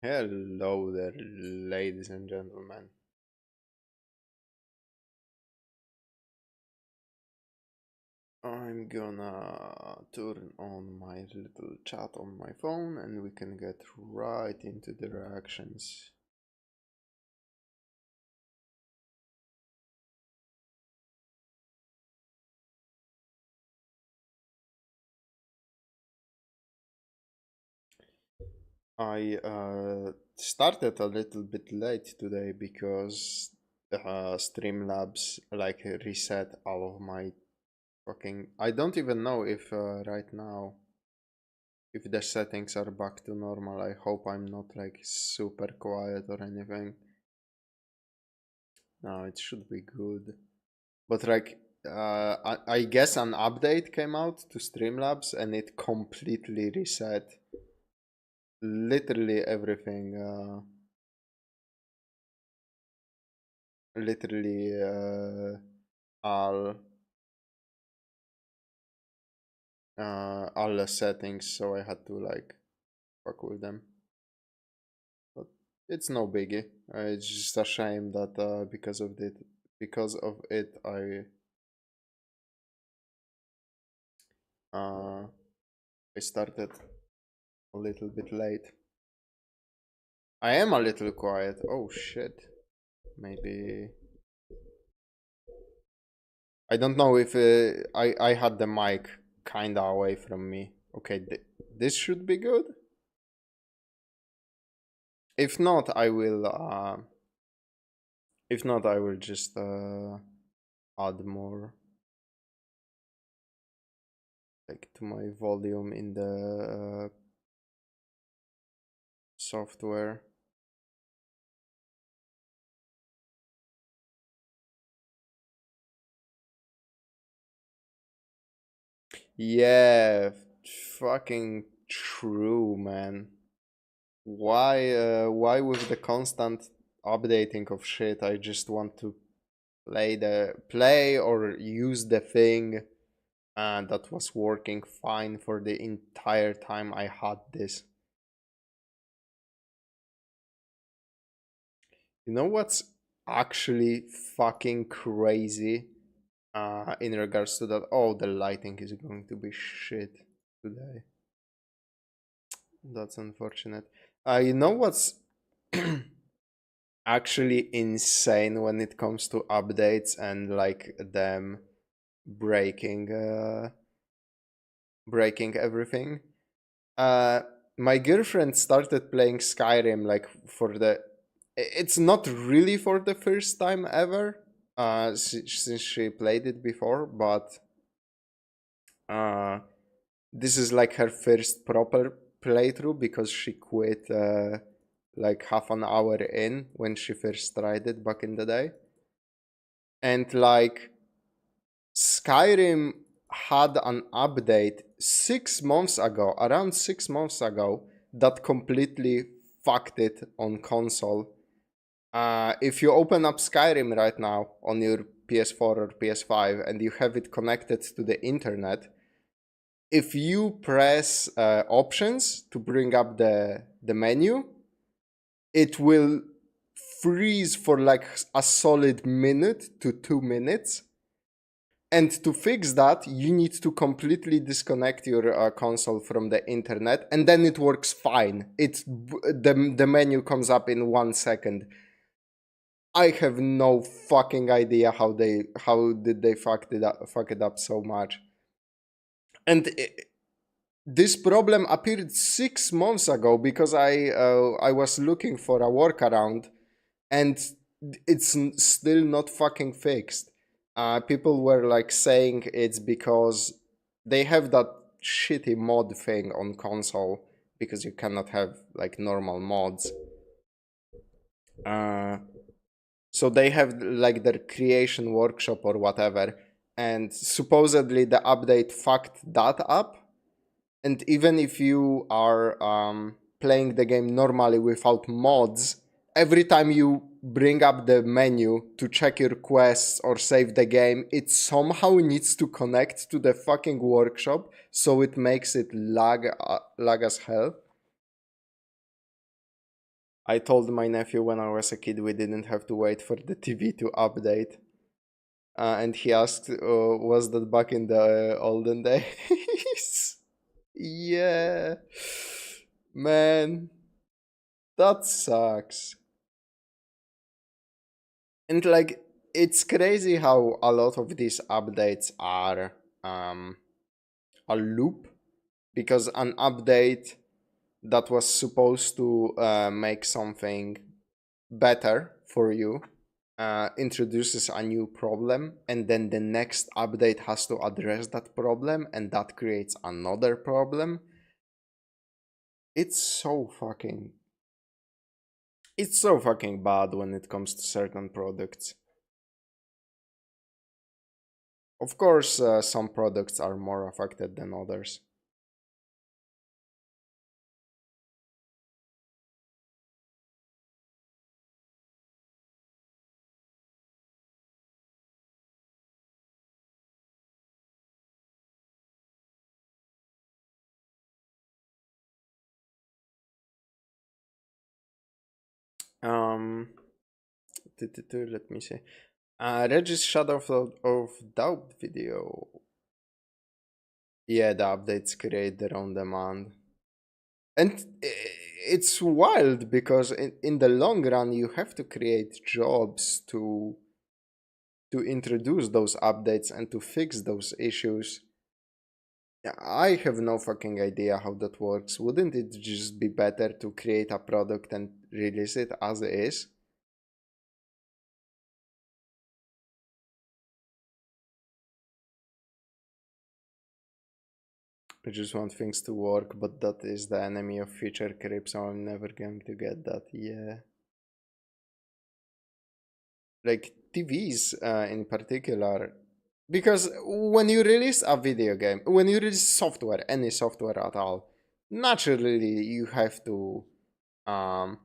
Hello there, ladies and gentlemen. I'm gonna turn on my little chat on my phone and we can get right into the reactions. I started a little bit late today because Streamlabs like reset all of my fucking. I don't even know if right now if the settings are back to normal. I hope I'm not like super quiet or anything. No, it should be good. But like, I guess an update came out to Streamlabs and it completely reset literally everything. Literally all all the settings. So I had to like fuck with them. But it's no biggie. It's just a shame that because of it, uh, I started a little bit late. I am a little quiet. Oh shit. Maybe I don't know if I had the mic kinda away from me. Okay, this should be good. If not, I will. If not, I will just add more like to my volume in the software. Yeah, fucking true, man. Why with the constant updating of shit? I just want to play or use the thing that was working fine for the entire time I had this. You know what's actually fucking crazy in regards to that? Oh, the lighting is going to be shit today. That's unfortunate. You know what's actually insane when it comes to updates and like them breaking breaking everything? Uh, my girlfriend started playing Skyrim like for the. It's not really for the first time ever, since she played it before, but uh, this is like her first proper playthrough because she quit like half an hour in when she first tried it back in the day, and like Skyrim had an update 6 months ago, around 6 months ago, that completely fucked it on console. If you open up Skyrim right now on your PS4 or PS5 and you have it connected to the internet, if you press options to bring up the menu, it will freeze for like a solid minute to 2 minutes. And to fix that, you need to completely disconnect your console from the internet, and then it works fine. The menu comes up in 1 second. I have no fucking idea how did they fuck it up so much. And this problem appeared 6 months ago because I was looking for a workaround, and it's still not fucking fixed. People were like saying it's because they have that shitty mod thing on console because you cannot have like normal mods. Uh, so they have like their creation workshop or whatever, and supposedly the update fucked that up. And even if you are playing the game normally without mods, every time you bring up the menu to check your quests or save the game, it somehow needs to connect to the fucking workshop, so it makes it lag as hell. I told my nephew when I was a kid we didn't have to wait for the TV to update. And he asked, was that back in the olden days? Yeah. Man, that sucks. And like, it's crazy how a lot of these updates are a loop, because an update that was supposed to make something better for you introduces a new problem, and then the next update has to address that problem, and that creates another problem. It's so fucking it's so fucking bad when it comes to certain products. Of course, some products are more affected than others. Um, let me see. Regis Shadow of Doubt video. Yeah, the updates create their own demand. And it's wild because in the long run you have to create jobs to introduce those updates and to fix those issues. Yeah, I have no fucking idea how that works. Wouldn't it just be better to create a product and release it as it is? I just want things to work, but that is the enemy of future creep, so I'm never going to get that. Yeah. Like TVs in particular. Because when you release a video game, when you release software, any software at all, naturally um,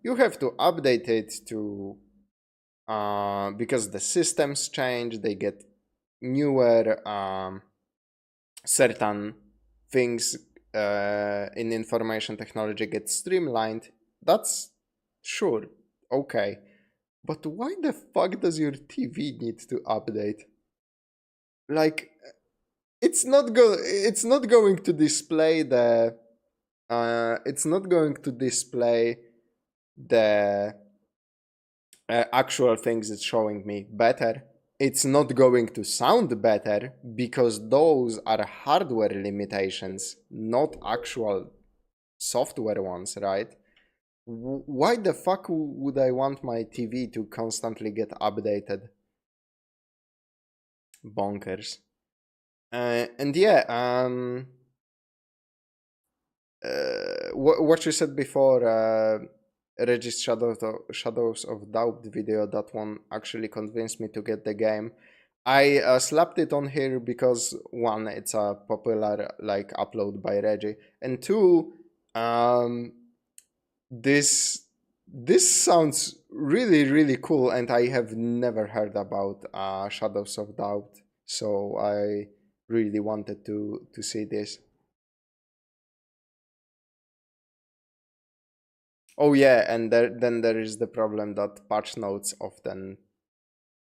you have to update it to because the systems change, they get newer, certain things in information technology get streamlined. That's sure, okay. But why the fuck does your TV need to update? Like, it's not going to display the it's not going to display the actual things it's showing me better. It's not going to sound better because those are hardware limitations, not actual software ones, right? Why the fuck would I want my TV to constantly get updated? Bonkers. And yeah, what you said before, Regis Shadows of Doubt video, that one actually convinced me to get the game. I slapped it on here because one, it's a popular like upload by Reggie, and two, um, this this sounds really cool, and I have never heard about Shadows of Doubt, so I really wanted to see this. Oh yeah, and then there is the problem that patch notes often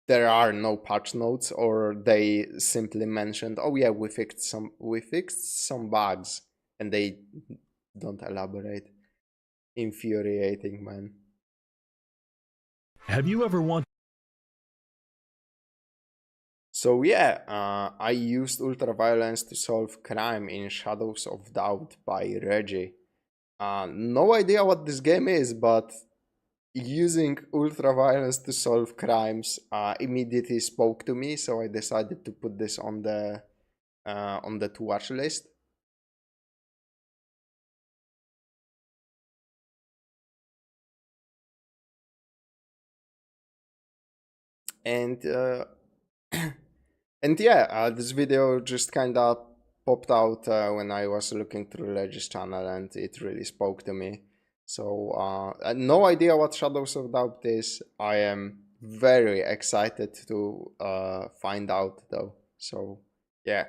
there are no patch notes, or they simply mentioned, "Oh yeah, we fixed some bugs," and they don't elaborate. Infuriating, man. Have you ever wanted? So yeah, I used ultraviolence to solve crime in Shadows of Doubt by Reggie. No idea what this game is, but using ultraviolence to solve crimes immediately spoke to me, so I decided to put this on the to watch list. And and yeah, this video just kind of popped out when I was looking through Legis channel, and it really spoke to me. So no idea what Shadows of Doubt is. I am very excited to find out though. So yeah,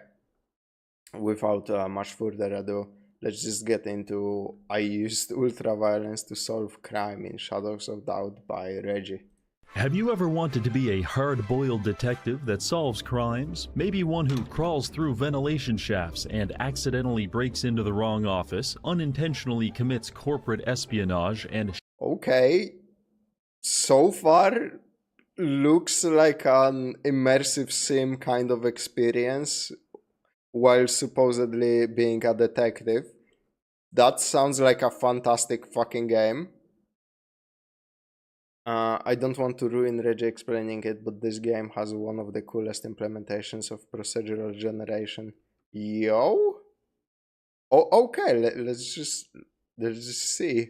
without much further ado, let's just get into I used ultraviolence to solve crime in Shadows of Doubt by Reggie. Have you ever wanted to be a hard-boiled detective that solves crimes? Maybe one who crawls through ventilation shafts and accidentally breaks into the wrong office, unintentionally commits corporate espionage, and Okay, so far looks like an immersive sim kind of experience while supposedly being a detective. That sounds like a fantastic fucking game. I don't want to ruin Reggie explaining it, but this game has one of the coolest implementations of procedural generation. Yo? Oh, okay. Let's just see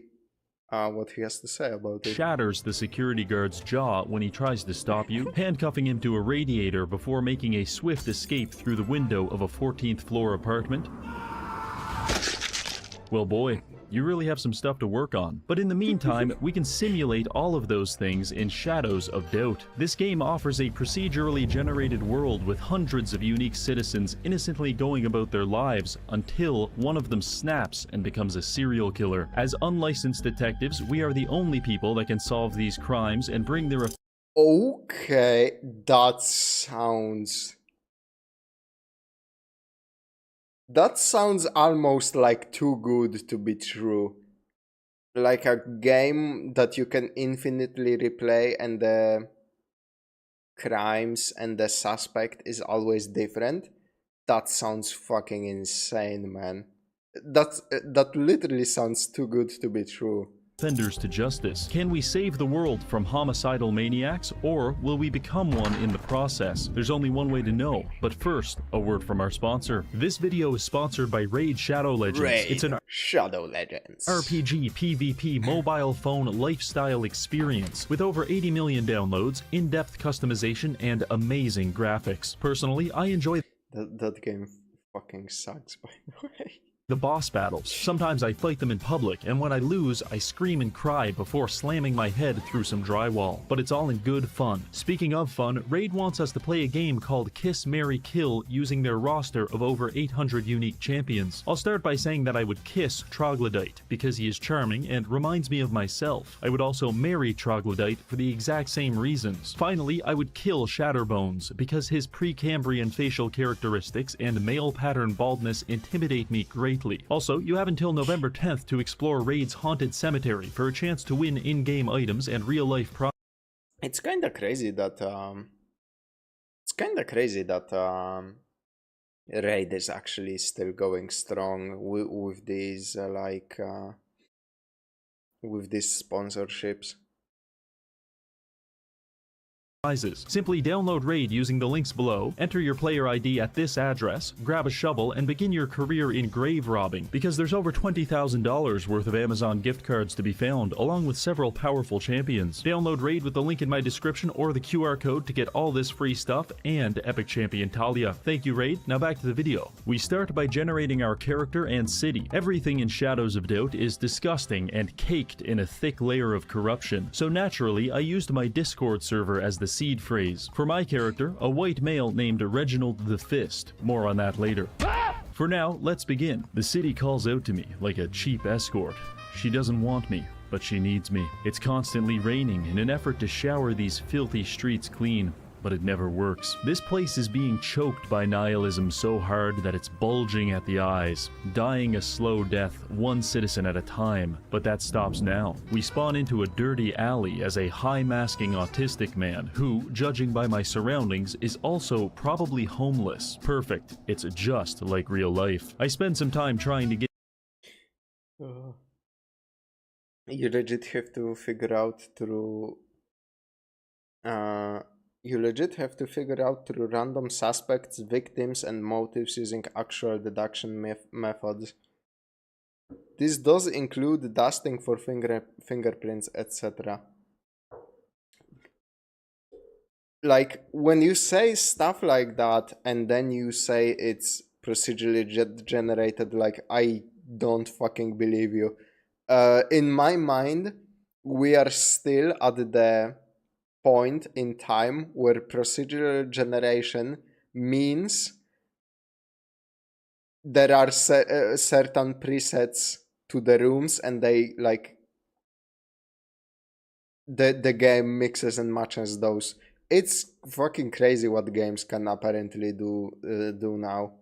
what he has to say about it. shatters the security guard's jaw when he tries to stop you, handcuffing him to a radiator before making a swift escape through the window of a 14th floor apartment. Well, boy, you really have some stuff to work on. But in the meantime, we can simulate all of those things in Shadows of Doubt. This game offers a procedurally generated world with hundreds of unique citizens innocently going about their lives until one of them snaps and becomes a serial killer. As unlicensed detectives, we are the only people that can solve these crimes and bring their Okay, that sounds... That sounds almost like too good to be true. Like a game that you can infinitely replay and the crimes and the suspect is always different. That sounds fucking insane, man. That literally sounds too good to be true. offenders to justice. Can we save the world from homicidal maniacs, or will we become one in the process? There's only one way to know, but first, a word from our sponsor. This video is sponsored by Raid Shadow Legends. Raid It's an Shadow Legends RPG PvP mobile phone lifestyle experience with over 80 million downloads, in-depth customization, and amazing graphics. Personally, I enjoy that game fucking sucks, by the way. the boss battles. Sometimes I fight them in public, and when I lose, I scream and cry before slamming my head through some drywall. But it's all in good fun. Speaking of fun, Raid wants us to play a game called Kiss, Marry, Kill using their roster of over 800 unique champions. I'll start by saying that I would kiss Troglodyte because he is charming and reminds me of myself. I would also marry Troglodyte for the exact same reasons. Finally, I would kill Shatterbones because his Precambrian facial characteristics and male pattern baldness intimidate me greatly. Also, you have until November 10th to explore Raid's haunted cemetery for a chance to win in-game items and real-life prizes. It's kind of crazy that Raid is actually still going strong with these with these sponsorships. Simply download Raid using the links below, enter your player ID at this address, grab a shovel, and begin your career in grave robbing, because there's over $20,000 worth of Amazon gift cards to be found, along with several powerful champions. Download Raid with the link in my description or the QR code to get all this free stuff and Epic Champion Talia. Thank you, Raid. Now back to the video. We start by generating our character and city. Everything in Shadows of Doubt is disgusting and caked in a thick layer of corruption, so naturally I used my Discord server as the seed phrase. For my character, a white male named Reginald the Fist. More on that later. For now, let's begin. The city calls out to me like a cheap escort. She doesn't want me, but she needs me. It's constantly raining in an effort to shower these filthy streets clean, but it never works. This place is being choked by nihilism so hard that it's bulging at the eyes, dying a slow death, one citizen at a time, but that stops now. We spawn into a dirty alley as a high-masking autistic man who, judging by my surroundings, is also probably homeless. Perfect. It's just like real life. I spend some time trying to get You legit have to figure out through random suspects, victims, and motives using actual deduction methods. This does include dusting for fingerprints, etc. Like, when you say stuff like that, and then you say it's procedurally generated, like, I don't fucking believe you. In my mind, we are still at the point in time where procedural generation means there are certain presets to the rooms, and they like the game mixes and matches those. It's fucking crazy what games can apparently do now.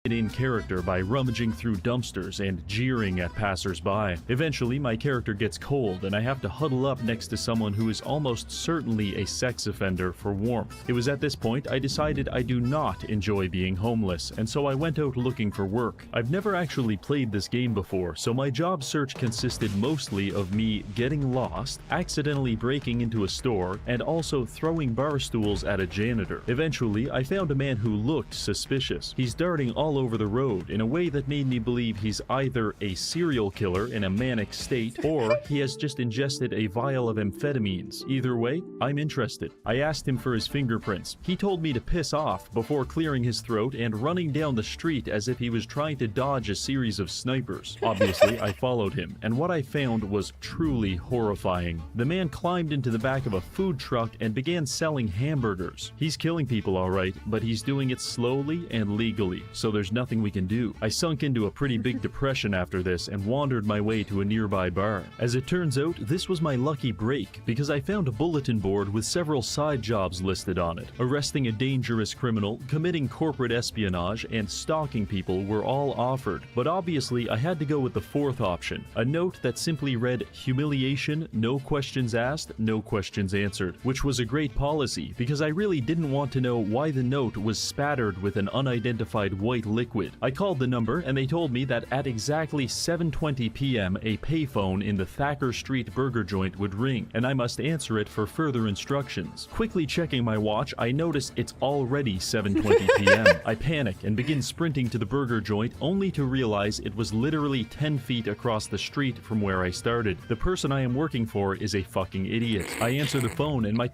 In character by rummaging through dumpsters and jeering at passers-by. Eventually, my character gets cold and I have to huddle up next to someone who is almost certainly a sex offender for warmth. It was at this point I decided I do not enjoy being homeless, and so I went out looking for work. I've never actually played this game before, so my job search consisted mostly of me getting lost, accidentally breaking into a store, and also throwing bar stools at a janitor. Eventually, I found a man who looked suspicious. He's darting all over the road in a way that made me believe he's either a serial killer in a manic state or he has just ingested a vial of amphetamines. Either way, I'm interested. I asked him for his fingerprints. He told me to piss off before clearing his throat and running down the street as if he was trying to dodge a series of snipers. Obviously, I followed him, and what I found was truly horrifying. The man climbed into the back of a food truck and began selling hamburgers. He's killing people all right, but he's doing it slowly and legally, so there's nothing we can do. I sunk into a pretty big depression after this and wandered my way to a nearby bar. As it turns out, this was my lucky break because I found a bulletin board with several side jobs listed on it. Arresting a dangerous criminal, committing corporate espionage, and stalking people were all offered. But obviously, I had to go with the fourth option, a note that simply read, "Humiliation, no questions asked, no questions answered," which was a great policy because I really didn't want to know why the note was spattered with an unidentified white liquid. I called the number and they told me that at exactly 7:20 p.m. a payphone in the Thacker Street burger joint would ring, and I must answer it for further instructions. Quickly checking my watch, I notice it's already 7:20 p.m. I panic and begin sprinting to the burger joint only to realize it was literally 10 feet across the street from where I started. The person I am working for is a fucking idiot. I answer the phone and my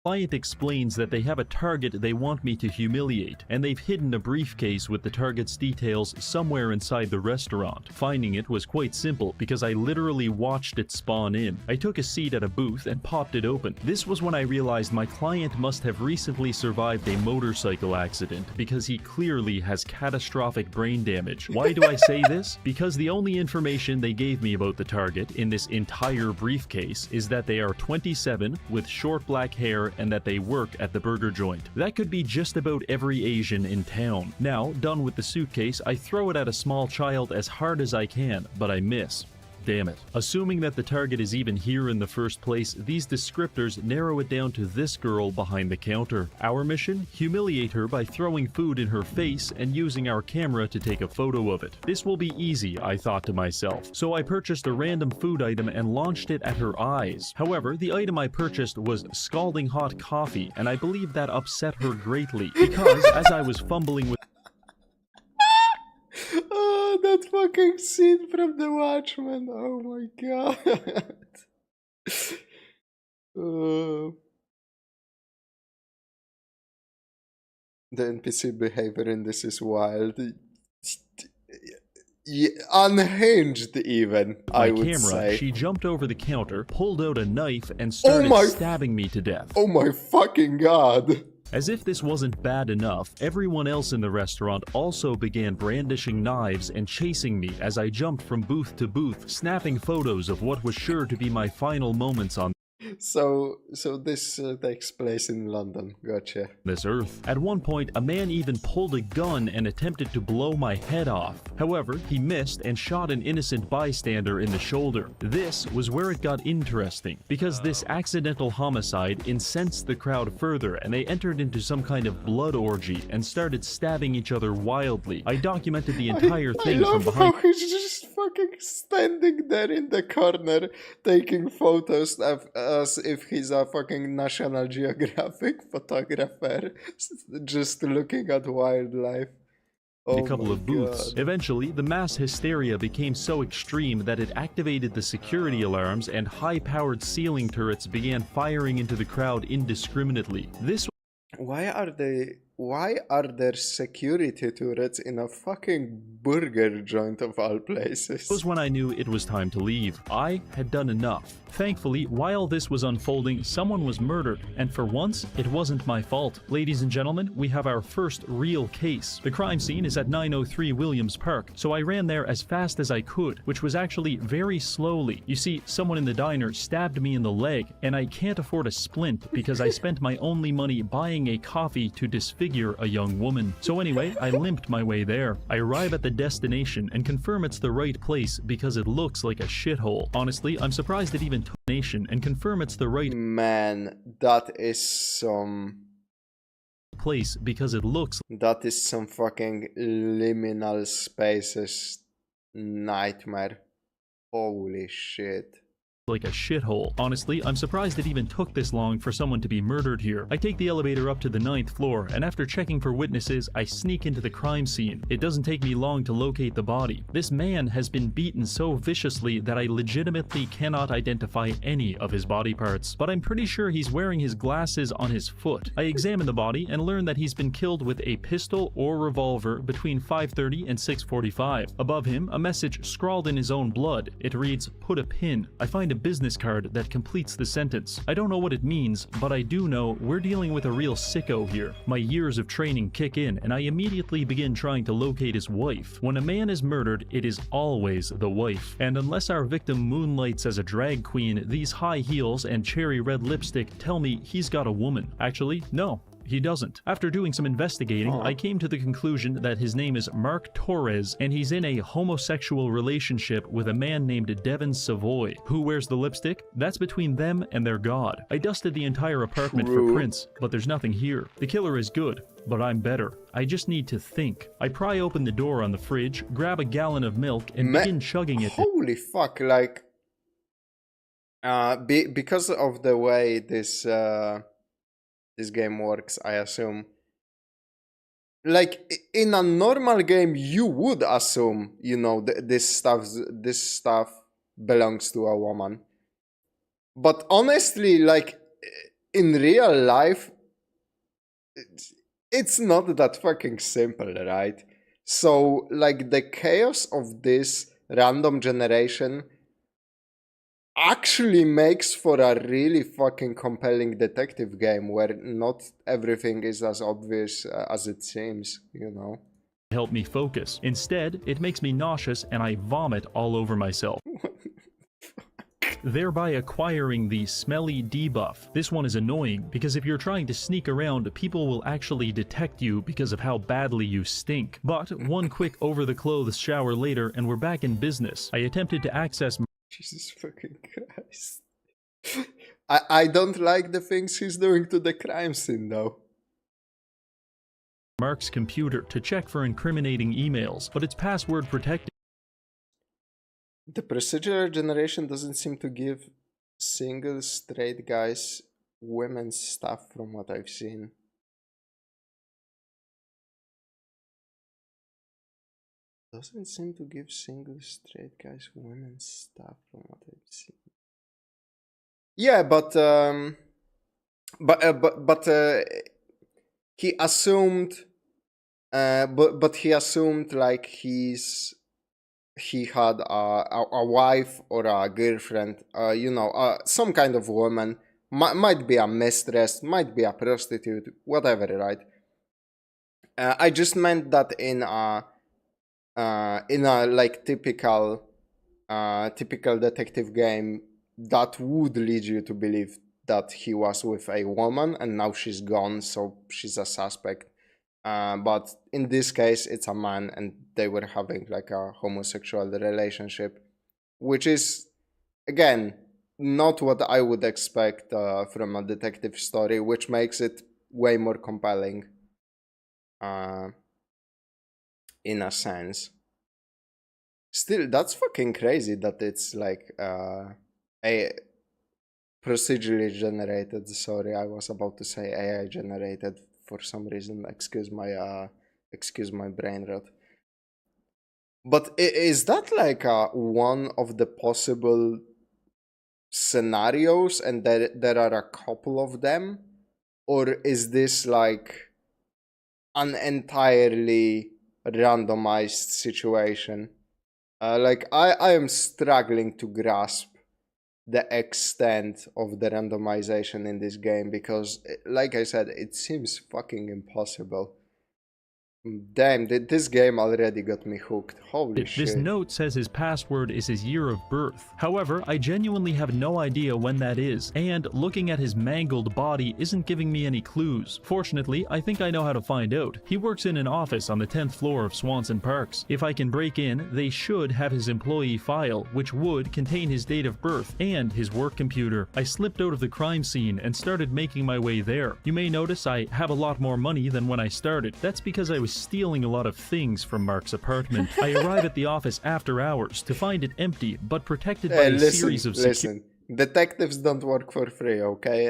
client explains that they have a target they want me to humiliate, and they've hidden a briefcase with the target's details somewhere inside the restaurant. Finding it was quite simple because I literally watched it spawn in. I took a seat at a booth and popped it open. This was when I realized my client must have recently survived a motorcycle accident because he clearly has catastrophic brain damage. Why do I say this? Because the only information they gave me about the target in this entire briefcase is that they are 27 with short black hair and that they work at the burger joint. That could be just about every Asian in town. Now, done with the suitcase, I throw it at a small child as hard as I can, but I miss. Damn it. Assuming that the target is even here in the first place, these descriptors narrow it down to this girl behind the counter. Our mission? Humiliate her by throwing food in her face and using our camera to take a photo of it. This will be easy, I thought to myself. So I purchased a random food item and launched it at her eyes. However, the item I purchased was scalding hot coffee, and I believe that upset her greatly, because as I was fumbling with Oh, that fucking scene from The Watchmen. Oh my god. The NPC behavior in this is wild. Unhinged even, I would camera, say. She jumped over the counter, pulled out a knife, and started stabbing me to death. Oh my fucking god. As if this wasn't bad enough, everyone else in the restaurant also began brandishing knives and chasing me as I jumped from booth to booth, snapping photos of what was sure to be my final moments on So this takes place in London. Gotcha. this earth. At one point, a man even pulled a gun and attempted to blow my head off. However, he missed and shot an innocent bystander in the shoulder. This was where it got interesting, because this accidental homicide incensed the crowd further, and they entered into some kind of blood orgy and started stabbing each other wildly. I documented the entire thing I love from behind. how he's just fucking standing there in the corner taking photos of as if he's a fucking National Geographic photographer just looking at wildlife. A couple of booths. Eventually, the mass hysteria became so extreme that it activated the security alarms, and high-powered ceiling turrets began firing into the crowd indiscriminately. This Why why are there security turrets in a fucking burger joint of all places? was when I knew it was time to leave. I had done enough. Thankfully, while this was unfolding, someone was murdered, and for once, it wasn't my fault. Ladies and gentlemen, we have our first real case. The crime scene is at 903 Williams Park, so I ran there as fast as I could, which was actually very slowly. You see, someone in the diner stabbed me in the leg, and I can't afford a splint because I spent my only money buying a coffee to disfigure a young woman. So anyway, I limped my way there. I arrive at the destination and confirm it's the right place because it looks like a shithole. Honestly, I'm surprised it even took nation and confirm it's the right Man, that is some place because it looks fucking liminal spaces nightmare. Holy shit. like a shithole. Honestly, I'm surprised it even took this long for someone to be murdered here. I take the elevator up to the 9th floor, and after checking for witnesses, I sneak into the crime scene. It doesn't take me long to locate the body. This man has been beaten so viciously that I legitimately cannot identify any of his body parts, but I'm pretty sure he's wearing his glasses on his foot. I examine the body and learn that he's been killed with a pistol or revolver between 5:30 and 6:45. Above him, a message scrawled in his own blood. It reads, "Put a pin." I find a business card that completes the sentence. I don't know what it means, but I do know we're dealing with a real sicko here. My years of training kick in, and I immediately begin trying to locate his wife. When a man is murdered, it is always the wife. And unless our victim moonlights as a drag queen, these high heels and cherry red lipstick tell me he's got a woman. Actually, no. He doesn't. After doing some investigating, I came to the conclusion that his name is Mark Torres, and he's in a homosexual relationship with a man named Devin Savoy. Who wears the lipstick? That's between them and their god. I dusted the entire apartment for prints, but there's nothing here. The killer is good, but I'm better. I just need to think. I pry open the door on the fridge, grab a gallon of milk, and begin chugging it. Holy fuck, like... because of the way this game works, I assume. Like, in a normal game, you would assume, you know, this stuff belongs to a woman. But honestly, like, in real life, it's not that fucking simple, right? So, like, the chaos of this random generation actually makes for a really fucking compelling detective game where not everything is as obvious as it seems, you know? Help me focus. Instead, it makes me nauseous and I vomit all over myself, thereby acquiring the smelly debuff. This one is annoying because if you're trying to sneak around, people will actually detect you because of how badly you stink. But one quick over-the-clothes shower later and we're back in business. I attempted to access Jesus fucking Christ. I don't like the things he's doing to the crime scene, though. Mark's computer to check for incriminating emails, but it's password protected. The procedural generation doesn't seem to give single straight guys women's stuff from what I've seen. Doesn't seem to give single straight guys women's stuff from what I've seen. Yeah, but he assumed, but he assumed like he had a wife or a girlfriend, you know, some kind of woman, might be a mistress, might be a prostitute, whatever, right? I just meant that in a like typical detective game, that would lead you to believe that he was with a woman and now she's gone, so she's a suspect. But in this case, it's a man and they were having like a homosexual relationship, which is, again, not what I would expect from a detective story, which makes it way more compelling. In a sense. Still, that's fucking crazy that it's like a procedurally generated. Sorry, I was about to say AI generated for some reason. Excuse my brain rot. But is that like one of the possible scenarios, and there are a couple of them, or is this like an entirely randomized situation. Like I am struggling to grasp the extent of the randomization in this game because, like I said, it seems fucking impossible. Damn, this game already got me hooked. Holy This shit. note says his password is his year of birth. However, I genuinely have no idea when that is, and looking at his mangled body isn't giving me any clues. Fortunately, I think I know how to find out. He works in an office on the 10th floor of Swanson Parks. If I can break in, they should have his employee file, which would contain his date of birth and his work computer. I slipped out of the crime scene and started making my way there. You may notice I have a lot more money than when I started. That's because I was stealing a lot of things from Mark's apartment. I arrive at the office after hours to find it empty but protected by a series of listen. Detectives don't work for free, okay?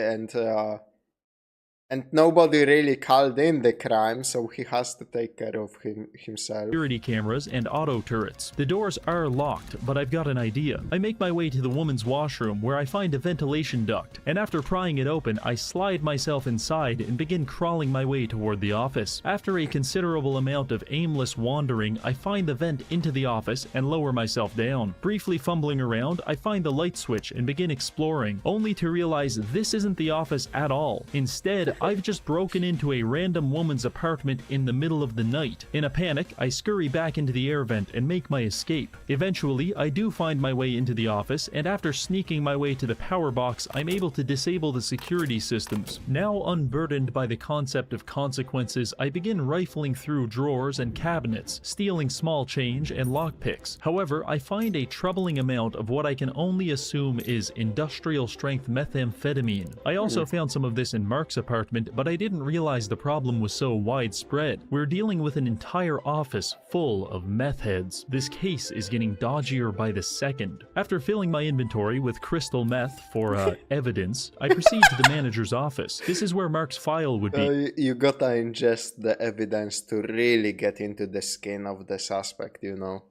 And nobody really called in the crime, so he has to take care of himself. Security cameras and auto turrets. The doors are locked, but I've got an idea. I make my way to the woman's washroom where I find a ventilation duct, and after prying it open, I slide myself inside and begin crawling my way toward the office. After a considerable amount of aimless wandering, I find the vent into the office and lower myself down. Briefly fumbling around, I find the light switch and begin exploring, only to realize this isn't the office at all. Instead, I've just broken into a random woman's apartment in the middle of the night. In a panic, I scurry back into the air vent and make my escape. Eventually, I do find my way into the office, and after sneaking my way to the power box, I'm able to disable the security systems. Now unburdened by the concept of consequences, I begin rifling through drawers and cabinets, stealing small change and lockpicks. However, I find a troubling amount of what I can only assume is industrial-strength methamphetamine. I also found some of this in Mark's apartment, but I didn't realize the problem was so widespread. We're dealing with an entire office full of meth heads. This case is getting dodgier by the second. After filling my inventory with crystal meth for evidence, I proceed to the manager's office. This is where Mark's file would be. You gotta ingest the evidence to really get into the skin of the suspect, you know.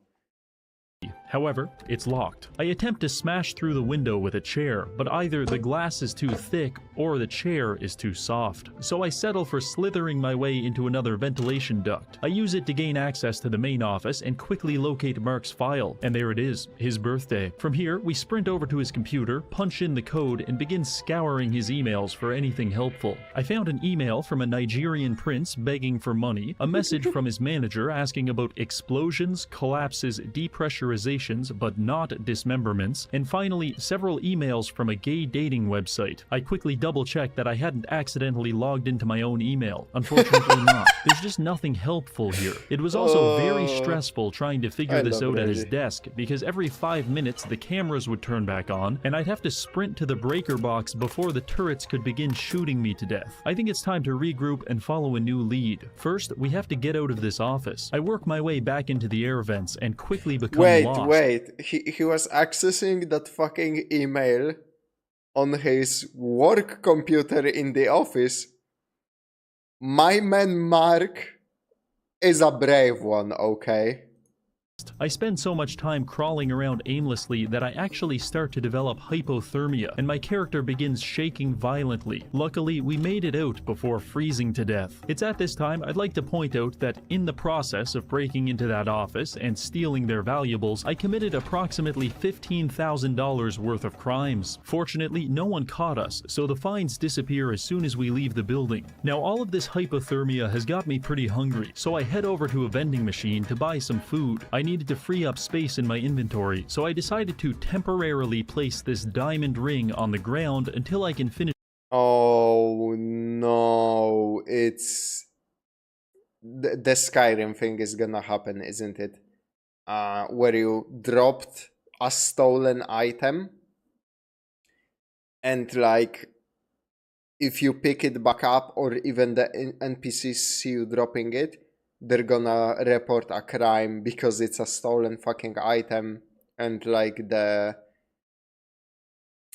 However, it's locked. I attempt to smash through the window with a chair, but either the glass is too thick or the chair is too soft. So I settle for slithering my way into another ventilation duct. I use it to gain access to the main office and quickly locate Mark's file. And there it is, his birthday. From here, we sprint over to his computer, punch in the code, and begin scouring his emails for anything helpful. I found an email from a Nigerian prince begging for money, a message from his manager asking about explosions, collapses, depressurizations, but not dismemberments, and finally several emails from a gay dating website. I quickly double-checked that I hadn't accidentally logged into my own email. Unfortunately not. There's just nothing helpful here. It was also very stressful trying to figure this out at his desk, because every 5 minutes the cameras would turn back on, and I'd have to sprint to the breaker box before the turrets could begin shooting me to death. I think it's time to regroup and follow a new lead. First, we have to get out of this office. I work my way back into the air vents and quickly become lost. Wait, he was accessing that fucking email on his work computer in the office. My man Mark is a brave one, okay? I spend so much time crawling around aimlessly that I actually start to develop hypothermia, and my character begins shaking violently. Luckily, we made it out before freezing to death. It's at this time I'd like to point out that in the process of breaking into that office and stealing their valuables, I committed approximately $15,000 worth of crimes. Fortunately, no one caught us, so the fines disappear as soon as we leave the building. Now, all of this hypothermia has got me pretty hungry, so I head over to a vending machine to buy some food. I needed to free up space in my inventory, so I decided to temporarily place this diamond ring on the ground until I can finish. Oh no, it's... The Skyrim thing is gonna happen, isn't it? Where you dropped a stolen item, and like, if you pick it back up, or even the NPCs see you dropping it, they're gonna report a crime because it's a stolen fucking item, and like the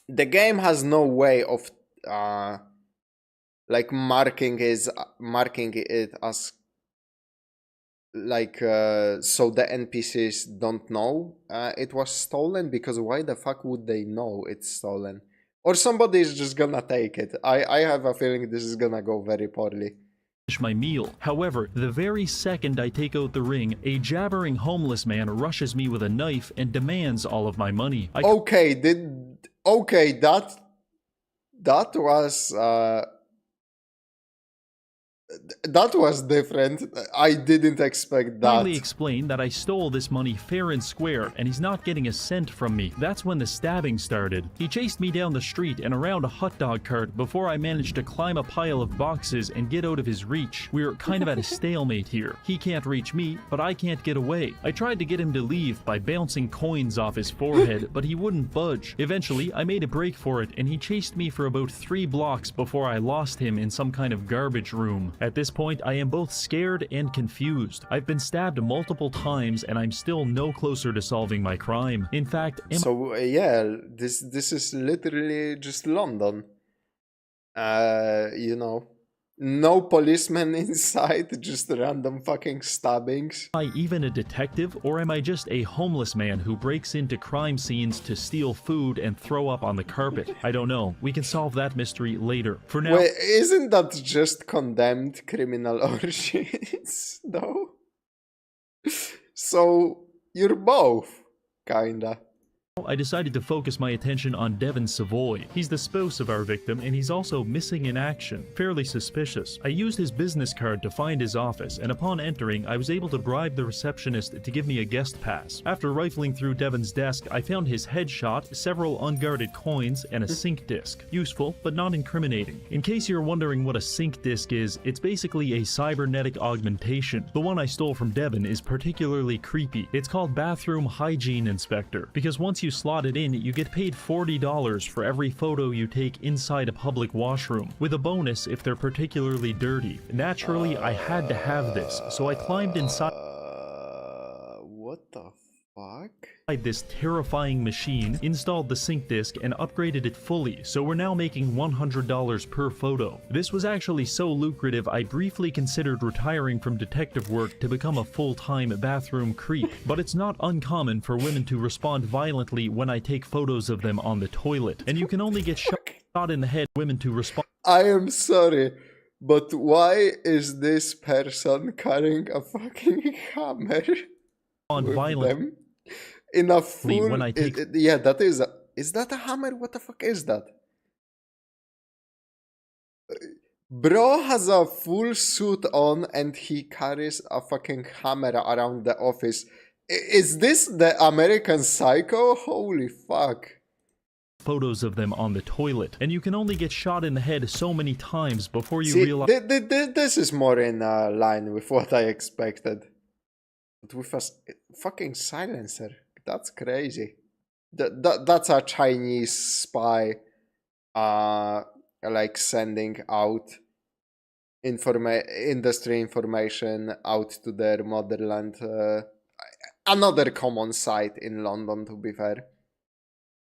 game has no way of like marking it as like so the NPCs don't know it was stolen, because why the fuck would they know it's stolen? Or somebody is just gonna take it. I have a feeling this is gonna go very poorly. my meal. However, the very second I take out the ring, a jabbering homeless man rushes me with a knife and demands all of my money. Okay, that was that was different. I didn't expect that. Kindly explained that I stole this money fair and square and he's not getting a cent from me. That's when the stabbing started. He chased me down the street and around a hot dog cart before I managed to climb a pile of boxes and get out of his reach. We're kind of at a stalemate here. He can't reach me, but I can't get away. I tried to get him to leave by bouncing coins off his forehead, but he wouldn't budge. Eventually, I made a break for it and he chased me for about 3 blocks before I lost him in some kind of garbage room. At this point, I am both scared and confused. I've been stabbed multiple times and I'm still no closer to solving my crime. In fact, yeah, this is literally just London. You know, no policemen inside, just random fucking stabbings. Am I even a detective, or am I just a homeless man who breaks into crime scenes to steal food and throw up on the carpet? I don't know. We can solve that mystery later. For now... Wait, isn't that just condemned criminal origins, though? So, you're both, kinda. I decided to focus my attention on Devon Savoy. He's the spouse of our victim, and he's also missing in action. Fairly suspicious. I used his business card to find his office, and upon entering, I was able to bribe the receptionist to give me a guest pass. After rifling through Devon's desk, I found his headshot, several unguarded coins, and a sync disc. Useful, but not incriminating. In case you're wondering what a sync disc is, it's basically a cybernetic augmentation. The one I stole from Devon is particularly creepy. It's called Bathroom Hygiene Inspector, because once you slot it in, you get paid $40 for every photo you take inside a public washroom, with a bonus if they're particularly dirty. Naturally, I had to have this, so I climbed inside What the fuck? this terrifying machine, installed the sync disc, and upgraded it fully, so we're now making $100 per photo. This was actually so lucrative, I briefly considered retiring from detective work to become a full-time bathroom creep. But it's not uncommon for women to respond violently when I take photos of them on the toilet, and you can only get shot in the head women to respond. I am sorry, but why is this person carrying a fucking hammer with violently them? In a full... when I take... yeah, that is a... Is that a hammer? What the fuck is that? Bro has a full suit on and he carries a fucking hammer around the office. Is this the American Psycho? Holy fuck. Photos of them on the toilet, and you can only get shot in the head so many times before you See, realize... this is more in line with what I expected. But with a fucking silencer. That's crazy. That's a Chinese spy, like sending out industry information out to their motherland. Another common sight in London, to be fair.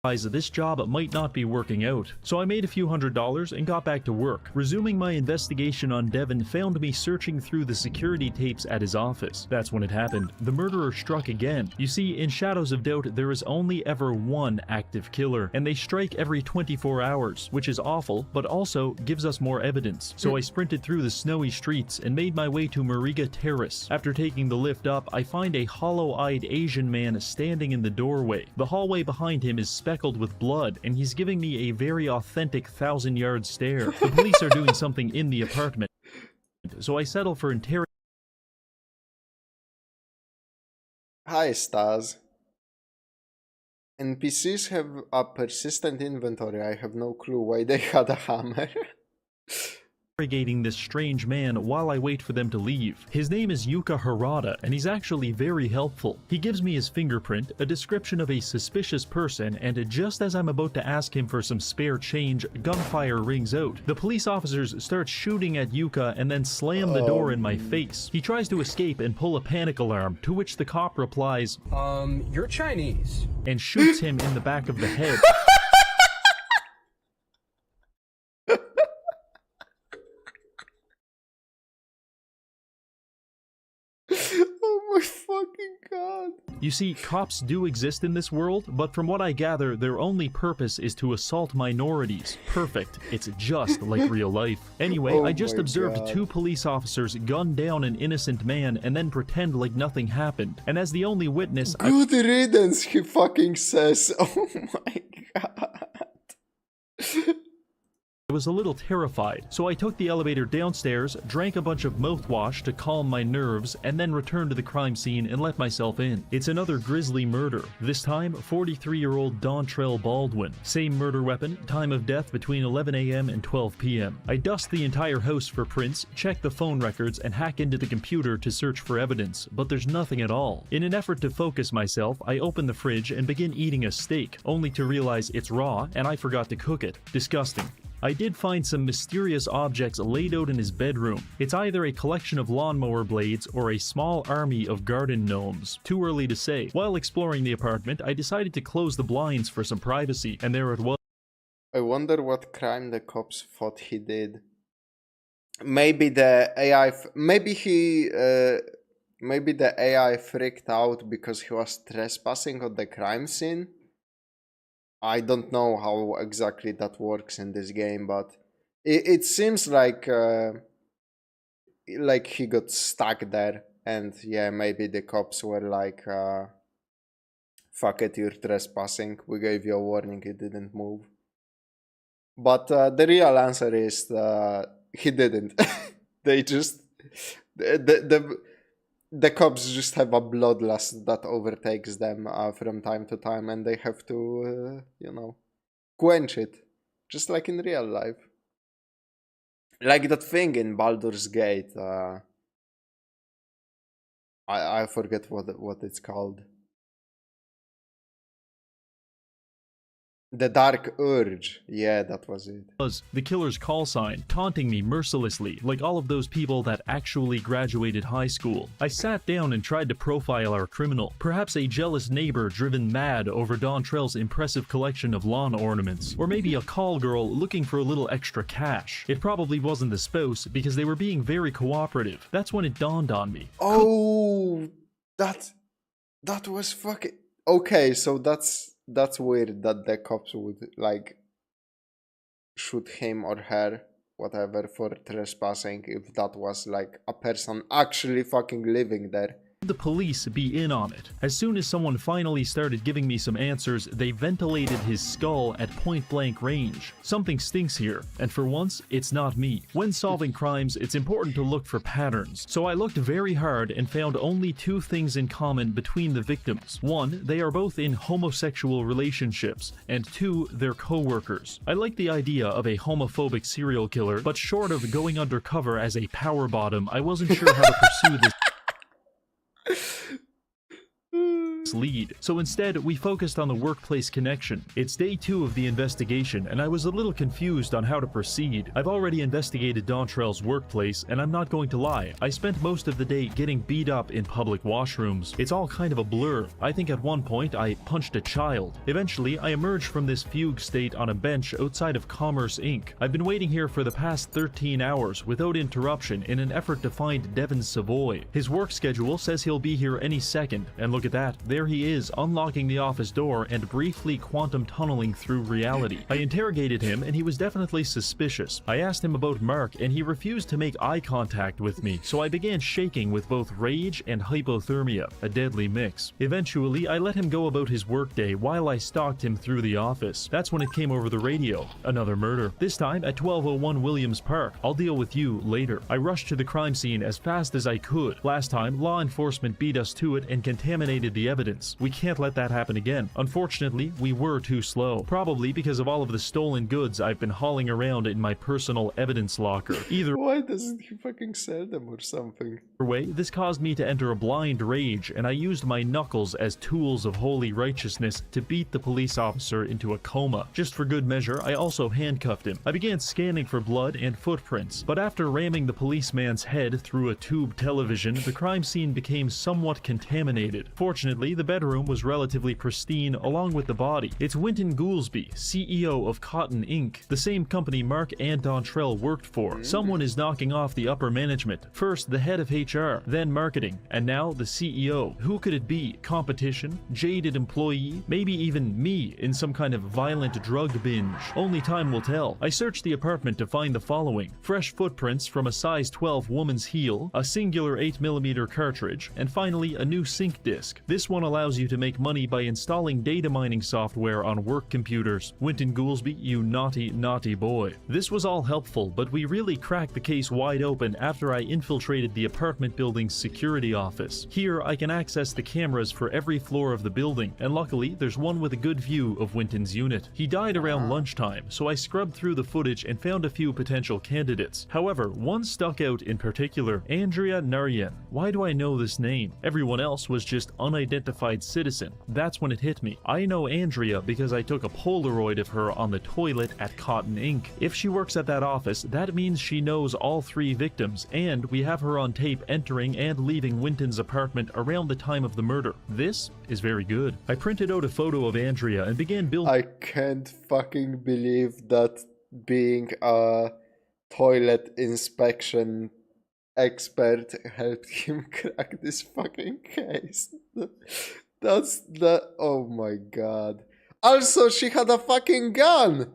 This job might not be working out, so I made a few $100s and got back to work. Resuming my investigation on Devon found me searching through the security tapes at his office. That's when it happened. The murderer struck again. You see, in Shadows of Doubt, there is only ever one active killer, and they strike every 24 hours, which is awful, but also gives us more evidence. So I sprinted through the snowy streets and made my way to Mariga Terrace. After taking the lift up, I find a hollow-eyed Asian man standing in the doorway. The hallway behind him is speckled with blood, and he's giving me a very authentic 1,000-yard stare. The police are doing something in the apartment, so I settle for interrogation. Hi, Stas. NPCs have a persistent inventory. I have no clue why they had a hammer. Interrogating this strange man while I wait for them to leave. His name is Yuka Harada, and he's actually very helpful. He gives me his fingerprint, a description of a suspicious person, and just as I'm about to ask him for some spare change, gunfire rings out. The police officers start shooting at Yuka and then slam the door in my face. He tries to escape and pull a panic alarm, to which the cop replies, you're Chinese. and shoots him in the back of the head. Oh my fucking god. You see, cops do exist in this world, but from what I gather, their only purpose is to assault minorities. Perfect. It's just like real life. Anyway, Oh I just my observed God. 2 police officers gun down an innocent man and then pretend like nothing happened. And as the only witness, I Good riddance, he fucking says. Oh my god. was a little terrified, so I took the elevator downstairs, drank a bunch of mouthwash to calm my nerves, and then returned to the crime scene and let myself in. It's another grisly murder, this time 43-year-old Dontrell Baldwin. Same murder weapon, time of death between 11 a.m. and 12 p.m. I dust the entire house for prints, check the phone records, and hack into the computer to search for evidence, but there's nothing at all. In an effort to focus myself, I open the fridge and begin eating a steak, only to realize it's raw and I forgot to cook it. Disgusting. I did find some mysterious objects laid out in his bedroom. It's either a collection of lawnmower blades or a small army of garden gnomes. Too early to say. While exploring the apartment, I decided to close the blinds for some privacy, and there it was. I wonder what crime the cops thought he did. Maybe the AI, maybe the AI freaked out because he was trespassing on the crime scene. I don't know how exactly that works in this game, but it seems like he got stuck there, and yeah, maybe the cops were like, "Fuck it, you're trespassing. We gave you a warning. You didn't move." But the real answer is he didn't. They just the cops just have a bloodlust that overtakes them from time to time, and they have to, quench it, just like in real life. Like that thing in Baldur's Gate. I forget what it's called. The Dark Urge. Yeah, that was it. Was the killer's call sign, taunting me mercilessly, like all of those people that actually graduated high school. I sat down and tried to profile our criminal, perhaps a jealous neighbor driven mad over Dontrell's impressive collection of lawn ornaments, or maybe a call girl looking for a little extra cash. It probably wasn't the spouse, because they were being very cooperative. That's when it dawned on me. Oh, that was fucking... Okay, so that's weird that the cops would, shoot him or her, whatever, for trespassing if that was, a person actually fucking living there. The police be in on it. As soon as someone finally started giving me some answers, they ventilated his skull at point-blank range. Something stinks here, and for once, it's not me. When solving crimes, it's important to look for patterns. So I looked very hard and found only 2 things in common between the victims. 1, they are both in homosexual relationships, and 2, they're co-workers. I like the idea of a homophobic serial killer, but short of going undercover as a power bottom, I wasn't sure how to pursue this lead. So instead, we focused on the workplace connection. It's day 2 of the investigation, and I was a little confused on how to proceed. I've already investigated Dontrell's workplace, and I'm not going to lie, I spent most of the day getting beat up in public washrooms. It's all kind of a blur. I think at one point I punched a child. Eventually, I emerged from this fugue state on a bench outside of Commerce Inc. I've been waiting here for the past 13 hours without interruption in an effort to find Devon Savoy. His work schedule says he'll be here any second, and look at that, there he is, unlocking the office door and briefly quantum tunneling through reality. I interrogated him, and he was definitely suspicious. I asked him about Mark, and he refused to make eye contact with me, so I began shaking with both rage and hypothermia, a deadly mix. Eventually, I let him go about his workday while I stalked him through the office. That's when it came over the radio. Another murder. This time at 1201 Williams Park. I'll deal with you later. I rushed to the crime scene as fast as I could. Last time, law enforcement beat us to it and contaminated the evidence. We can't let that happen again. Unfortunately, we were too slow. Probably because of all of the stolen goods I've been hauling around in my personal evidence locker. Either Why doesn't he fucking sell them or something? way, this caused me to enter a blind rage, and I used my knuckles as tools of holy righteousness to beat the police officer into a coma. Just for good measure, I also handcuffed him. I began scanning for blood and footprints, but after ramming the policeman's head through a tube television, the crime scene became somewhat contaminated. Fortunately, the bedroom was relatively pristine along with the body. It's Winton Goolsby, CEO of Cotton Inc., the same company Mark and Dontrell worked for. Someone is knocking off the upper management. First, the head of HR, then marketing, and now the CEO. Who could it be? Competition? Jaded employee? Maybe even me in some kind of violent drug binge? Only time will tell. I searched the apartment to find the following: fresh footprints from a size 12 woman's heel, a singular 8mm cartridge, and finally a new sync disk. This one allows you to make money by installing data mining software on work computers. Winton Goolsby, you naughty, naughty boy. This was all helpful, but we really cracked the case wide open after I infiltrated the apartment building's security office. Here I can access the cameras for every floor of the building, and luckily there's one with a good view of Winton's unit. He died around lunchtime, so I scrubbed through the footage and found a few potential candidates. However, one stuck out in particular: Andrea Naryan. Why do I know this name? Everyone else was just unidentified citizen. That's when it hit me. I know Andrea because I took a Polaroid of her on the toilet at Cotton Inc. If she works at that office, that means she knows all 3 victims, and we have her on tape entering and leaving Winton's apartment around the time of the murder. This is very good. I printed out a photo of Andrea and began building. I can't fucking believe that being a toilet inspection expert helped him crack this fucking case. That's the... oh my god. Also, she had a fucking gun!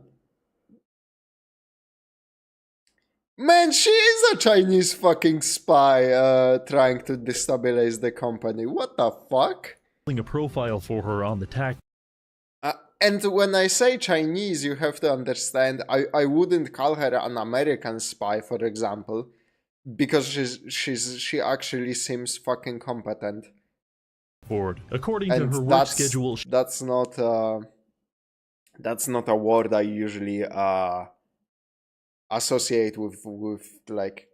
Man, she is a Chinese fucking spy trying to destabilize the company. What the fuck? A profile for her on the tax. And when I say Chinese, you have to understand, I wouldn't call her an American spy, for example, because she actually seems fucking competent. According to her work schedule, that's not a word I usually associate with like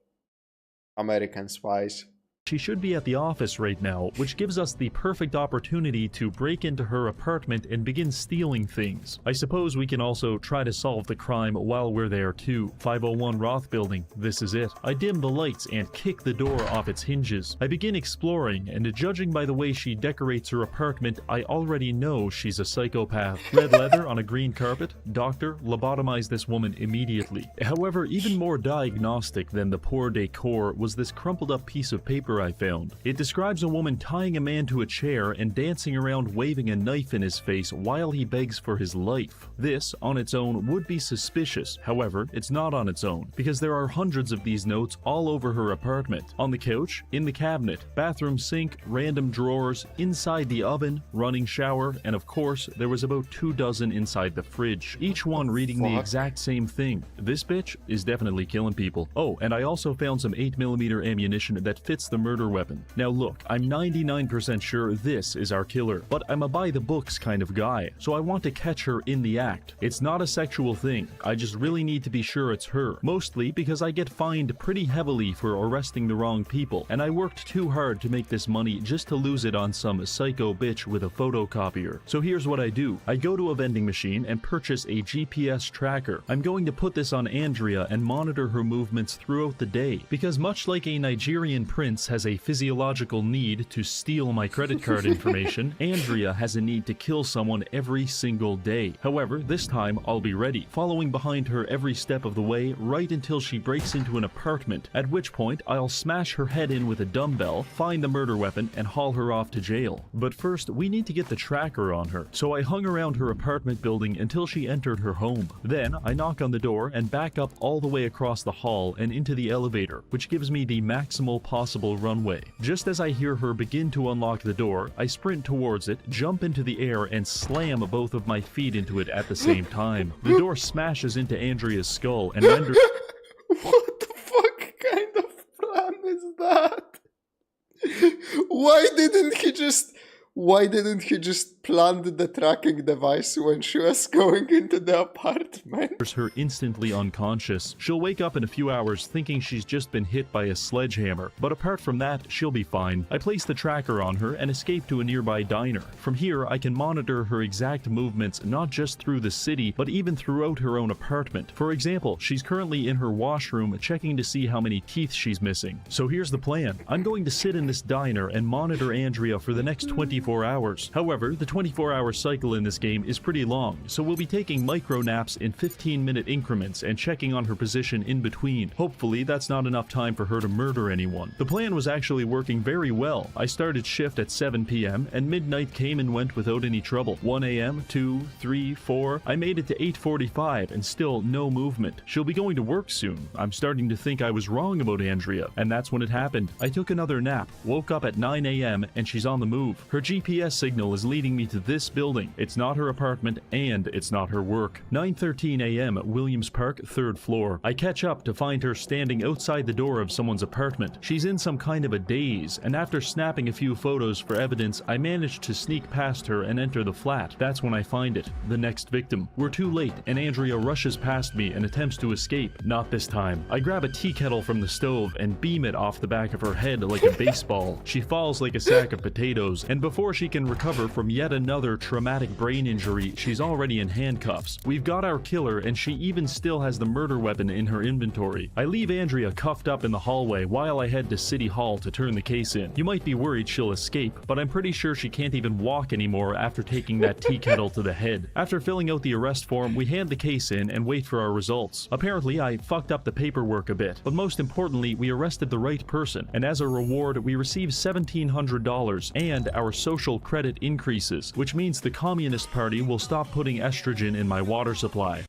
American spies. she should be at the office right now, which gives us the perfect opportunity to break into her apartment and begin stealing things. I suppose we can also try to solve the crime while we're there too. 501 Roth Building, this is it. I dim the lights and kick the door off its hinges. I begin exploring, and judging by the way she decorates her apartment, I already know she's a psychopath. Red leather on a green carpet? Doctor, lobotomize this woman immediately. However, even more diagnostic than the poor decor was this crumpled up piece of paper I found. It describes a woman tying a man to a chair and dancing around waving a knife in his face while he begs for his life. This, on its own, would be suspicious. However, it's not on its own, because there are hundreds of these notes all over her apartment. On the couch, in the cabinet, bathroom sink, random drawers, inside the oven, running shower, and of course, there was about 24 inside the fridge, each one reading the exact same thing. This bitch is definitely killing people. Oh, and I also found some 8mm ammunition that fits the murder weapon. Now look, I'm 99% sure this is our killer, but I'm a by-the-books kind of guy, so I want to catch her in the act. It's not a sexual thing, I just really need to be sure it's her, mostly because I get fined pretty heavily for arresting the wrong people, and I worked too hard to make this money just to lose it on some psycho bitch with a photocopier. So here's what I do. I go to a vending machine and purchase a GPS tracker. I'm going to put this on Andrea and monitor her movements throughout the day, because much like a Nigerian prince has a physiological need to steal my credit card information, Andrea has a need to kill someone every single day. However, this time I'll be ready, following behind her every step of the way right until she breaks into an apartment, at which point I'll smash her head in with a dumbbell, find the murder weapon, and haul her off to jail. But first, we need to get the tracker on her, so I hung around her apartment building until she entered her home. Then I knock on the door and back up all the way across the hall and into the elevator, which gives me the maximal possible runway. Just as I hear her begin to unlock the door, I sprint towards it, jump into the air, and slam both of my feet into it at the same time. The door smashes into Andrea's skull and renders... What the fuck kind of plan is that? Why didn't he just plant the tracking device when she was going into the apartment? Her instantly unconscious. She'll wake up in a few hours thinking she's just been hit by a sledgehammer, but apart from that, she'll be fine. I place the tracker on her and escape to a nearby diner. From here, I can monitor her exact movements not just through the city, but even throughout her own apartment. For example, she's currently in her washroom checking to see how many teeth she's missing. So here's the plan. I'm going to sit in this diner and monitor Andrea for the next 24 24 hours. However, the 24-hour cycle in this game is pretty long, so we'll be taking micro naps in 15-minute increments and checking on her position in between. Hopefully, that's not enough time for her to murder anyone. The plan was actually working very well. I started shift at 7 p.m. and midnight came and went without any trouble. 1 a.m., 2, 3, 4, I made it to 8:45 and still no movement. She'll be going to work soon. I'm starting to think I was wrong about Andrea, and that's when it happened. I took another nap, woke up at 9 a.m. and she's on the move. Her GPS signal is leading me to this building. It's not her apartment and it's not her work. 9:13 a.m. at Williams Park, 3rd floor. I catch up to find her standing outside the door of someone's apartment. She's in some kind of a daze, and after snapping a few photos for evidence, I managed to sneak past her and enter the flat. That's when I find it, the next victim. We're too late, and Andrea rushes past me and attempts to escape. Not this time. I grab a tea kettle from the stove and beam it off the back of her head like a baseball. She falls like a sack of potatoes, and before she can recover from yet another traumatic brain injury, she's already in handcuffs. We've got our killer, and she even still has the murder weapon in her inventory. I leave Andrea cuffed up in the hallway while I head to City Hall to turn the case in. You might be worried she'll escape, but I'm pretty sure she can't even walk anymore after taking that tea kettle to the head. After filling out the arrest form, we hand the case in and wait for our results. Apparently, I fucked up the paperwork a bit, but most importantly, we arrested the right person, and as a reward, we received $1,700 and our social credit increases, which means the Communist Party will stop putting estrogen in my water supply.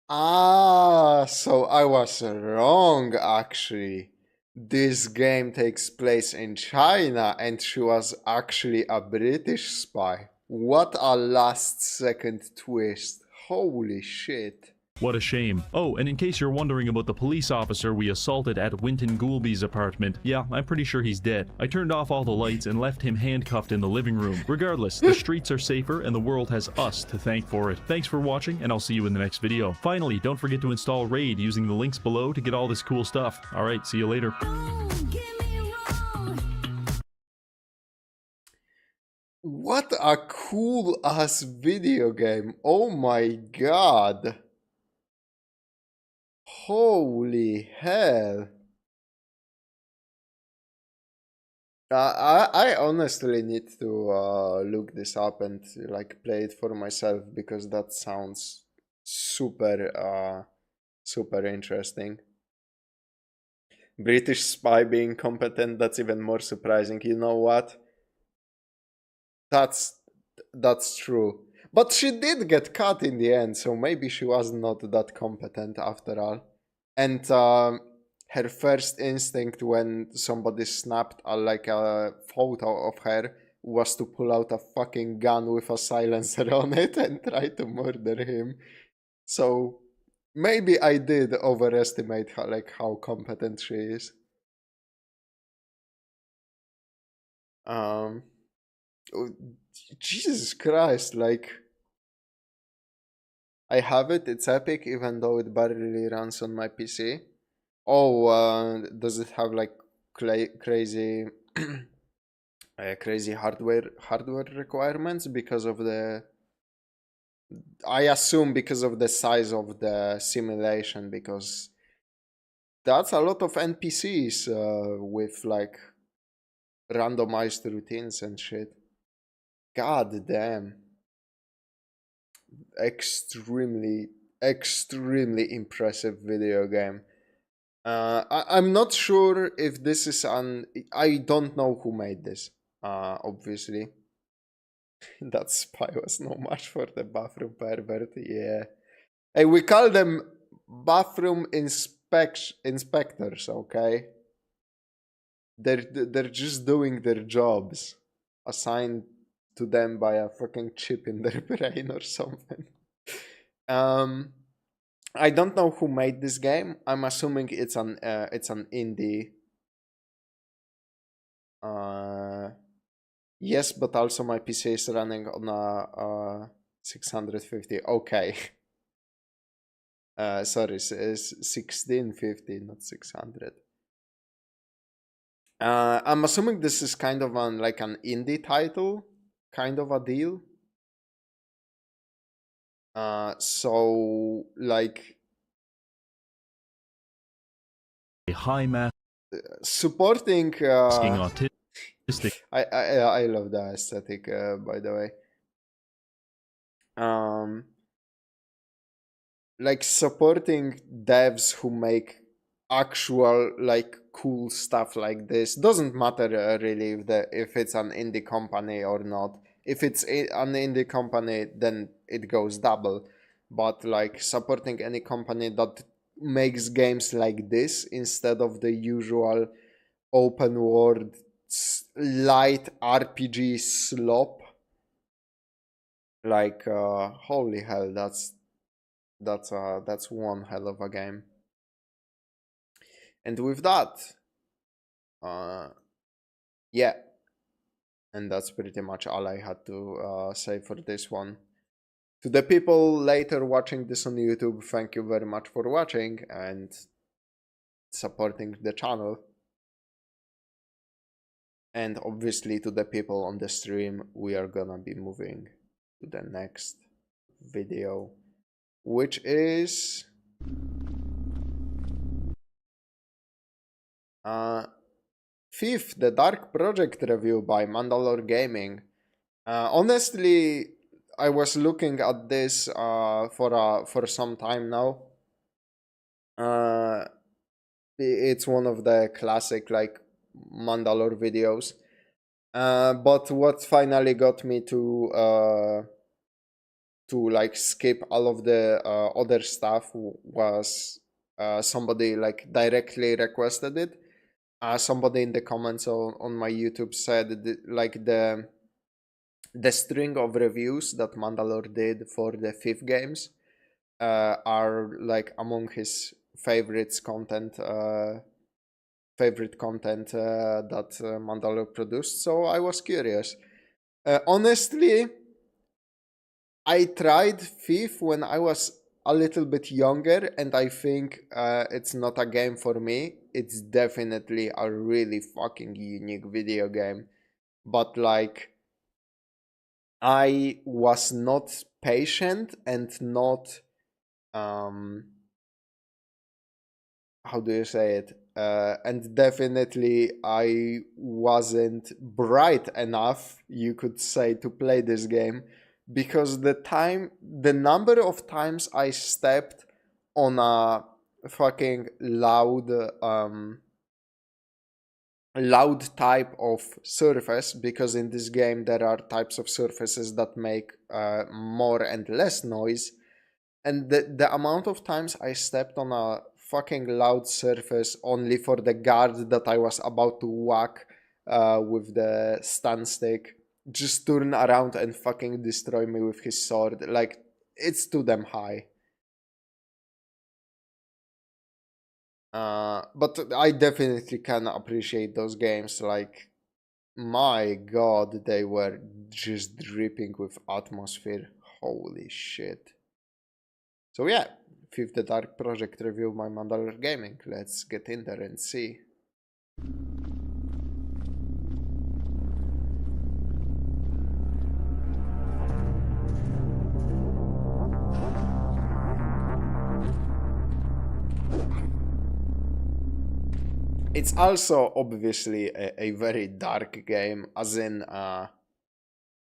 Ah, so I was wrong actually. This game takes place in China and she was actually a British spy. What a last second twist. Holy shit. What a shame. Oh, and in case you're wondering about the police officer we assaulted at Winton Goulby's apartment, yeah, I'm pretty sure he's dead. I turned off all the lights and left him handcuffed in the living room. Regardless, the streets are safer and the world has us to thank for it. Thanks for watching, and I'll see you in the next video. Finally, don't forget to install Raid using the links below to get all this cool stuff. Alright, see you later. What a cool ass video game. Oh my god. Holy hell. I honestly need to look this up and like play it for myself because that sounds super super interesting. British spy being competent, that's even more surprising. You know what? That's true. But she did get caught in the end, so maybe she was not that competent after all. And her first instinct when somebody snapped like a photo of her was to pull out a fucking gun with a silencer on it and try to murder him. So maybe I did overestimate how competent she is. Oh, Jesus Christ, like I have it, it's epic even though it barely runs on my PC. Oh, does it have like crazy crazy hardware requirements because of the, I assume because of the size of the simulation, because that's a lot of NPCs with like randomized routines and shit. God damn. Extremely impressive video game. I'm not sure if this is I don't know who made this, obviously. That spy was no match for the bathroom pervert, yeah. Hey, we call them bathroom inspectors, okay? They're just doing their jobs assigned to them by a fucking chip in their brain or something. I don't know who made this game. I'm assuming it's an indie. Yes, but also my PC is running on a 650. Okay. Sorry, it's 1650, not 600. I'm assuming this is kind of like an indie title, kind of a deal. So like A high mass supporting I love the aesthetic, by the way. Um, like supporting devs who make actual like cool stuff like this doesn't matter really if it's an indie company or not. If it's an indie company, then it goes double. But like supporting any company that makes games like this instead of the usual open world light RPG slop, like holy hell, that's one hell of a game. And with that, uh, yeah, and that's pretty much all I had to say for this one. To the people later watching this on YouTube, thank you very much for watching and supporting the channel. And obviously to the people on the stream, we are gonna be moving to the next video, which is Thief, the Dark Project review by MandaloreGaming. Honestly, I was looking at this for some time now. It's one of the classic like Mandalore videos. But what finally got me to like skip all of the other stuff was somebody like directly requested it. Somebody in the comments on my YouTube said like the string of reviews that Mandalore did for the fifth games are like among his favorites content favorite content that Mandalore produced. So I was curious. Honestly, I tried Thief when I was a little bit younger, and I think it's not a game for me. It's definitely a really fucking unique video game. But like, I was not patient and not how do you say it? And definitely I wasn't bright enough, you could say, to play this game because the number of times I stepped on a fucking loud type of surface, because in this game there are types of surfaces that make more and less noise, and the amount of times I stepped on a fucking loud surface only for the guard that I was about to whack with the stun stick just turn around and fucking destroy me with his sword. Like, it's too damn high. But I definitely can appreciate those games. Like, my god, they were just dripping with atmosphere. Holy shit. So yeah, Fifth the Dark Project review by MandaloreGaming. Let's get in there and see. It's also obviously a very dark game, as in all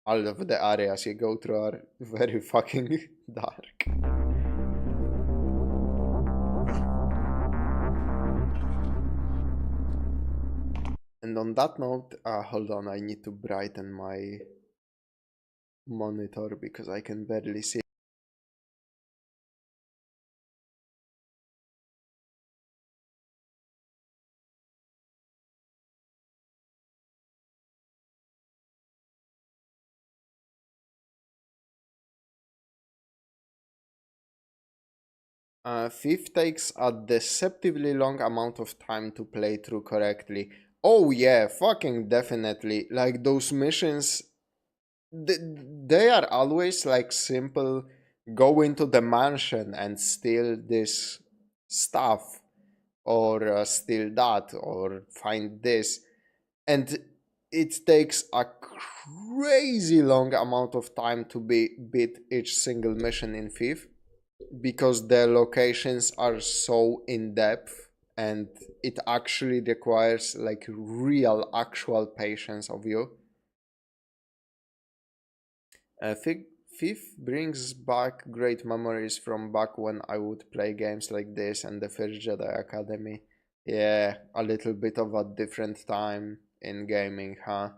of the areas you go through are very fucking dark. And on that note, hold on, I need to brighten my monitor because I can barely see. Thief takes a deceptively long amount of time to play through correctly. Oh yeah, fucking definitely. Like those missions, they are always like simple. Go into the mansion and steal this stuff, or steal that, or find this. And it takes a crazy long amount of time to beat each single mission in Thief, because the locations are so in depth and it actually requires like real actual patience of you. Thief brings back great memories from back when I would play games like this and the first Jedi Academy. Yeah, a little bit of a different time in gaming, huh?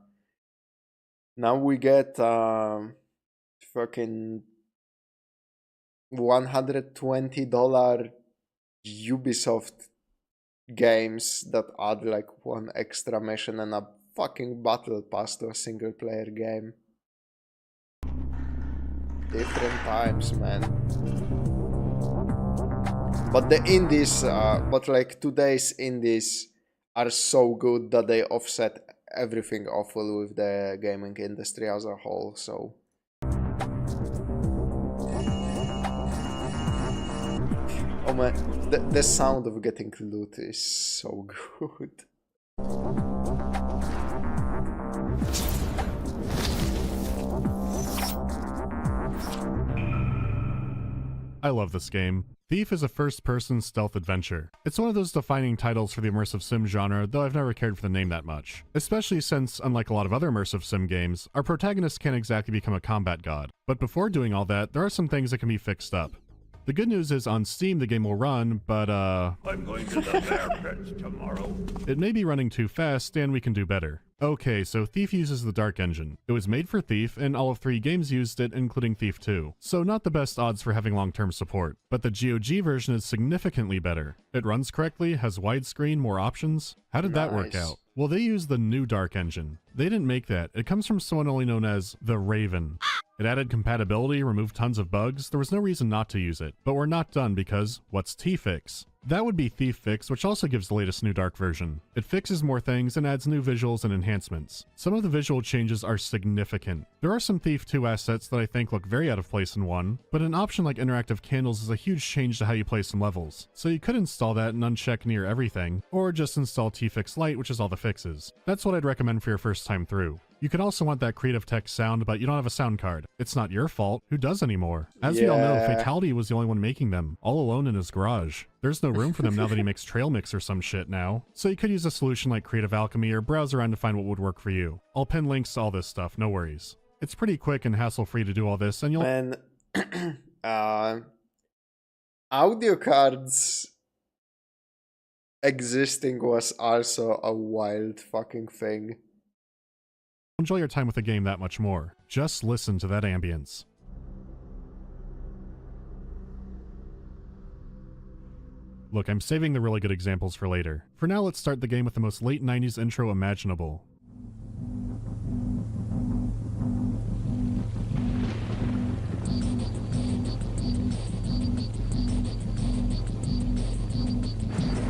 Now we get fucking $120 Ubisoft games that add like one extra mission and a fucking battle pass to a single player game. Different times, man. But the indies, but like today's indies are so good that they offset everything awful with the gaming industry as a whole, so. Oh man, the sound of getting loot is so good. I love this game. Thief is a first-person stealth adventure. It's one of those defining titles for the immersive sim genre, though I've never cared for the name that much. Especially since, unlike a lot of other immersive sim games, our protagonist can't exactly become a combat god. But before doing all that, there are some things that can be fixed up. The good news is on Steam the game will run, but I'm going to the bear pits tomorrow. It may be running too fast, and we can do better. Okay, so Thief uses the Dark Engine. It was made for Thief, and all of 3 games used it, including Thief 2. So not the best odds for having long-term support. But the GOG version is significantly better. It runs correctly, has widescreen, more options. How did that work out? Well, they used the new Dark Engine. They didn't make that. It comes from someone only known as the Raven. It added compatibility, removed tons of bugs. There was no reason not to use it. But we're not done because what's T-Fix? That would be Thief Fix, which also gives the latest new Dark version. It fixes more things and adds new visuals and enhancements. Some of the visual changes are significant. There are some Thief 2 assets that I think look very out of place in 1, but an option like interactive candles is a huge change to how you play some levels. So you could install that and uncheck near everything, or just install T-Fix Lite, which is all the fixes. That's what I'd recommend for your first time through. You could also want that creative tech sound, but you don't have a sound card. It's not your fault. Who does anymore? As we all know, Fatality was the only one making them, all alone in his garage. There's no room for them now that he makes trail mix or some shit now. So you could use a solution like Creative Alchemy or browse around to find what would work for you. I'll pin links to all this stuff, no worries. It's pretty quick and hassle-free to do all this, and you'll— And audio cards existing was also a wild fucking thing. enjoy your time with the game that much more. Just listen to that ambience. Look, I'm saving the really good examples for later. For now, let's start the game with the most late 90s intro imaginable.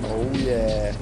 Oh yeah.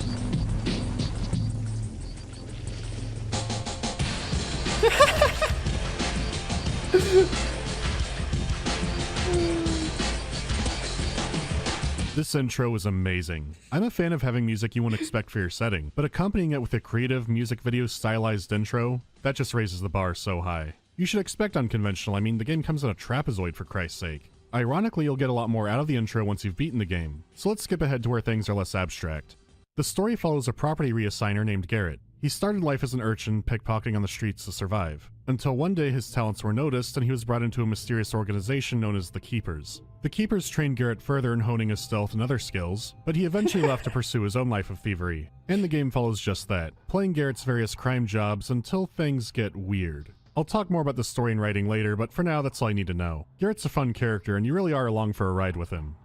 This intro is amazing. I'm a fan of having music you wouldn't expect for your setting, but accompanying it with a creative music video stylized intro, that just raises the bar so high. You should expect unconventional. I mean, the game comes in a trapezoid for Christ's sake. Ironically, you'll get a lot more out of the intro once you've beaten the game, so let's skip ahead to where things are less abstract. The story follows a property reassigner named Garrett. He started life as an urchin, pickpocketing on the streets to survive, until one day his talents were noticed and he was brought into a mysterious organization known as the Keepers. The Keepers trained Garrett further in honing his stealth and other skills, but he eventually left to pursue his own life of thievery. And the game follows just that, playing Garrett's various crime jobs until things get weird. I'll talk more about the story and writing later, but for now that's all you need to know. Garrett's a fun character and you really are along for a ride with him.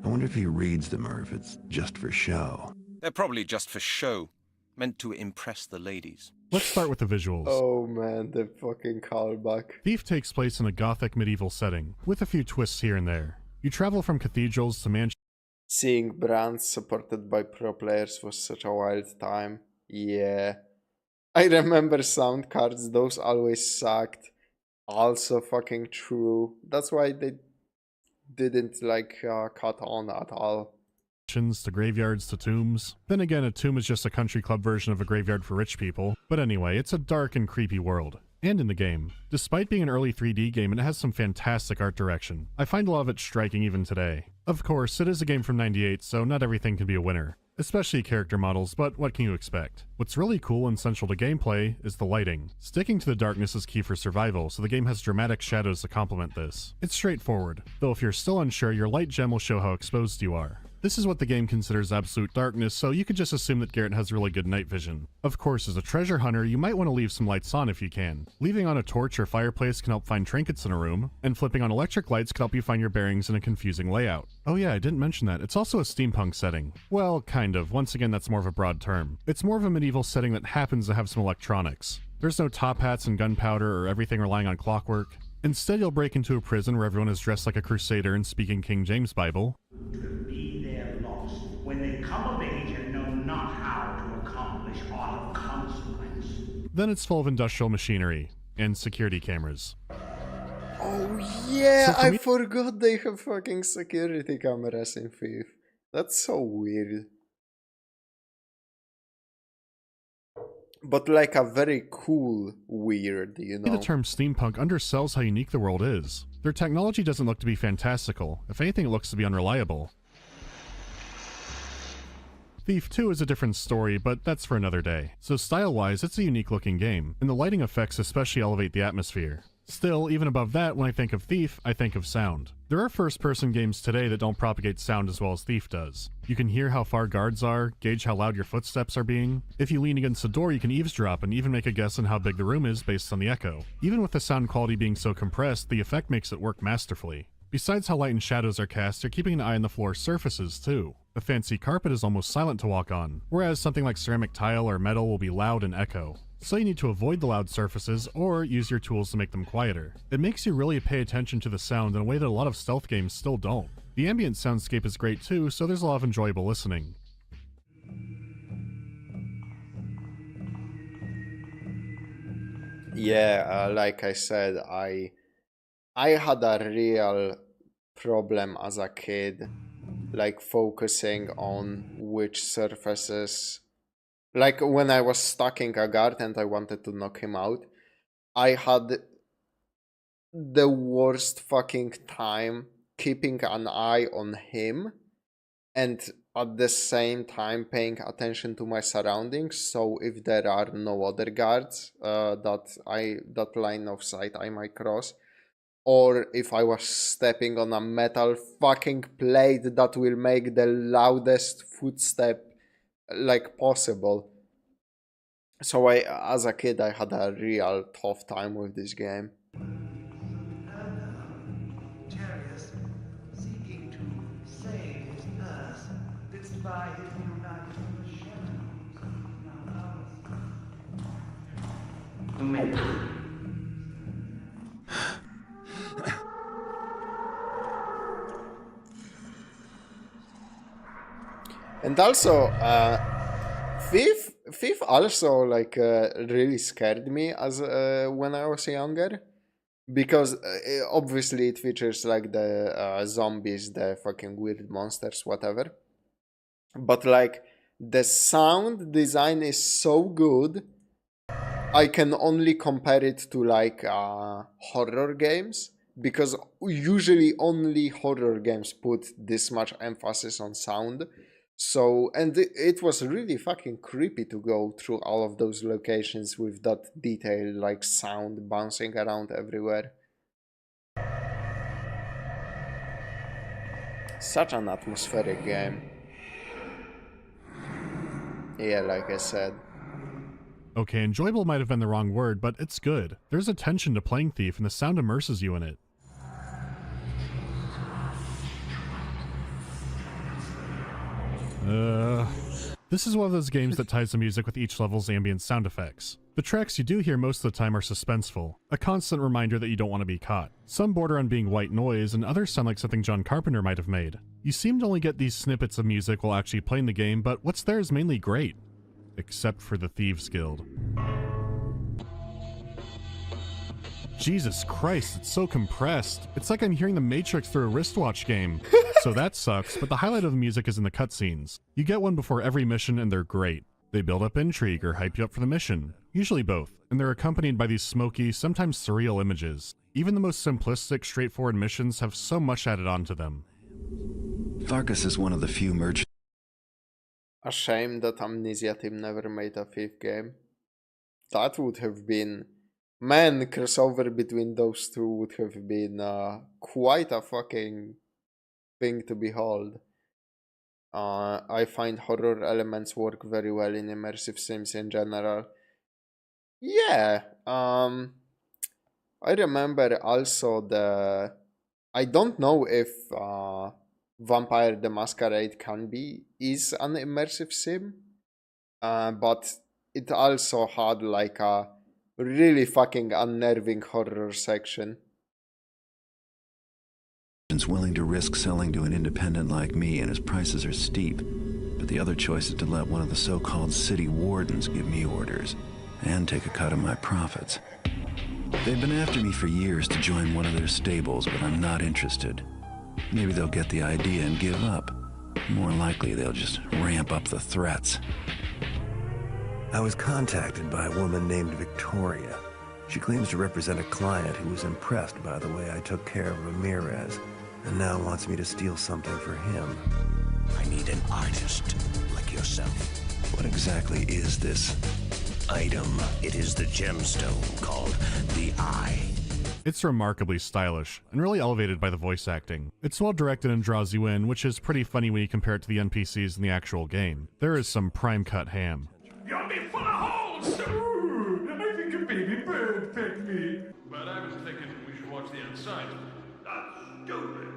I wonder if he reads them or if it's just for show. They're probably just for show, meant to impress the ladies. Let's start with the visuals. Oh man, the fucking callback. Thief takes place in a gothic medieval setting, with a few twists here and there. You travel from cathedrals to mansions. Seeing brands supported by pro players was such a wild time. Yeah. I remember sound cards, those always sucked. Also fucking true. That's why they didn't cut on at all. To graveyards to tombs. Then again, a tomb is just a country club version of a graveyard for rich people. But anyway, it's a dark and creepy world. And in the game. Despite being an early 3D game, it has some fantastic art direction. I find a lot of it striking even today. Of course, it is a game from '98, so not everything can be a winner. Especially character models, but what can you expect? What's really cool and central to gameplay is the lighting. Sticking to the darkness is key for survival, so the game has dramatic shadows to complement this. It's straightforward, though if you're still unsure, your light gem will show how exposed you are. This is what the game considers absolute darkness, so you could just assume that Garrett has really good night vision. Of course, as a treasure hunter, you might want to leave some lights on if you can. Leaving on a torch or fireplace can help find trinkets in a room, and flipping on electric lights can help you find your bearings in a confusing layout. Oh yeah, I didn't mention that. It's also a steampunk setting. Well, kind of. Once again, that's more of a broad term. It's more of a medieval setting that happens to have some electronics. There's no top hats and gunpowder or everything relying on clockwork. Instead, you'll break into a prison where everyone is dressed like a crusader and speaking King James Bible. Be their loss when they come of age and know not how to accomplish aught of consequence. Then it's full of industrial machinery and security cameras. Oh yeah, So I forgot they have fucking security cameras in Thief. That's so weird. But like a very cool weird, you know? The term steampunk undersells how unique the world is. Their technology doesn't look to be fantastical. If anything, it looks to be unreliable. Thief 2 is a different story, but that's for another day. So style-wise, it's a unique looking game, and the lighting effects especially elevate the atmosphere. Still, even above that, when I think of Thief, I think of sound. There are first-person games today that don't propagate sound as well as Thief does. You can hear how far guards are, gauge how loud your footsteps are being. If you lean against a door, you can eavesdrop and even make a guess on how big the room is based on the echo. Even with the sound quality being so compressed, the effect makes it work masterfully. Besides how light and shadows are cast, you're keeping an eye on the floor surfaces too. A fancy carpet is almost silent to walk on, whereas something like ceramic tile or metal will be loud and echo. So you need to avoid the loud surfaces or use your tools to make them quieter. It makes you really pay attention to the sound in a way that a lot of stealth games still don't. The ambient soundscape is great too, so there's a lot of enjoyable listening. Yeah, like I said, I had a real problem as a kid, like focusing on which surfaces. Like when I was stalking a guard and I wanted to knock him out, I had the worst fucking time keeping an eye on him and at the same time paying attention to my surroundings. So if there are no other guards that line of sight I might cross, or if I was stepping on a metal fucking plate that will make the loudest footstep like possible. So as a kid, I had a real tough time with this game. Jarius, seeking to save his purse, didst buy his new knife from the shadows. Now ours. And also, Thief also like really scared me as when I was younger, because obviously it features like the zombies, the fucking weird monsters, whatever. But like the sound design is so good, I can only compare it to like horror games, because usually only horror games put this much emphasis on sound. So, and it was really fucking creepy to go through all of those locations with that detailed like sound bouncing around everywhere. Such an atmospheric game. Yeah, like I said. Okay, enjoyable might have been the wrong word, but it's good. There's a tension to playing Thief and the sound immerses you in it. This is one of those games that ties the music with each level's ambient sound effects. The tracks you do hear most of the time are suspenseful, a constant reminder that you don't want to be caught. Some border on being white noise, and others sound like something John Carpenter might have made. You seem to only get these snippets of music while actually playing the game, but what's there is mainly great. Except for the Thieves Guild. Jesus Christ, it's so compressed. It's like I'm hearing the Matrix through a wristwatch game. So that sucks, but the highlight of the music is in the cutscenes. You get one before every mission and they're great. They build up intrigue or hype you up for the mission. Usually both. And they're accompanied by these smoky, sometimes surreal images. Even the most simplistic, straightforward missions have so much added on to them. Farkas is one of the few merchants. A shame that Amnesia Team never made a fifth game. That would have been... Man, crossover between those two would have been quite a fucking thing to behold. I find horror elements work very well in immersive sims in general. Yeah, I remember also I don't know if Vampire the Masquerade is an immersive sim, but it also had like a really fucking unnerving horror section. Willing to risk selling to an independent like me, and his prices are steep. But the other choice is to let one of the so-called city wardens give me orders and take a cut of my profits. They've been after me for years to join one of their stables, but I'm not interested. Maybe they'll get the idea and give up. More likely, they'll just ramp up the threats. I was contacted by a woman named Victoria. She claims to represent a client who was impressed by the way I took care of Ramirez, and now wants me to steal something for him. I need an artist like yourself. What exactly is this item? It is the gemstone called the Eye. It's remarkably stylish, and really elevated by the voice acting. It's well directed and draws you in, which is pretty funny when you compare it to the NPCs in the actual game. There is some prime cut ham. You'll be full of holes! I think a baby bird pecked me. But I was thinking we should watch the inside. That's stupid.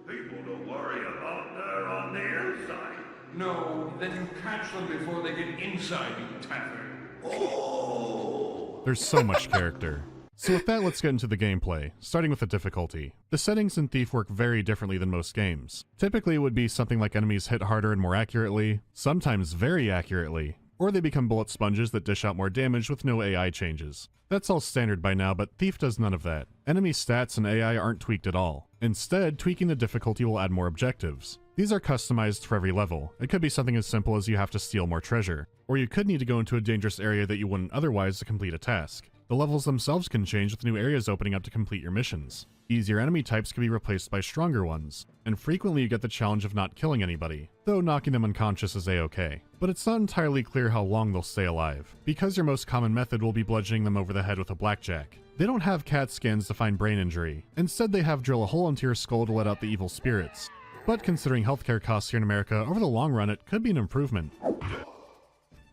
People don't worry about there on the inside. No, then you catch them before they get inside, you taffer. Oh! There's so much character. So with that, let's get into the gameplay, starting with the difficulty. The settings in Thief work very differently than most games. Typically it would be something like enemies hit harder and more accurately, sometimes very accurately, or they become bullet sponges that dish out more damage with no AI changes. That's all standard by now, but Thief does none of that. Enemy stats and AI aren't tweaked at all. Instead, tweaking the difficulty will add more objectives. These are customized for every level. It could be something as simple as you have to steal more treasure, or you could need to go into a dangerous area that you wouldn't otherwise to complete a task. The levels themselves can change with new areas opening up to complete your missions. Easier enemy types can be replaced by stronger ones, and frequently you get the challenge of not killing anybody, though knocking them unconscious is a-okay. But it's not entirely clear how long they'll stay alive, because your most common method will be bludgeoning them over the head with a blackjack. They don't have CAT scans to find brain injury. Instead, they have drill a hole into your skull to let out the evil spirits. But considering healthcare costs here in America, over the long run it could be an improvement.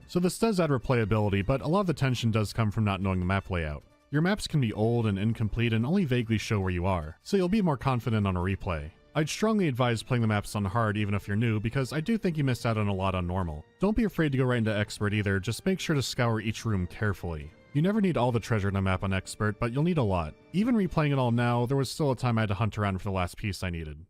So this does add replayability, but a lot of the tension does come from not knowing the map layout. Your maps can be old and incomplete and only vaguely show where you are, so you'll be more confident on a replay. I'd strongly advise playing the maps on hard even if you're new, because I do think you miss out on a lot on normal. Don't be afraid to go right into expert either, just make sure to scour each room carefully. You never need all the treasure in a map on expert, but you'll need a lot. Even replaying it all now, there was still a time I had to hunt around for the last piece I needed.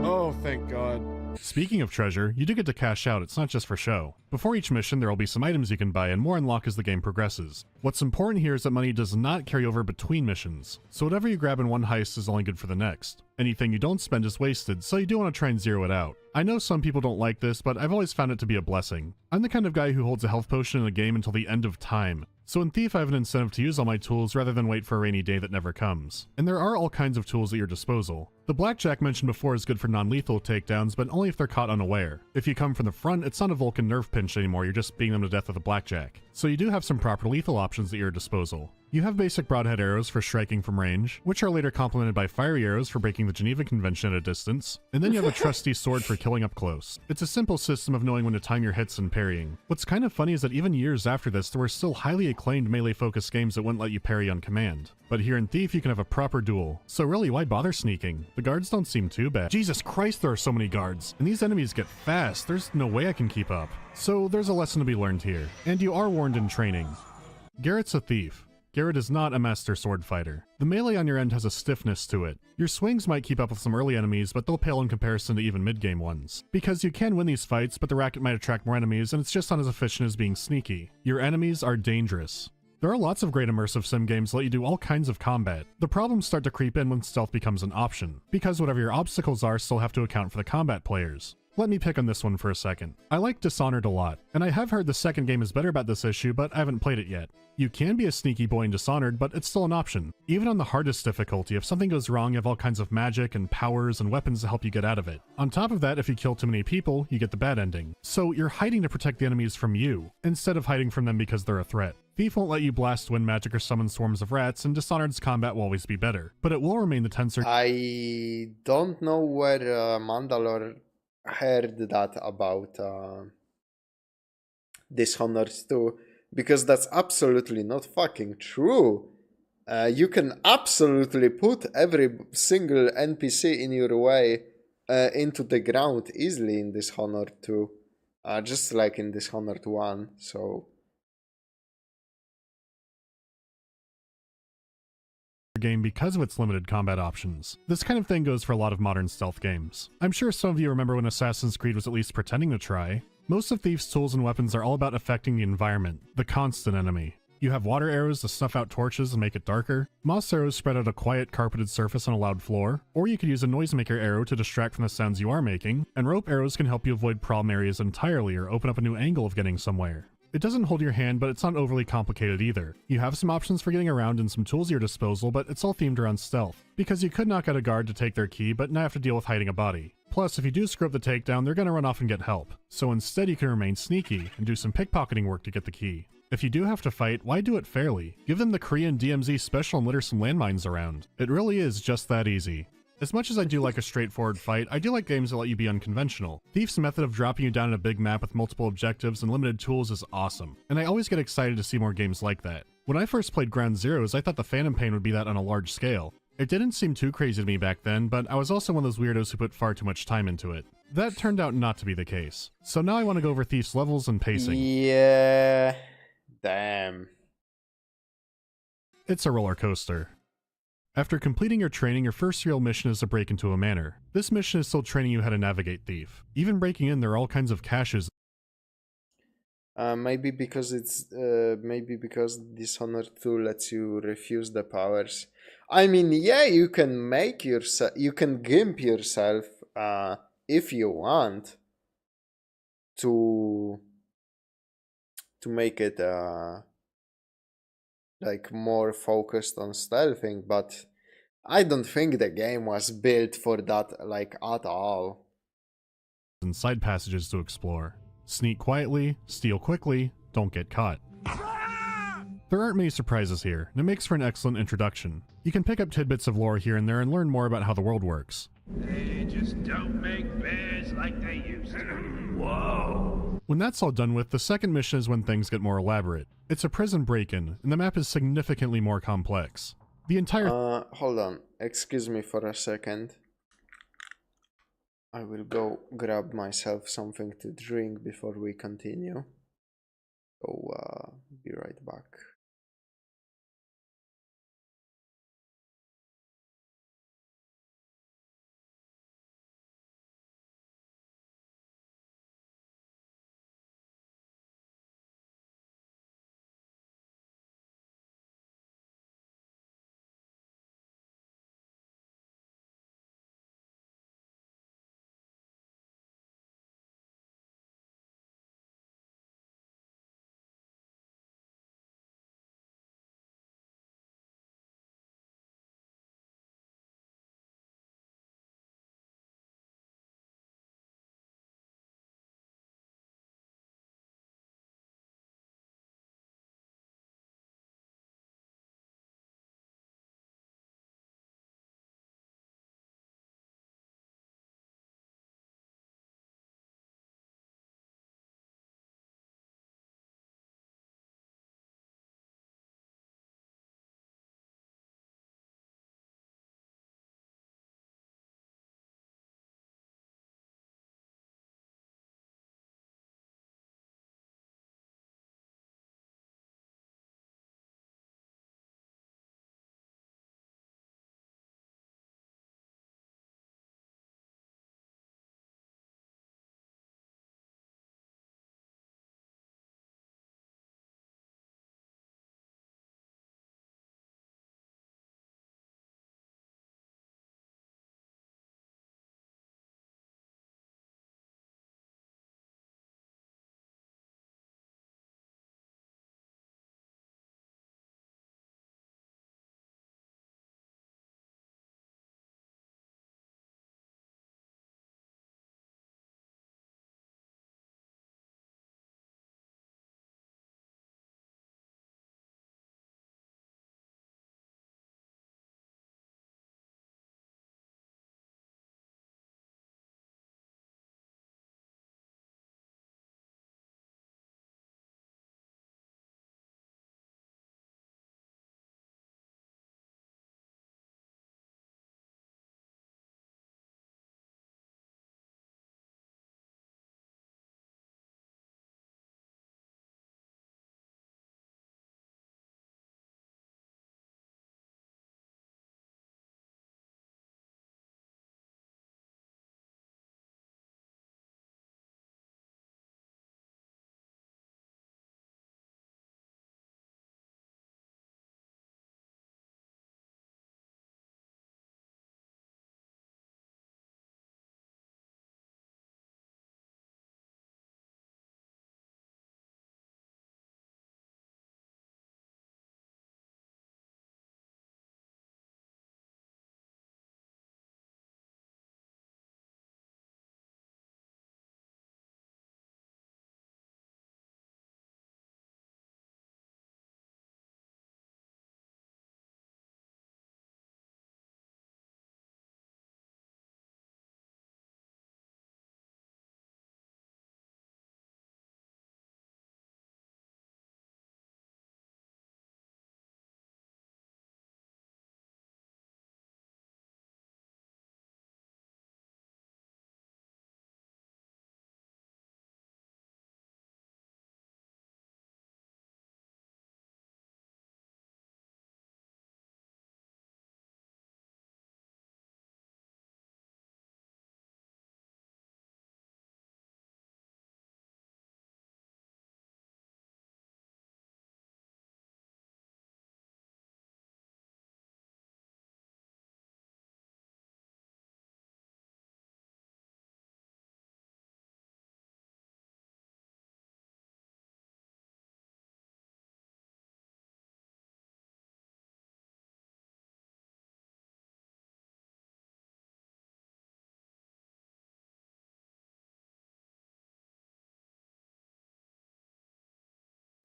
Oh, thank God. Speaking of treasure, you do get to cash out, it's not just for show. Before each mission, there will be some items you can buy and more unlock as the game progresses. What's important here is that money does not carry over between missions, so whatever you grab in one heist is only good for the next. Anything you don't spend is wasted, so you do want to try and zero it out. I know some people don't like this, but I've always found it to be a blessing. I'm the kind of guy who holds a health potion in a game until the end of time. So in Thief I have an incentive to use all my tools rather than wait for a rainy day that never comes. And there are all kinds of tools at your disposal. The blackjack mentioned before is good for non-lethal takedowns, but only if they're caught unaware. If you come from the front, it's not a Vulcan nerve pinch anymore, you're just beating them to death with a blackjack. So you do have some proper lethal options at your disposal. You have basic broadhead arrows for striking from range, which are later complemented by fiery arrows for breaking the Geneva Convention at a distance, and then you have a trusty sword for killing up close. It's a simple system of knowing when to time your hits and parrying. What's kind of funny is that even years after this, there were still highly acclaimed melee-focused games that wouldn't let you parry on command. But here in Thief, you can have a proper duel. So really, why bother sneaking? The guards don't seem too bad. Jesus Christ, there are so many guards, and these enemies get fast. There's no way I can keep up. So there's a lesson to be learned here, and you are warned in training. Garrett's a thief. Garrett is not a master sword fighter. The melee on your end has a stiffness to it. Your swings might keep up with some early enemies, but they'll pale in comparison to even mid-game ones. Because you can win these fights, but the racket might attract more enemies, and it's just not as efficient as being sneaky. Your enemies are dangerous. There are lots of great immersive sim games that let you do all kinds of combat. The problems start to creep in when stealth becomes an option, because whatever your obstacles are still have to account for the combat players. Let me pick on this one for a second. I like Dishonored a lot, and I have heard the second game is better about this issue, but I haven't played it yet. You can be a sneaky boy in Dishonored, but it's still an option. Even on the hardest difficulty, if something goes wrong, you have all kinds of magic and powers and weapons to help you get out of it. On top of that, if you kill too many people, you get the bad ending. So you're hiding to protect the enemies from you, instead of hiding from them because they're a threat. Thief won't let you blast wind magic or summon swarms of rats, and Dishonored's combat will always be better, but it will remain the tensor. I don't know where Mandalore heard that about Dishonored 2, because that's absolutely not fucking true. You can absolutely put every single NPC in your way into the ground easily in Dishonored 2, just like in Dishonored 1, so... Game because of its limited combat options. This kind of thing goes for a lot of modern stealth games. I'm sure some of you remember when Assassin's Creed was at least pretending to try. Most of Thief's tools and weapons are all about affecting the environment, the constant enemy. You have water arrows to snuff out torches and make it darker, moss arrows spread out a quiet carpeted surface on a loud floor, or you could use a noisemaker arrow to distract from the sounds you are making, and rope arrows can help you avoid problem areas entirely or open up a new angle of getting somewhere. It doesn't hold your hand, but it's not overly complicated either. You have some options for getting around and some tools at your disposal, but it's all themed around stealth, because you could knock out a guard to take their key, but now have to deal with hiding a body. Plus, if you do screw up the takedown, they're gonna run off and get help. So instead you can remain sneaky, and do some pickpocketing work to get the key. If you do have to fight, why do it fairly? Give them the Korean DMZ special and litter some landmines around. It really is just that easy. As much as I do like a straightforward fight, I do like games that let you be unconventional. Thief's method of dropping you down in a big map with multiple objectives and limited tools is awesome, and I always get excited to see more games like that. When I first played Ground Zeroes, I thought the Phantom Pain would be that on a large scale. It didn't seem too crazy to me back then, but I was also one of those weirdos who put far too much time into it. That turned out not to be the case. So now I want to go over Thief's levels and pacing. Yeah... damn. It's a roller coaster. After completing your training, your first real mission is to break into a manor. This mission is still training you how to navigate Thief. Even breaking in, there are all kinds of caches. Maybe because Dishonored 2 lets you refuse the powers. I mean, yeah, you can make yourself, you can gimp yourself if you want to make it like more focused on stealthing, but I don't think the game was built for that like at all. And side passages to explore. Sneak quietly, steal quickly, don't get caught. There aren't many surprises here, and it makes for an excellent introduction. You can pick up tidbits of lore here and there and learn more about how the world works. They just don't make bears like they used to. Whoa. When that's all done with, the second mission is when things get more elaborate. It's a prison break-in, and the map is significantly more complex. The entire... hold on. Excuse me for a second. I will go grab myself something to drink before we continue. So, be right back.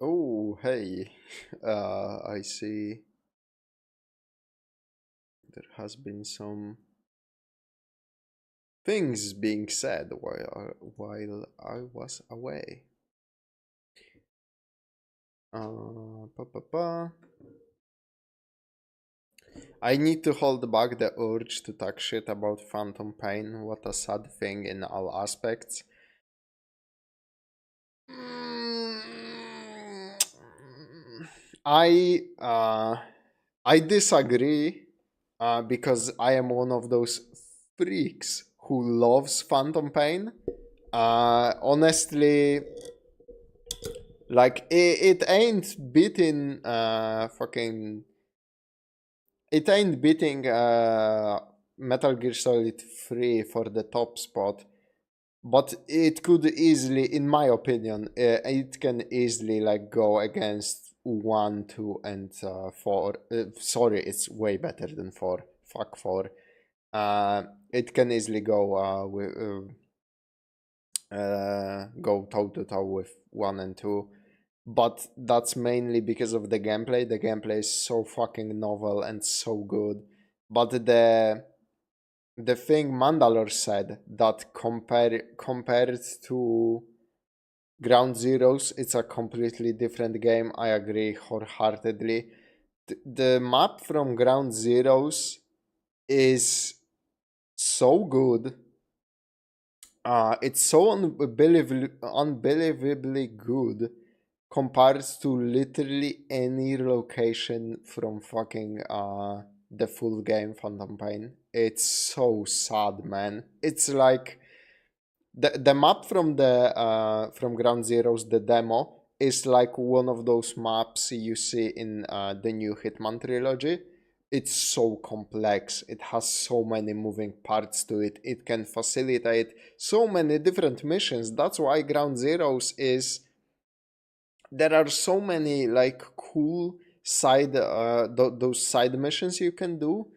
Oh, hey. I see. There has been some things being said while I was away. Pa, pa, pa. I need to hold back the urge to talk shit about Phantom Pain. What a sad thing in all aspects. I disagree because I am one of those freaks who loves Phantom Pain. Honestly, like it ain't beating fucking it ain't beating Metal Gear Solid 3 for the top spot, but it could easily, in my opinion, it can easily like go against 1, 2, and 4. Sorry, it's way better than 4. Fuck 4. It can easily go go toe to toe with 1 and 2. But that's mainly because of the gameplay. The gameplay is so fucking novel and so good. But the thing Mandalore said that compared to Ground Zeroes, it's a completely different game. I agree wholeheartedly. The map from Ground Zeroes is so good. It's so unbelievably good compared to literally any location from fucking the full game Phantom Pain. It's so sad, man. It's like the map from Ground Zeroes, the demo, is like one of those maps you see in the new Hitman trilogy. It's so complex. It has so many moving parts to it. It can facilitate so many different missions. That's why Ground Zeroes is. There are so many like cool side those side missions you can do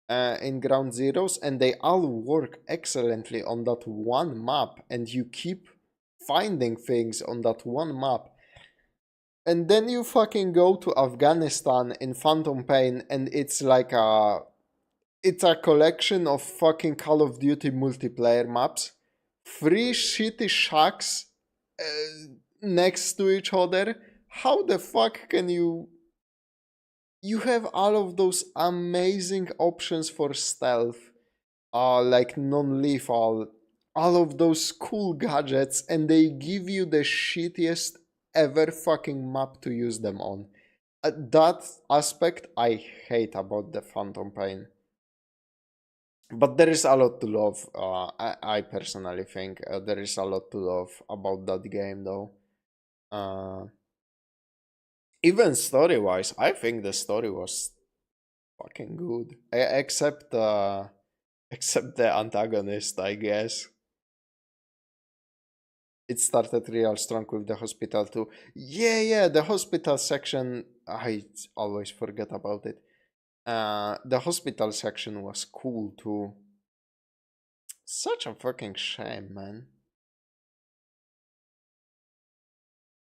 in Ground Zeroes, and they all work excellently on that one map, and you keep finding things on that one map. And then you fucking go to Afghanistan in Phantom Pain, and it's like it's a collection of fucking Call of Duty multiplayer maps. Three shitty shacks next to each other. How the fuck can you have all of those amazing options for stealth, like non-lethal, all of those cool gadgets, and they give you the shittiest ever fucking map to use them on. That aspect I hate about the Phantom Pain. But there is a lot to love. I personally think there is a lot to love about that game, though. Even story-wise, I think the story was fucking good. Except except the antagonist, I guess. It started real strong with the hospital too. Yeah, the hospital section. I always forget about it. The hospital section was cool too. Such a fucking shame, man.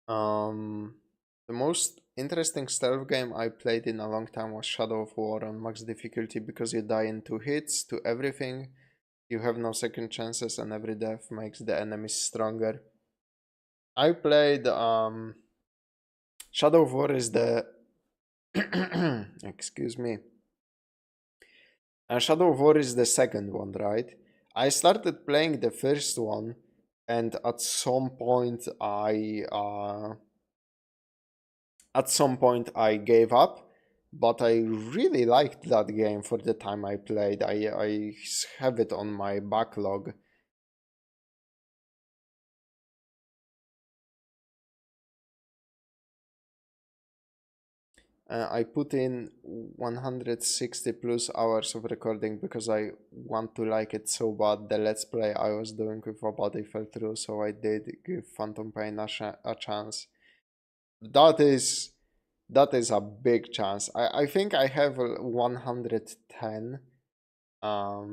The most interesting stealth game I played in a long time was Shadow of War on max difficulty because you die in 2 hits to everything. You have no second chances and every death makes the enemies stronger. I played Shadow of War is the excuse me. Shadow of War is the second one, right? I started playing the first one, and at some point I gave up, but I really liked that game for the time I played. I have it on my backlog. I put in 160 plus hours of recording because I want to like it so bad. The let's play I was doing with a body fell through, so I did give Phantom Pain a chance. That is a big chance. I think I have 110. I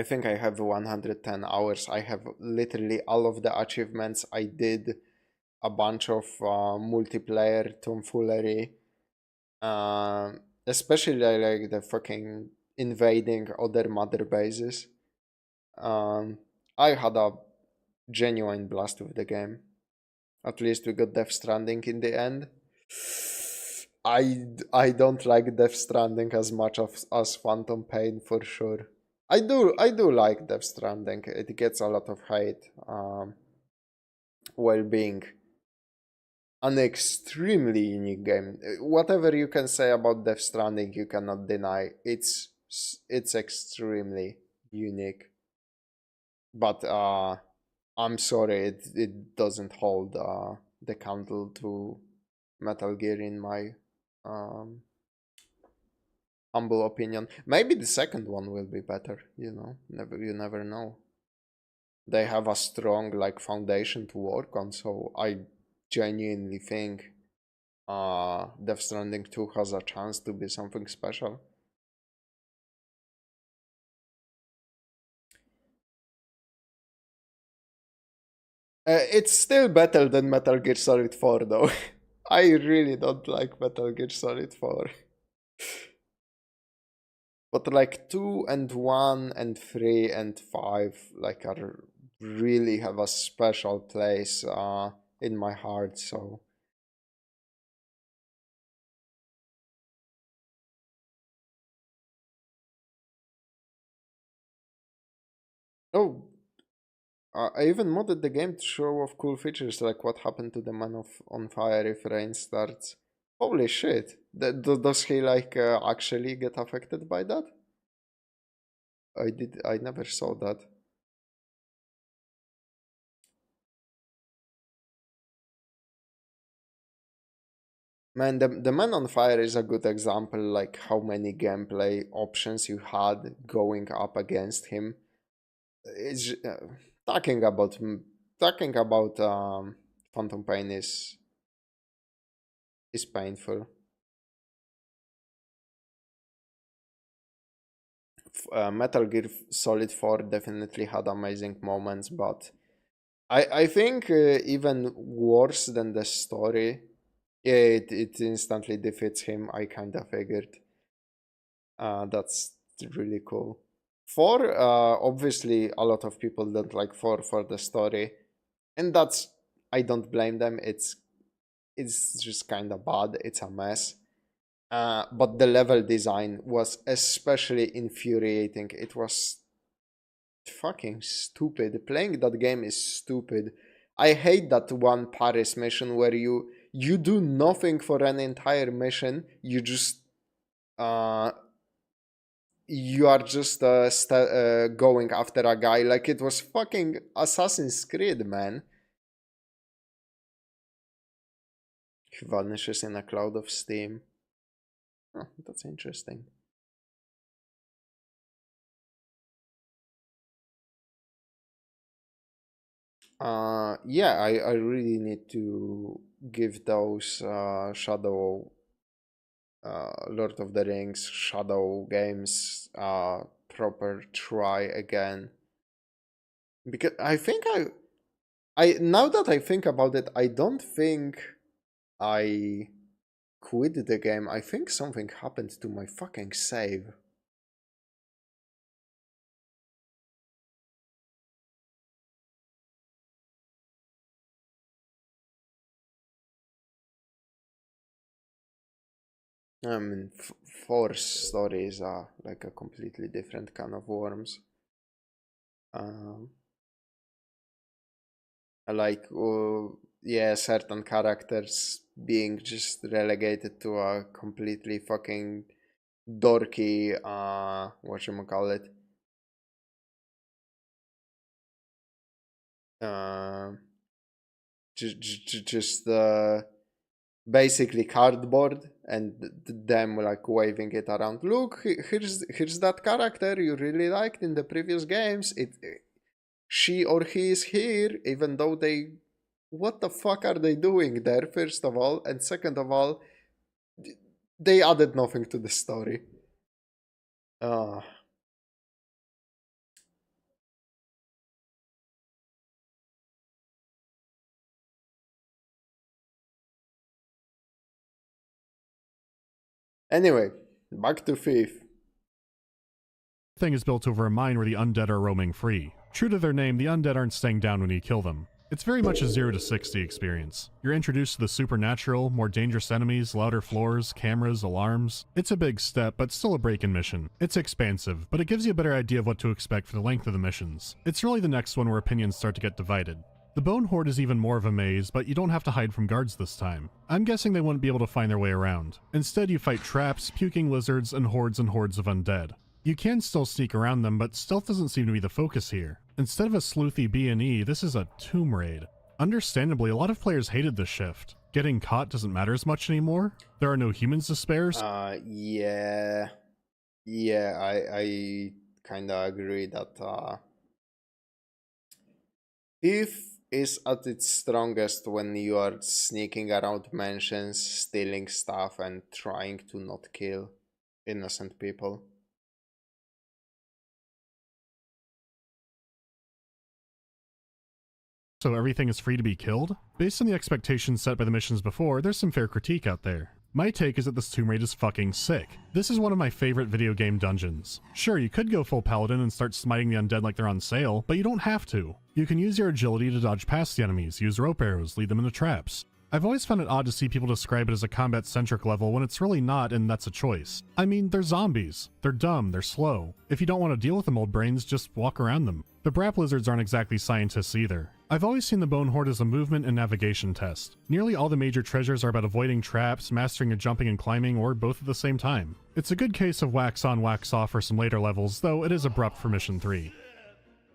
think I have 110 hours. I have literally all of the achievements I did a bunch of multiplayer tomfoolery, uh, especially like the fucking invading other mother bases. Um, I had a genuine blast with the game. At least we got Death Stranding in the end. I don't like Death Stranding as much as Phantom Pain for sure. I do like Death Stranding. It gets a lot of hate, while being an extremely unique game. Whatever you can say about Death Stranding, you cannot deny it's extremely unique. But I'm sorry, it doesn't hold the candle to Metal Gear in my um, humble opinion. Maybe the second one will be better. You never know. They have a strong like foundation to work on, so I genuinely think Death Stranding 2 has a chance to be something special. It's still better than Metal Gear Solid 4 though. I really don't like Metal Gear Solid 4. But like 2 and 1 and 3 and 5 like are really have a special place in my heart, so oh, I even modded the game to show off cool features like what happened to the man on fire if rain starts. Holy shit. Does he like actually get affected by that? I never saw that. Man, the Man on Fire is a good example, like how many gameplay options you had going up against him. It's talking about talking about Phantom Pain is painful. Metal Gear Solid 4 definitely had amazing moments, but I think even worse than the story. Yeah, it instantly defeats him. I kind of figured. That's really cool. 4, obviously, a lot of people don't like 4 for the story, and I don't blame them. It's just kind of bad. It's a mess. But the level design was especially infuriating. It was fucking stupid. Playing that game is stupid. I hate that one Paris mission where you do nothing for an entire mission. Uh you are just going after a guy like it was fucking Assassin's Creed, man. He vanishes in a cloud of steam. Oh, that's interesting. Yeah, I really need to give those Lord of the Rings Shadow games proper try again, because I think I now that I think about it, I don't think I quit the game. I think something happened to my fucking save. I mean, Force stories are like a completely different can of worms. Um, like, yeah, certain characters being just relegated to a completely fucking dorky, whatchamacallit, uh, just basically cardboard and them like waving it around. Look, here's that character you really liked in the previous games. She or he is here, even though they. What the fuck are they doing there? First of all, and second of all, they added nothing to the story. Uh, Anyway, back to Thief. Thing is built over a mine where the undead are roaming free. True to their name, the undead aren't staying down when you kill them. It's very much a 0 to 60 experience. You're introduced to the supernatural, more dangerous enemies, louder floors, cameras, alarms. It's a big step, but still a break-in mission. It's expansive, but it gives you a better idea of what to expect for the length of the missions. It's really the next one where opinions start to get divided. The Bone Horde is even more of a maze, but you don't have to hide from guards this time. I'm guessing they wouldn't be able to find their way around. Instead, you fight traps, puking lizards, and hordes of undead. You can still sneak around them, but stealth doesn't seem to be the focus here. Instead of a sleuthy B&E, this is a tomb raid. Understandably, a lot of players hated this shift. Getting caught doesn't matter as much anymore. There are no humans to spare. Yeah, I kind of agree that Thief is at its strongest when you are sneaking around mansions, stealing stuff, and trying to not kill innocent people. So everything is free to be killed? Based on the expectations set by the missions before, there's some fair critique out there. My take is that this tomb raid is fucking sick. This is one of my favorite video game dungeons. Sure, you could go full paladin and start smiting the undead like they're on sale, but you don't have to. You can use your agility to dodge past the enemies, use rope arrows, lead them into traps. I've always found it odd to see people describe it as a combat-centric level when it's really not, and that's a choice. I mean, they're zombies. They're dumb, they're slow. If you don't want to deal with them old brains, just walk around them. The Brap Lizards aren't exactly scientists either. I've always seen the Bone Horde as a movement and navigation test. Nearly all the major treasures are about avoiding traps, mastering your jumping and climbing, or both at the same time. It's a good case of wax on, wax off for some later levels, though it is abrupt for Mission 3.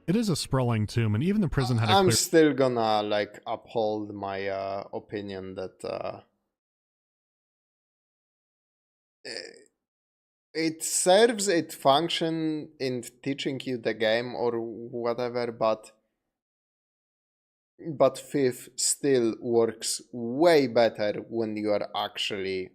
It is a sprawling tomb, and even the prison had a I'm still gonna like uphold my opinion that it serves its function in teaching you the game or whatever, but Thief still works way better when you are actually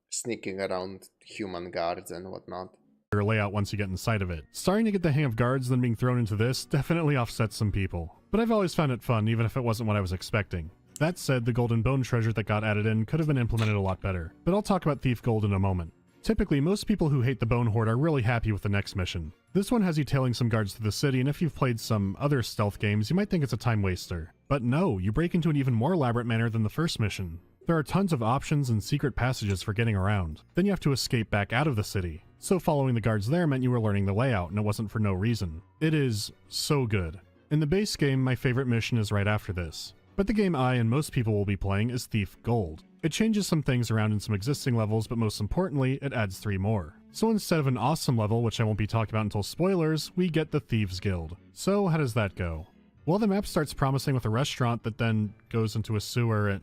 sneaking around human guards and whatnot. Layout once you get inside of it. Starting to get the hang of guards then being thrown into this definitely offsets some people. But I've always found it fun, even if it wasn't what I was expecting. That said, the golden bone treasure that got added in could have been implemented a lot better, but I'll talk about Thief Gold in a moment. Typically, most people who hate the Bone Horde are really happy with the next mission. This one has you tailing some guards through the city, and if you've played some other stealth games, you might think it's a time waster. But no, you break into an even more elaborate manner than the first mission. There are tons of options and secret passages for getting around. Then you have to escape back out of the city. So following the guards there meant you were learning the layout, and it wasn't for no reason. It is so good. In the base game, my favorite mission is right after this. But the game I and most people will be playing is Thief Gold. It changes some things around in some existing levels, but most importantly, it adds 3 more. So instead of an awesome level, which I won't be talking about until spoilers, we get the Thieves Guild. So how does that go? Well, the map starts promising with a restaurant that then goes into a sewer and...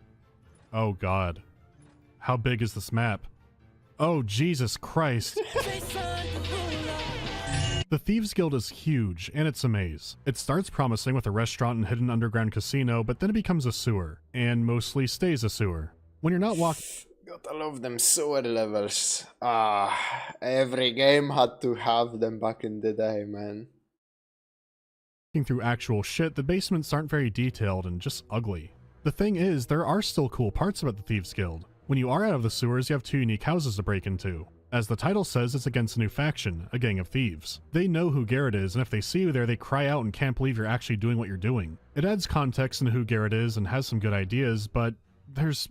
oh god. How big is this map? Oh, Jesus Christ. The Thieves Guild is huge, and it's a maze. It starts promising with a restaurant and hidden underground casino, but then it becomes a sewer, and mostly stays a sewer. When you're not walking... Gotta love them sewer levels. Every game had to have them back in the day, man. through actual shit, the basements aren't very detailed and just ugly. The thing is, there are still cool parts about the Thieves Guild. When you are out of the sewers, you have 2 unique houses to break into. As the title says, it's against a new faction, a gang of thieves. They know who Garrett is, and if they see you there, they cry out and can't believe you're actually doing what you're doing. It adds context into who Garrett is and has some good ideas, but there's...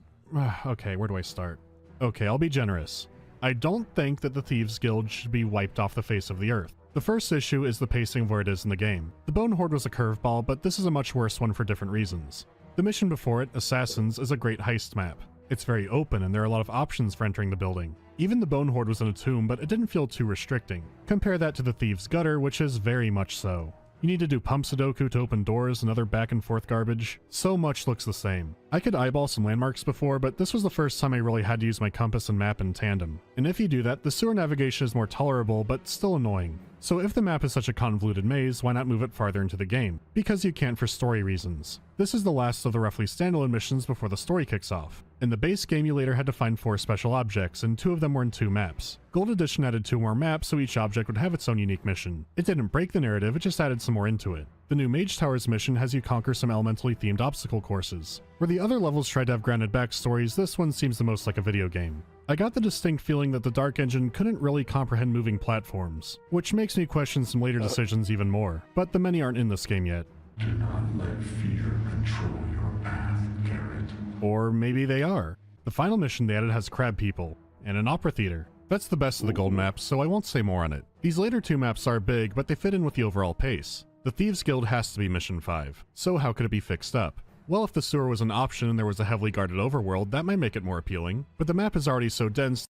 okay, where do I start? Okay, I'll be generous. I don't think that the Thieves Guild should be wiped off the face of the earth. The first issue is the pacing of where it is in the game. The Bone Horde was a curveball, but this is a much worse one for different reasons. The mission before it, Assassins, is a great heist map. It's very open, and there are a lot of options for entering the building. Even the Bone Horde was in a tomb, but it didn't feel too restricting. Compare that to the Thieves' Gutter, which is very much so. You need to do pump Sudoku to open doors and other back and forth garbage. So much looks the same. I could eyeball some landmarks before, but this was the first time I really had to use my compass and map in tandem. And if you do that, the sewer navigation is more tolerable, but still annoying. So if the map is such a convoluted maze, why not move it farther into the game? Because you can't for story reasons. This is the last of the roughly standalone missions before the story kicks off. In the base game, you later had to find 4 special objects, and 2 of them were in 2 maps. Gold Edition added 2 more maps, so each object would have its own unique mission. It didn't break the narrative, it just added some more into it. The new Mage Towers mission has you conquer some elementally themed obstacle courses. Where the other levels tried to have grounded backstories, this one seems the most like a video game. I got the distinct feeling that the Dark Engine couldn't really comprehend moving platforms, which makes me question some later decisions even more, but the many aren't in this game yet. Do not let fear control your path, Garrett. Or maybe they are. The final mission they added has crab people, and an opera theater. That's the best of the gold maps, so I won't say more on it. These later two maps are big, but they fit in with the overall pace. The Thieves Guild has to be Mission 5, so how could it be fixed up? Well, if the sewer was an option and there was a heavily guarded overworld, that might make it more appealing, but the map is already so dense.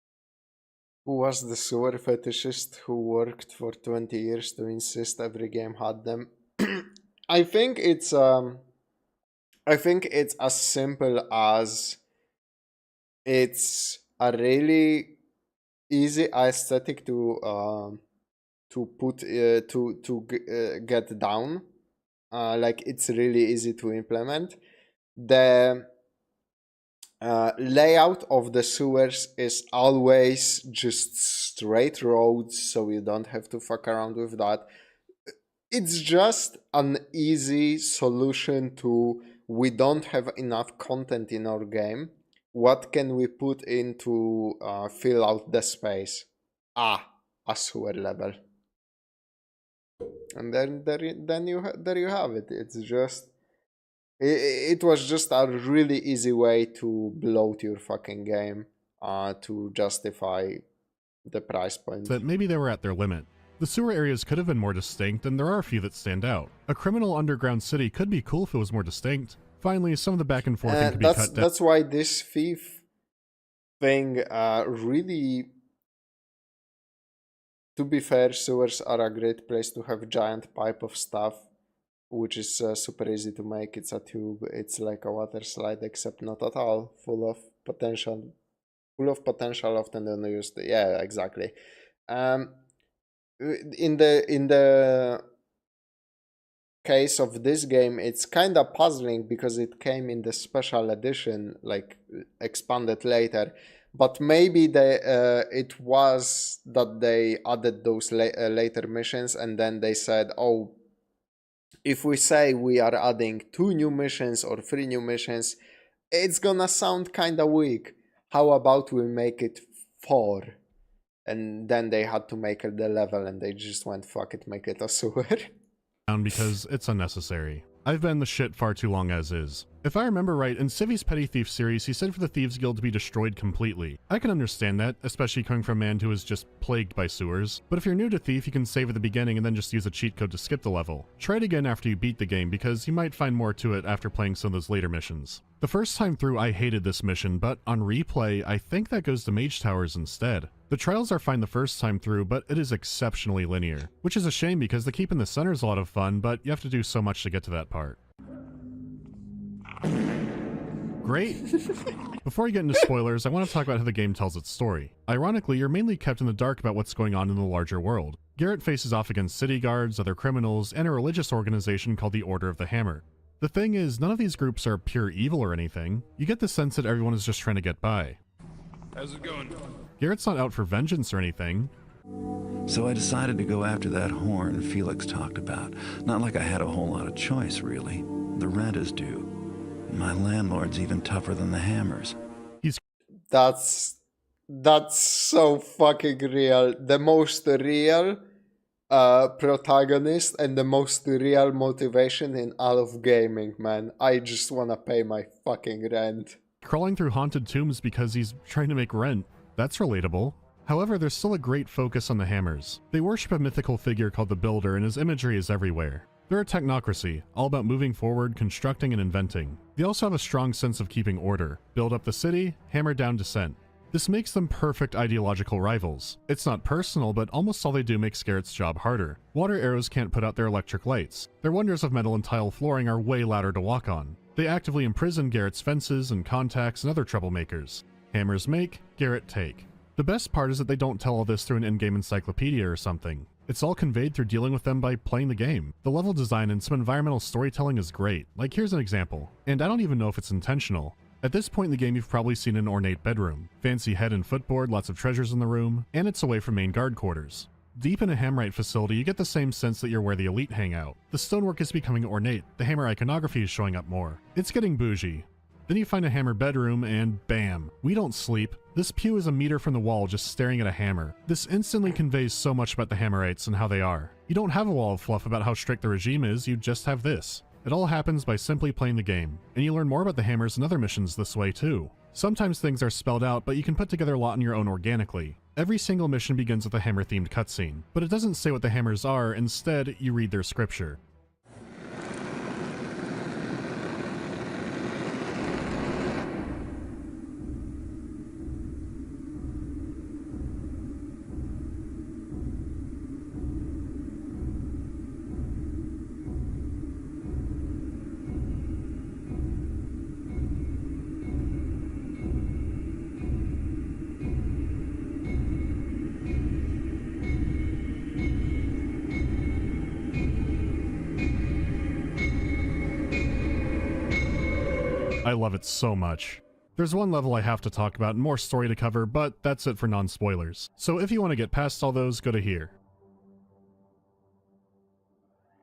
Who was the sewer fetishist who worked for 20 years to insist every game had them? I think it's as simple as it's a really easy aesthetic to put get down. Like it's really easy to implement. The layout of the sewers is always just straight roads, so you don't have to fuck around with that. It's just an easy solution to we don't have enough content in our game. What can we put in to fill out the space? A sewer level. And then there you have it. It's just it was just a really easy way to bloat your fucking game to justify the price point. That maybe they were at their limit. The sewer areas could have been more distinct, and there are a few that stand out. A criminal underground city could be cool if it was more distinct. Finally, some of the back and forth could be cut down. That's why this thief thing really... To be fair, sewers are a great place to have giant pipe of stuff, which is super easy to make. It's a tube. It's like a water slide, except not at all. Full of potential, often unused. Yeah, exactly. In the case of this game, it's kind of puzzling because it came in the special edition, like expanded later. But maybe it was that they added those later missions, and then they said, oh, if we say we are adding 2 new missions or 3 new missions, it's gonna sound kinda weak. How about we make it 4? And then they had to make it the level, and they just went, fuck it, make it a sewer. Because it's unnecessary. I've been the shit far too long as is. If I remember right, in Civi's Petty Thief series, he said for the Thieves Guild to be destroyed completely. I can understand that, especially coming from a man who is just plagued by sewers. But if you're new to Thief, you can save at the beginning and then just use a cheat code to skip the level. Try it again after you beat the game, because you might find more to it after playing some of those later missions. The first time through, I hated this mission, but on replay, I think that goes to Mage Towers instead. The trials are fine the first time through, but it is exceptionally linear. Which is a shame because the Keep in the Center is a lot of fun, but you have to do so much to get to that part. Great! Before I get into spoilers, I want to talk about how the game tells its story. Ironically, you're mainly kept in the dark about what's going on in the larger world. Garrett faces off against city guards, other criminals, and a religious organization called the Order of the Hammer. The thing is, none of these groups are pure evil or anything. You get the sense that everyone is just trying to get by. How's it going? Garrett's not out for vengeance or anything. So I decided to go after that horn Felix talked about. Not like I had a whole lot of choice, really. The rent is due. My landlord's even tougher than the Hammers. That's so fucking real. The most real protagonist and the most real motivation in all of gaming, man. I just wanna pay my fucking rent. Crawling through haunted tombs because he's trying to make rent. That's relatable. However, there's still a great focus on the Hammers. They worship a mythical figure called the Builder, and his imagery is everywhere. They're a technocracy, all about moving forward, constructing, and inventing. They also have a strong sense of keeping order. Build up the city, hammer down dissent. This makes them perfect ideological rivals. It's not personal, but almost all they do makes Garrett's job harder. Water arrows can't put out their electric lights. Their wonders of metal and tile flooring are way louder to walk on. They actively imprison Garrett's fences and contacts and other troublemakers. Hammers make, Garrett take. The best part is that they don't tell all this through an in-game encyclopedia or something. It's all conveyed through dealing with them by playing the game. The level design and some environmental storytelling is great. Like, here's an example. And I don't even know if it's intentional. At this point in the game, you've probably seen an ornate bedroom. Fancy head and footboard, lots of treasures in the room, and it's away from main guard quarters. Deep in a Hammerite facility, you get the same sense that you're where the elite hang out. The stonework is becoming ornate, the Hammer iconography is showing up more. It's getting bougie. Then you find a hammer bedroom and bam, we don't sleep. This pew is a meter from the wall just staring at a hammer. This instantly conveys so much about the Hammerites and how they are. You don't have a wall of fluff about how strict the regime is, you just have this. It all happens by simply playing the game, and you learn more about the hammers and other missions this way too. Sometimes things are spelled out, but you can put together a lot on your own organically. Every single mission begins with a hammer-themed cutscene, but it doesn't say what the hammers are, instead you read their scripture. I love it so much. There's one level I have to talk about and more story to cover, but that's it for non-spoilers. So if you want to get past all those, go to here.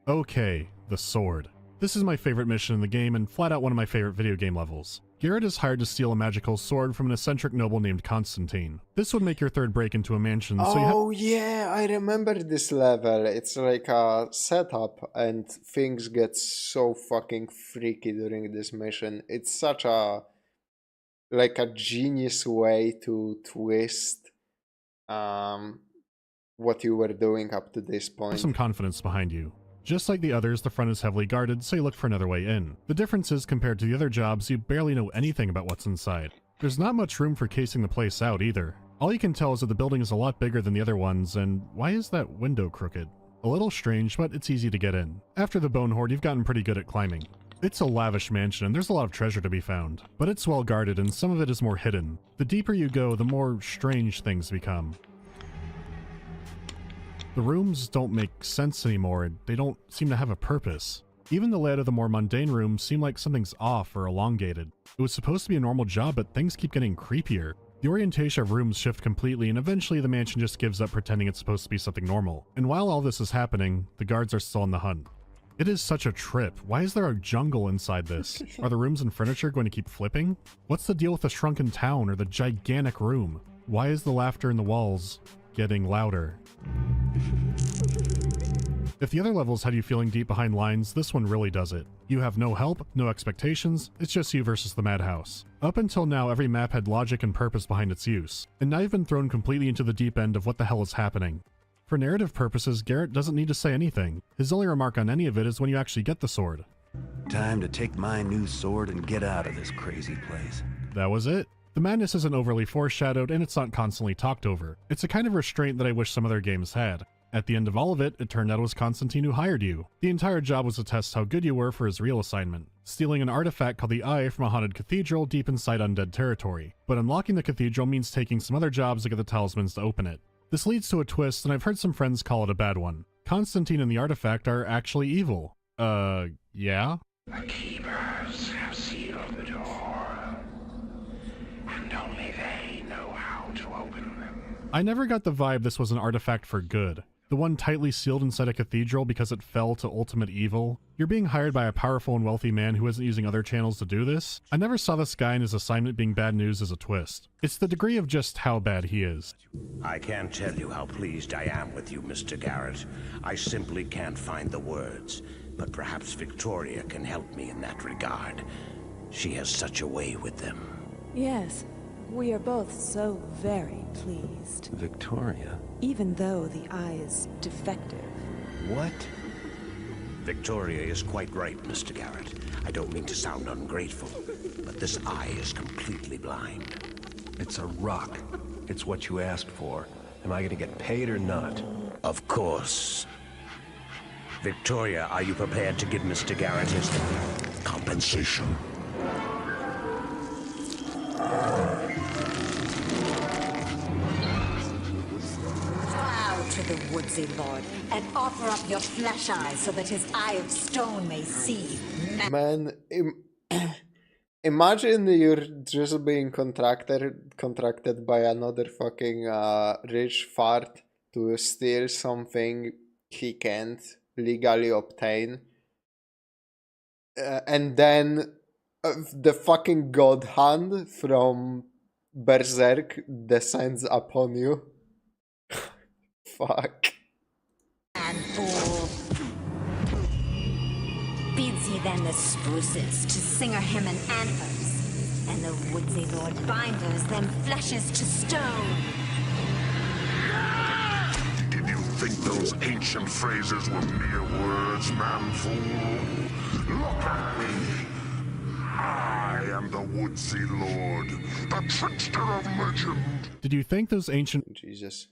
Okay, the sword. This is my favorite mission in the game and flat out one of my favorite video game levels. Garrett is hired to steal a magical sword from an eccentric noble named Constantine. This would make your third break into a mansion, so you Oh yeah, I remember this level. It's like a setup and things get so fucking freaky during this mission. It's such a like a genius way to twist what you were doing up to this have point. some confidence behind you. Just like the others, the front is heavily guarded, so you look for another way in. The difference is, compared to the other jobs, you barely know anything about what's inside. There's not much room for casing the place out either. All you can tell is that the building is a lot bigger than the other ones, and why is that window crooked? A little strange, but it's easy to get in. After the Bone Horde, you've gotten pretty good at climbing. It's a lavish mansion, and there's a lot of treasure to be found, but it's well guarded and some of it is more hidden. The deeper you go, the more strange things become. The rooms don't make sense anymore, and they don't seem to have a purpose. Even the layout of the more mundane rooms seem like something's off or elongated. It was supposed to be a normal job, but things keep getting creepier. The orientation of rooms shift completely, and eventually the mansion just gives up pretending it's supposed to be something normal. And while all this is happening, the guards are still on the hunt. It is such a trip. Why is there a jungle inside this? Are the rooms and furniture going to keep flipping? What's the deal with the shrunken town or the gigantic room? Why is the laughter in the walls getting louder? If the other levels had you feeling deep behind lines, this one really does it. You have no help, no expectations, it's just you versus the madhouse. Up until now, every map had logic and purpose behind its use, and now you've been thrown completely into the deep end of what the hell is happening. For narrative purposes, Garrett doesn't need to say anything. His only remark on any of it is when you actually get the sword. Time to take my new sword and get out of this crazy place. That was it. The madness isn't overly foreshadowed, and it's not constantly talked over. It's a kind of restraint that I wish some other games had. At the end of all of it, it turned out it was Constantine who hired you. The entire job was to test how good you were for his real assignment, stealing an artifact called the Eye from a haunted cathedral deep inside undead territory. But unlocking the cathedral means taking some other jobs to get the talismans to open it. This leads to a twist, and I've heard some friends call it a bad one. Constantine and the artifact are actually evil. Yeah? The keepers have sealed the door, and only they know how to open them. I never got the vibe this was an artifact for good. The one tightly sealed inside a cathedral because it fell to ultimate evil. You're being hired by a powerful and wealthy man who isn't using other channels to do this. I never saw this guy and his assignment being bad news as a twist. It's the degree of just how bad he is. I can't tell you how pleased I am with you, Mr. Garrett. I simply can't find the words. But perhaps Victoria can help me in that regard. She has such a way with them. Yes, we are both so very pleased. Victoria? Even though the eye is defective. What? Victoria is quite right, Mr. Garrett. I don't mean to sound ungrateful, but this eye is completely blind. It's a rock. It's what you asked for. Am I gonna get paid or not? Of course. Victoria, are you prepared to give Mr. Garrett his compensation? To the woodsy lord, and offer up your flesh eye so that his eye of stone may see. Man, imagine you're just being contracted by another fucking rich fart to steal something he can't legally obtain, and then the fucking god hand from Berserk descends upon you. Fuck. And fool. Bids ye then the spruces to singer him in antlers, and the woodsy lord binders them fleshes to stone. Did you think those ancient phrases were mere words, man fool? Look at me. I am the Woodsy Lord, the trickster of legend. Did you think those ancient... Jesus.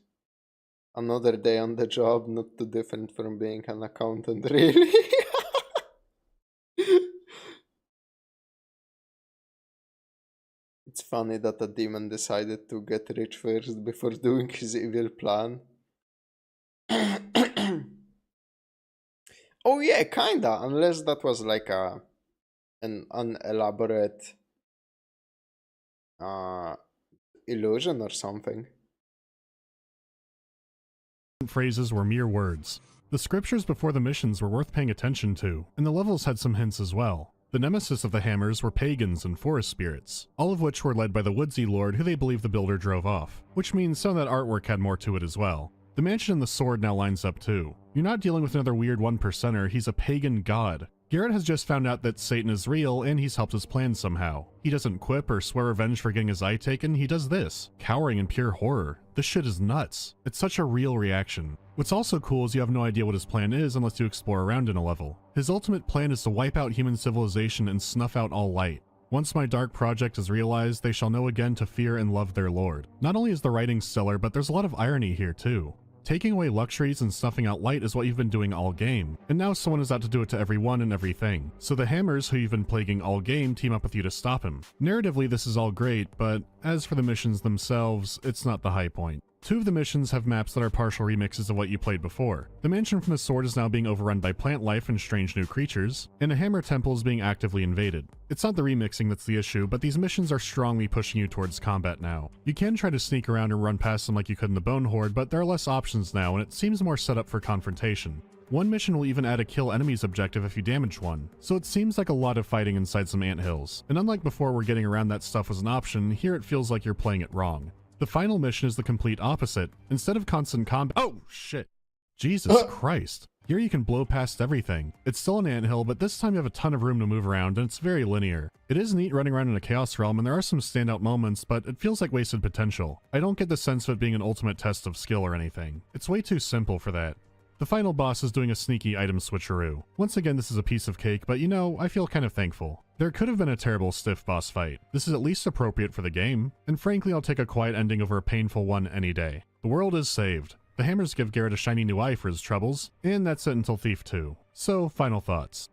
Another day on the job, not too different from being an accountant, really. It's funny that a demon decided to get rich first before doing his evil plan. Oh yeah, kinda, unless that was like an unelaborate illusion or something. phrases were mere words. The scriptures before the missions were worth paying attention to, and the levels had some hints as well. The nemesis of the hammers were pagans and forest spirits, all of which were led by the Woodsy Lord who they believe the builder drove off, which means some of that artwork had more to it as well. The mansion and the sword now lines up too. You're not dealing with another weird 1%er, he's a pagan god. Garrett has just found out that Satan is real and he's helped his plan somehow. He doesn't quip or swear revenge for getting his eye taken, he does this, cowering in pure horror. This shit is nuts. It's such a real reaction. What's also cool is you have no idea what his plan is unless you explore around in a level. His ultimate plan is to wipe out human civilization and snuff out all light. Once my dark project is realized, they shall know again to fear and love their lord. Not only is the writing stellar, but there's a lot of irony here too. Taking away luxuries and snuffing out light is what you've been doing all game, and now someone is out to do it to everyone and everything. So the hammers who you've been plaguing all game team up with you to stop him. Narratively this is all great, but as for the missions themselves, it's not the high point. Two of the missions have maps that are partial remixes of what you played before. The mansion from the sword is now being overrun by plant life and strange new creatures, and a hammer temple is being actively invaded. It's not the remixing that's the issue, but these missions are strongly pushing you towards combat now. You can try to sneak around and run past them like you could in the Bone Horde, but there are less options now and it seems more set up for confrontation. One mission will even add a kill enemies objective if you damage one, so it seems like a lot of fighting inside some anthills. And unlike before where getting around that stuff was an option, here it feels like you're playing it wrong. The final mission is the complete opposite. Instead of constant combat— oh shit! Jesus Christ. Here you can blow past everything. It's still an anthill, but this time you have a ton of room to move around and it's very linear. It is neat running around in a chaos realm and there are some standout moments, but it feels like wasted potential. I don't get the sense of it being an ultimate test of skill or anything. It's way too simple for that. The final boss is doing a sneaky item switcheroo. Once again, this is a piece of cake, but you know, I feel kind of thankful. There could have been a terrible stiff boss fight. This is at least appropriate for the game, and frankly I'll take a quiet ending over a painful one any day. The world is saved. The hammers give Garrett a shiny new eye for his troubles, and that's it until Thief 2. So, final thoughts.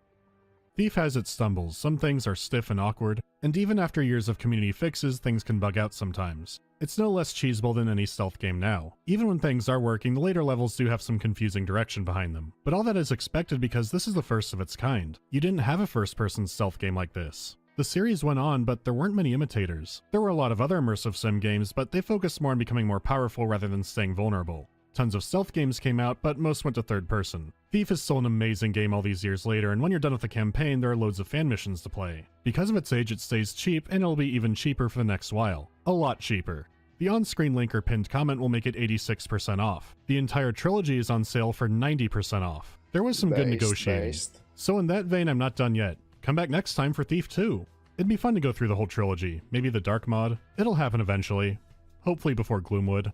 Thief has its stumbles, some things are stiff and awkward, and even after years of community fixes, things can bug out sometimes. It's no less cheesable than any stealth game now. Even when things are working, the later levels do have some confusing direction behind them. But all that is expected because this is the first of its kind. You didn't have a first-person stealth game like this. The series went on, but there weren't many imitators. There were a lot of other immersive sim games, but they focused more on becoming more powerful rather than staying vulnerable. Tons of stealth games came out, but most went to third person. Thief is still an amazing game all these years later, and when you're done with the campaign, there are loads of fan missions to play. Because of its age, it stays cheap, and it'll be even cheaper for the next while. A lot cheaper. The on-screen link or pinned comment will make it 86% off. The entire trilogy is on sale for 90% off. There was some good negotiating. So in that vein, I'm not done yet. Come back next time for Thief 2. It'd be fun to go through the whole trilogy, maybe the Dark mod. It'll happen eventually. Hopefully before Gloomwood.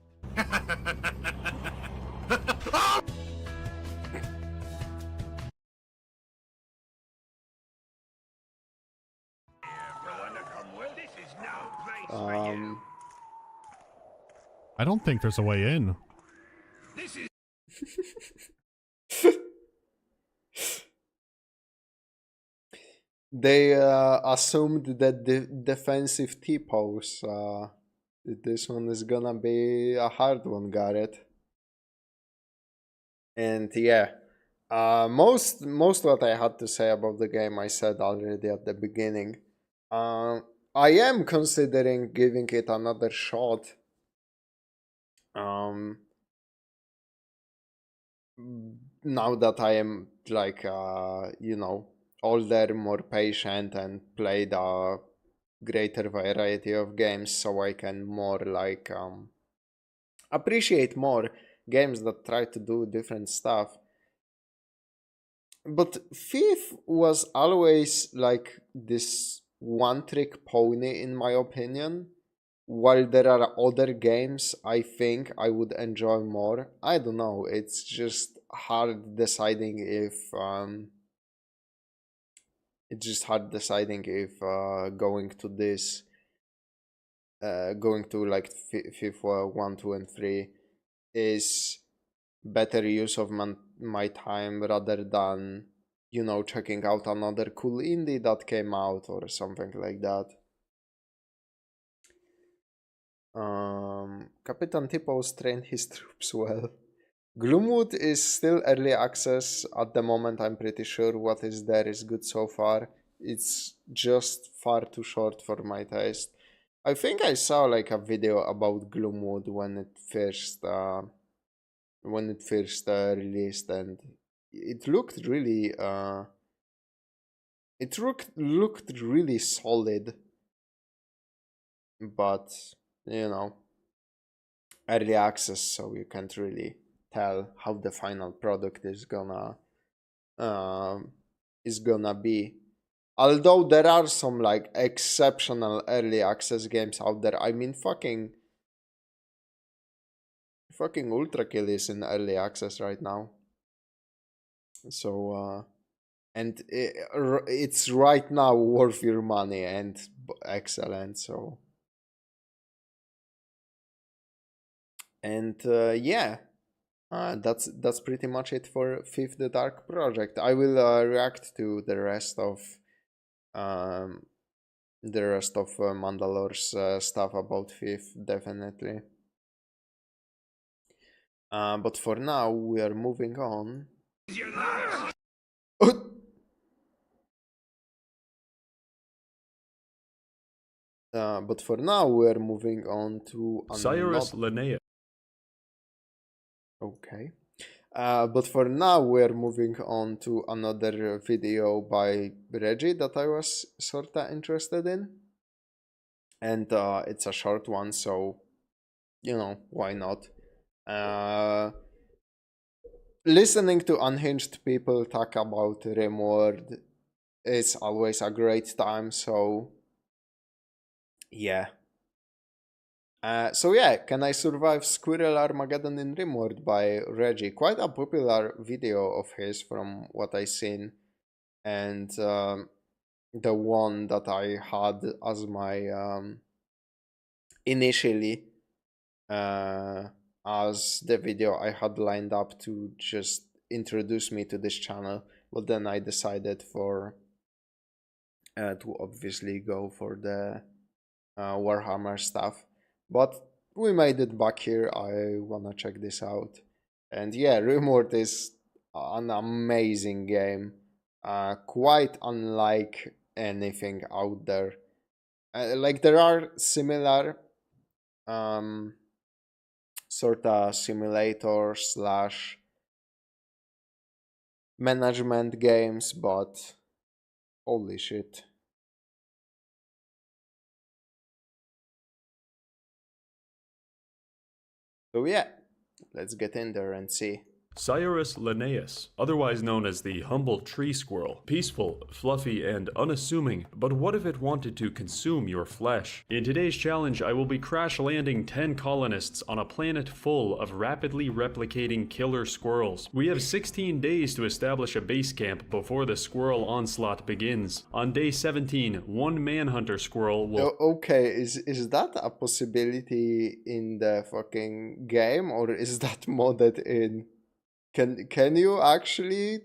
I don't think there's a way in. They assumed that the defensive T-pose, this one is gonna be a hard one, Garrett. And yeah, most what I had to say about the game I said already at the beginning. I am considering giving it another shot. Now that I am like you know, older, more patient, and played a greater variety of games, so I can more like appreciate more games that try to do different stuff. But Thief was always like this one trick pony, in my opinion. While there are other games I think I would enjoy more, I don't know. It's just hard deciding if going to this, going to like FIFA 1, 2, and 3 is better use of my time rather than, you know, checking out another cool indie that came out or something like that. Capitan Tipos trained his troops well. Gloomwood is still early access at the moment. I'm pretty sure what is there is good so far. It's just far too short for my taste. I think I saw like a video about Gloomwood when it first released, and it looked really looked really solid, but you know, early access, so you can't really tell how the final product is gonna be. Although there are some like exceptional early access games out there. I mean, fucking Ultra Kill is in early access right now. So and it's right now worth your money and excellent. So and yeah. That's pretty much it for Fifth the Dark Project. I will react to the rest of Mandalore's stuff about Fifth, definitely. But for now, we are moving on. But for now, we are moving on to Cyrus Linnaeus. Okay. But for now, we're moving on to another video by Reggie that I was sorta interested in. And it's a short one, so, you know, why not? Listening to unhinged people talk about Rimworld is always a great time, so yeah. So yeah, Can I Survive Squirrel Armageddon in Rimworld by Reggie. Quite a popular video of his from what I've seen. And the one that I had as my initially as the video I had lined up to just introduce me to this channel. But then I decided for to obviously go for the Warhammer stuff. But we made it back here. I wanna check this out. And yeah, Rimworld is an amazing game. Quite unlike anything out there. Like there are similar sorta simulator slash management games, but holy shit. So yeah, let's get in there and see. Cyrus Linnaeus, otherwise known as the humble tree squirrel, peaceful, fluffy, and unassuming, but what if it wanted to consume your flesh? In today's challenge, I will be crash landing 10 colonists on a planet full of rapidly replicating killer squirrels. We have 16 days to establish a base camp before the squirrel onslaught begins. On day 17, one manhunter squirrel will— Okay, is that a possibility in the fucking game, or is that modded in? Can you actually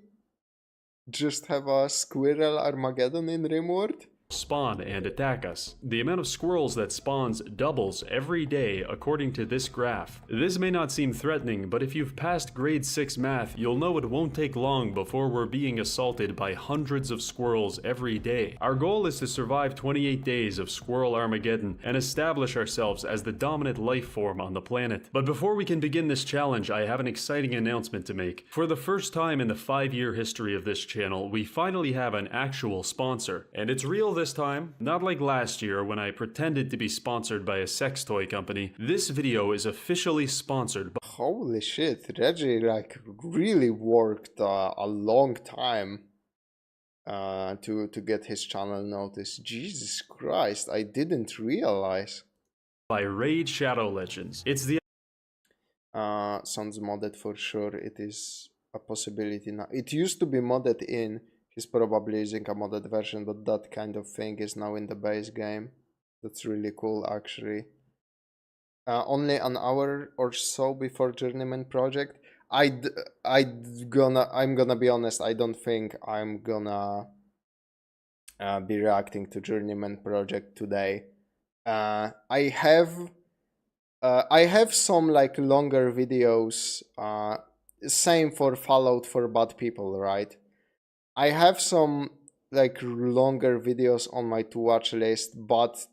just have a squirrel Armageddon in Rimworld? spawn and attack us. The amount of squirrels that spawns doubles every day according to this graph. This may not seem threatening, but if you've passed grade 6 math, you'll know it won't take long before we're being assaulted by hundreds of squirrels every day. Our goal is to survive 28 days of Squirrel Armageddon and establish ourselves as the dominant life form on the planet. But before we can begin this challenge, I have an exciting announcement to make. For the first time in the 5-year history of this channel, we finally have an actual sponsor. And it's real this time, not like last year when I pretended to be sponsored by a sex toy company. This video is officially sponsored by— Holy shit, Reggie like really worked a long time to get his channel noticed. Jesus Christ, I didn't realize. By Raid Shadow Legends. It's the sounds modded for sure. It is a possibility now. It used to be modded in. He's probably using a modded version, but that kind of thing is now in the base game. That's really cool, actually. Only an hour or so before Journeyman Project. I'm gonna be honest. I don't think I'm gonna be reacting to Journeyman Project today. I have some like longer videos. Same for Fallout for Bad People, right? I have some like longer videos on my to watch list, but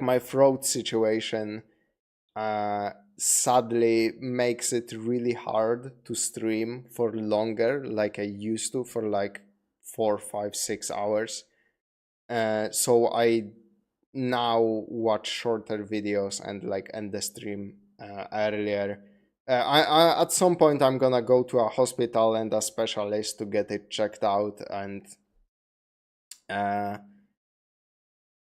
my throat situation sadly makes it really hard to stream for longer like I used to, for like 4, 5, 6 hours. So I now watch shorter videos and like end the stream earlier. At some point I'm gonna go to a hospital and a specialist to get it checked out and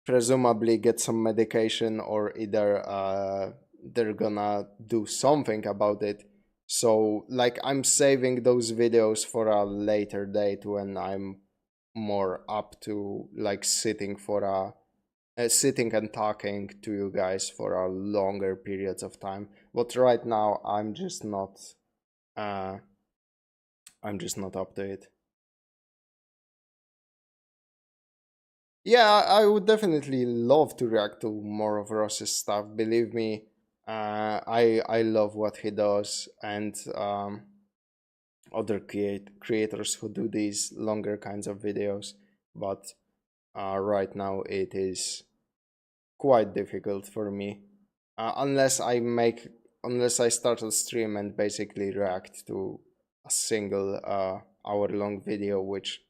presumably get some medication, or either they're gonna do something about it. So like I'm saving those videos for a later date when I'm more up to like sitting and talking to you guys for a longer periods of time. But right now I'm just not up to it. Yeah, I would definitely love to react to more of Ross's stuff. Believe me, I love what he does, and other creators who do these longer kinds of videos. But right now it is quite difficult for me, unless I start a stream and basically react to a single hour-long video, which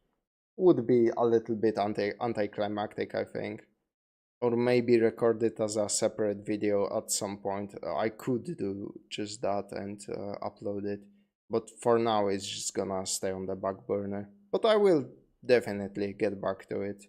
would be a little bit anticlimactic, I think. Or maybe record it as a separate video at some point. I could do just that and upload it, but for now it's just gonna stay on the back burner. But I will definitely get back to it.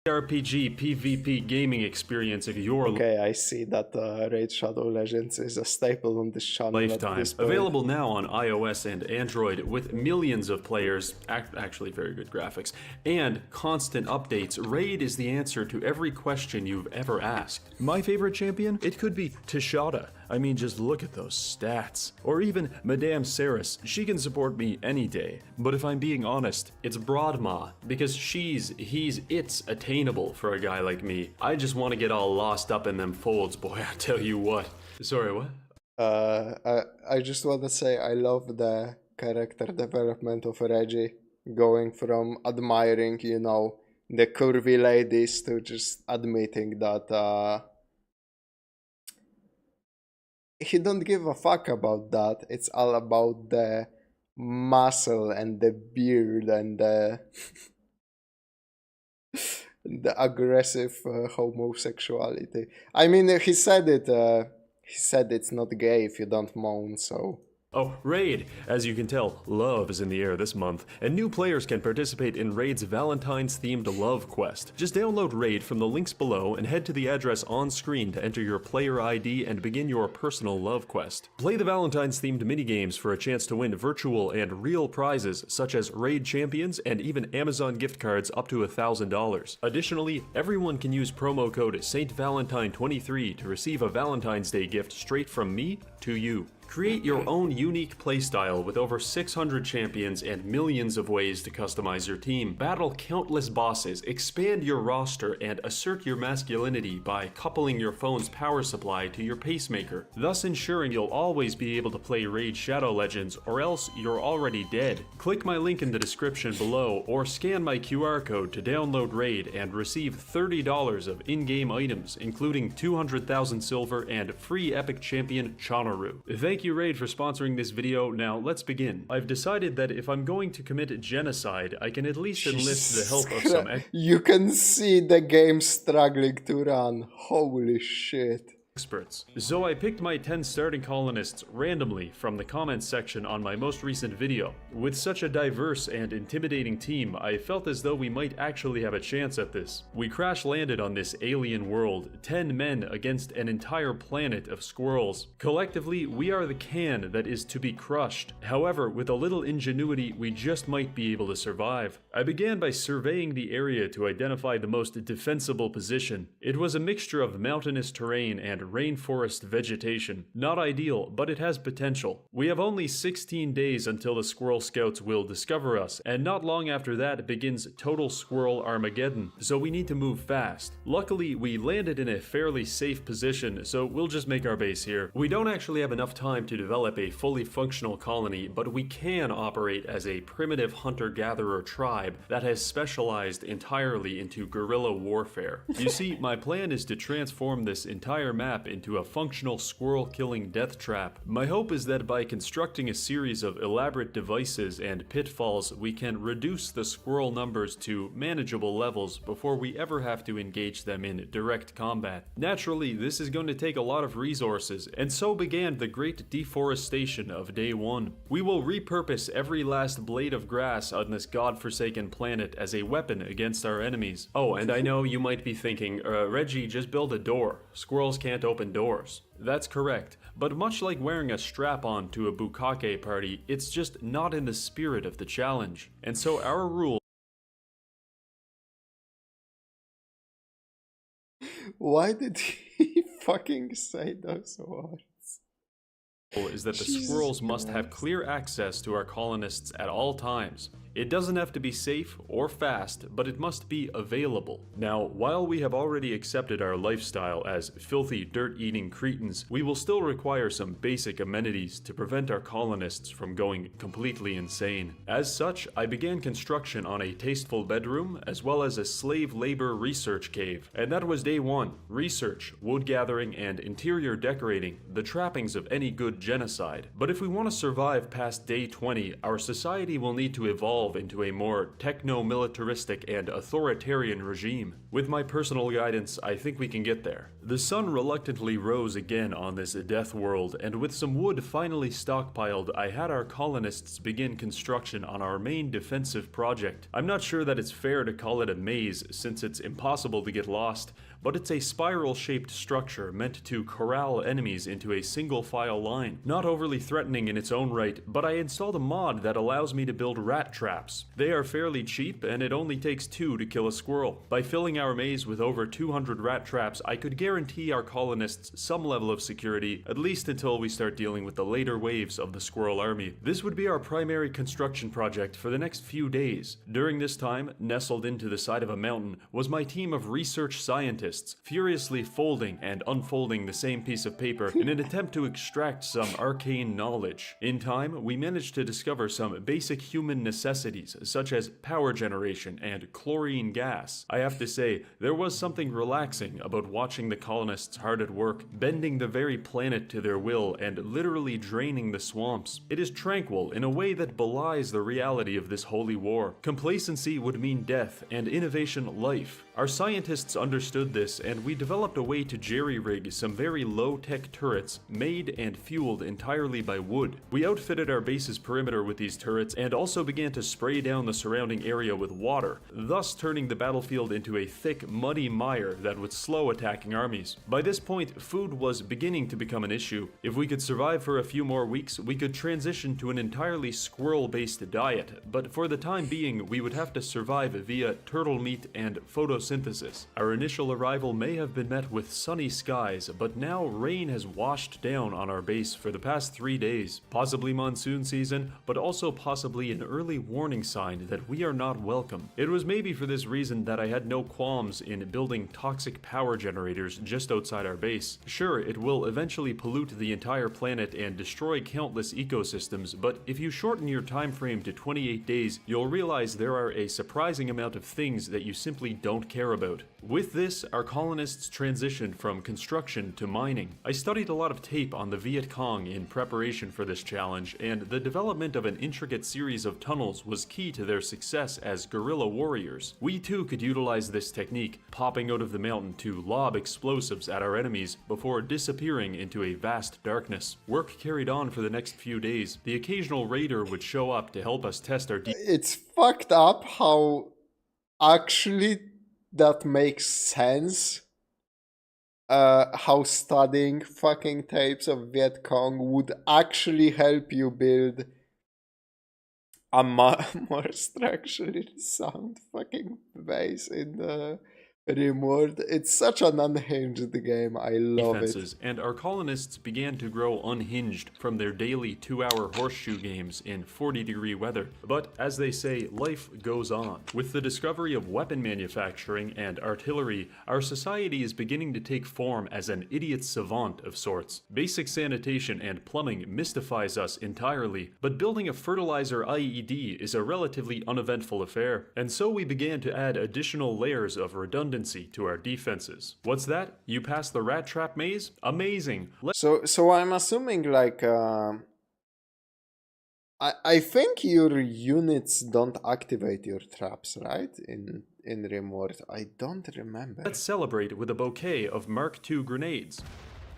RPG PvP gaming experience of your Okay, I see that Raid Shadow Legends is a staple on this channel. lifetime. Available now on iOS and Android with millions of players, actually very good graphics, and constant updates. Raid is the answer to every question you've ever asked. My favorite champion? It could be Tishada. I mean, just look at those stats. Or even Madame Saris. She can support me any day. But if I'm being honest, it's Broadma, because it's attainable for a guy like me. I just want to get all lost up in them folds, boy, I tell you what. Sorry, what? I just want to say I love the character development of Reggie, going from admiring, you know, the curvy ladies to just admitting that he don't give a fuck about that. It's all about the muscle and the beard and the the aggressive homosexuality. I mean, he said it. He said it's not gay if you don't moan. So. Oh, Raid! As you can tell, love is in the air this month, and new players can participate in Raid's Valentine's-themed Love Quest. Just download Raid from the links below and head to the address on screen to enter your player ID and begin your personal love quest. Play the Valentine's-themed minigames for a chance to win virtual and real prizes such as Raid Champions and even Amazon gift cards up to $1,000. Additionally, everyone can use promo code SaintValentine23 to receive a Valentine's Day gift straight from me to you. Create your own unique playstyle with over 600 champions and millions of ways to customize your team. Battle countless bosses, expand your roster, and assert your masculinity by coupling your phone's power supply to your pacemaker, thus ensuring you'll always be able to play Raid Shadow Legends or else you're already dead. Click my link in the description below or scan my QR code to download Raid and receive $30 of in-game items, including 200,000 silver and free epic champion Chonaru. Thank you Raid for sponsoring this video. Now let's begin. I've decided that if I'm going to commit genocide, I can at least enlist the help of some You can see the game struggling to run. Holy shit. experts. So I picked my 10 starting colonists randomly from the comments section on my most recent video. With such a diverse and intimidating team, I felt as though we might actually have a chance at this. We crash landed on this alien world, 10 men against an entire planet of squirrels. Collectively, we are the can that is to be crushed. However, with a little ingenuity, we just might be able to survive. I began by surveying the area to identify the most defensible position. It was a mixture of mountainous terrain and rainforest vegetation. Not ideal, but it has potential. We have only 16 days until the Squirrel Scouts will discover us, and not long after that begins total Squirrel Armageddon, so we need to move fast. Luckily, we landed in a fairly safe position, so we'll just make our base here. We don't actually have enough time to develop a fully functional colony, but we can operate as a primitive hunter-gatherer tribe that has specialized entirely into guerrilla warfare. You see, my plan is to transform this entire map into a functional squirrel-killing death trap. My hope is that by constructing a series of elaborate devices and pitfalls, we can reduce the squirrel numbers to manageable levels before we ever have to engage them in direct combat. Naturally, this is going to take a lot of resources, and so began the great deforestation of day one. We will repurpose every last blade of grass on this godforsaken planet as a weapon against our enemies. Oh, and I know you might be thinking, Reggie, just build a door. Squirrels can't open doors. That's correct, but much like wearing a strap-on to a bukkake party, it's just not in the spirit of the challenge. And so our rule Why did he fucking say those words? is that the squirrels must have clear access to our colonists at all times. It doesn't have to be safe or fast, but it must be available. Now, while we have already accepted our lifestyle as filthy, dirt-eating cretins, we will still require some basic amenities to prevent our colonists from going completely insane. As such, I began construction on a tasteful bedroom, as well as a slave labor research cave. And that was day one. Research, wood gathering, and interior decorating, the trappings of any good genocide. But if we want to survive past day 20, our society will need to evolve into a more techno-militaristic and authoritarian regime. With my personal guidance, I think we can get there. The sun reluctantly rose again on this death world, and with some wood finally stockpiled, I had our colonists begin construction on our main defensive project. I'm not sure that it's fair to call it a maze, since it's impossible to get lost, but it's a spiral-shaped structure meant to corral enemies into a single-file line. Not overly threatening in its own right, but I installed a mod that allows me to build rat traps. They are fairly cheap, and it only takes 2 to kill a squirrel. By filling our maze with over 200 rat traps, I could guarantee our colonists some level of security, at least until we start dealing with the later waves of the squirrel army. This would be our primary construction project for the next few days. During this time, nestled into the side of a mountain, was my team of research scientists, furiously folding and unfolding the same piece of paper in an attempt to extract some arcane knowledge. In time, we managed to discover some basic human necessities, such as power generation and chlorine gas. I have to say, there was something relaxing about watching the colonists hard at work, bending the very planet to their will and literally draining the swamps. It is tranquil in a way that belies the reality of this holy war. Complacency would mean death, and innovation life. Our scientists understood this, and we developed a way to jerry-rig some very low-tech turrets made and fueled entirely by wood. We outfitted our base's perimeter with these turrets and also began to spray down the surrounding area with water, thus turning the battlefield into a thick, muddy mire that would slow attacking armies. By this point, food was beginning to become an issue. If we could survive for a few more weeks, we could transition to an entirely squirrel-based diet, but for the time being, we would have to survive via turtle meat and photosynthesis photosynthesis. Our initial arrival may have been met with sunny skies, but now rain has washed down on our base for the past 3 days. Possibly monsoon season, but also possibly an early warning sign that we are not welcome. It was maybe for this reason that I had no qualms in building toxic power generators just outside our base. Sure, it will eventually pollute the entire planet and destroy countless ecosystems, but if you shorten your time frame to 28 days, you'll realize there are a surprising amount of things that you simply don't care about. With this, our colonists transitioned from construction to mining. I studied a lot of tape on the Viet Cong in preparation for this challenge, and the development of an intricate series of tunnels was key to their success as guerrilla warriors. We too could utilize this technique, popping out of the mountain to lob explosives at our enemies before disappearing into a vast darkness. Work carried on for the next few days. The occasional raider would show up to help us test our It's fucked up how actually that makes sense. How studying fucking tapes of Viet Cong would actually help you build a more structurally sound fucking base in the Rimworld. It's such an unhinged game. I love defenses, it. and our colonists began to grow unhinged from their daily 2-hour horseshoe games in 40-degree weather. But as they say, life goes on. With the discovery of weapon manufacturing and artillery, our society is beginning to take form as an idiot savant of sorts. Basic sanitation and plumbing mystifies us entirely, but building a fertilizer IED is a relatively uneventful affair, and so we began to add additional layers of redundancy to our defenses. What's that? You passed the rat trap maze? Amazing! So I'm assuming like I think your units don't activate your traps, right? In Rimworld. I don't remember. Let's celebrate with a bouquet of Mark II grenades.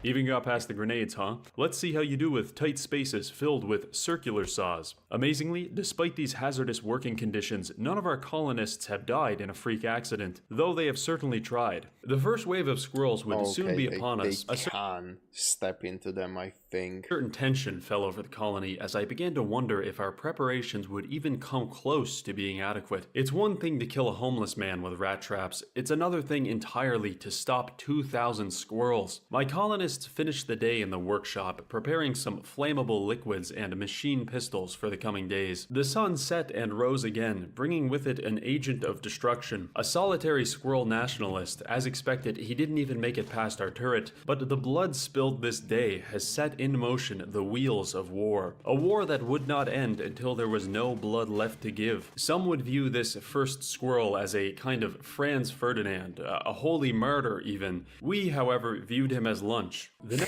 Even got past the grenades, huh? Let's see how you do with tight spaces filled with circular saws. Amazingly, despite these hazardous working conditions, none of our colonists have died in a freak accident, though they have certainly tried. The first wave of squirrels would soon be upon us. They can step into them, I think. Certain tension fell over the colony as I began to wonder if our preparations would even come close to being adequate. It's one thing to kill a homeless man with rat traps, it's another thing entirely to stop 2,000 squirrels. My colonists finished the day in the workshop, preparing some flammable liquids and machine pistols for the coming days. The sun set and rose again, bringing with it an agent of destruction. A solitary squirrel nationalist. As expected, he didn't even make it past our turret, but the blood spilled this day has set in motion the wheels of war. A war that would not end until there was no blood left to give. Some would view this first squirrel as a kind of Franz Ferdinand, a holy martyr even. We, however, viewed him as lunch. The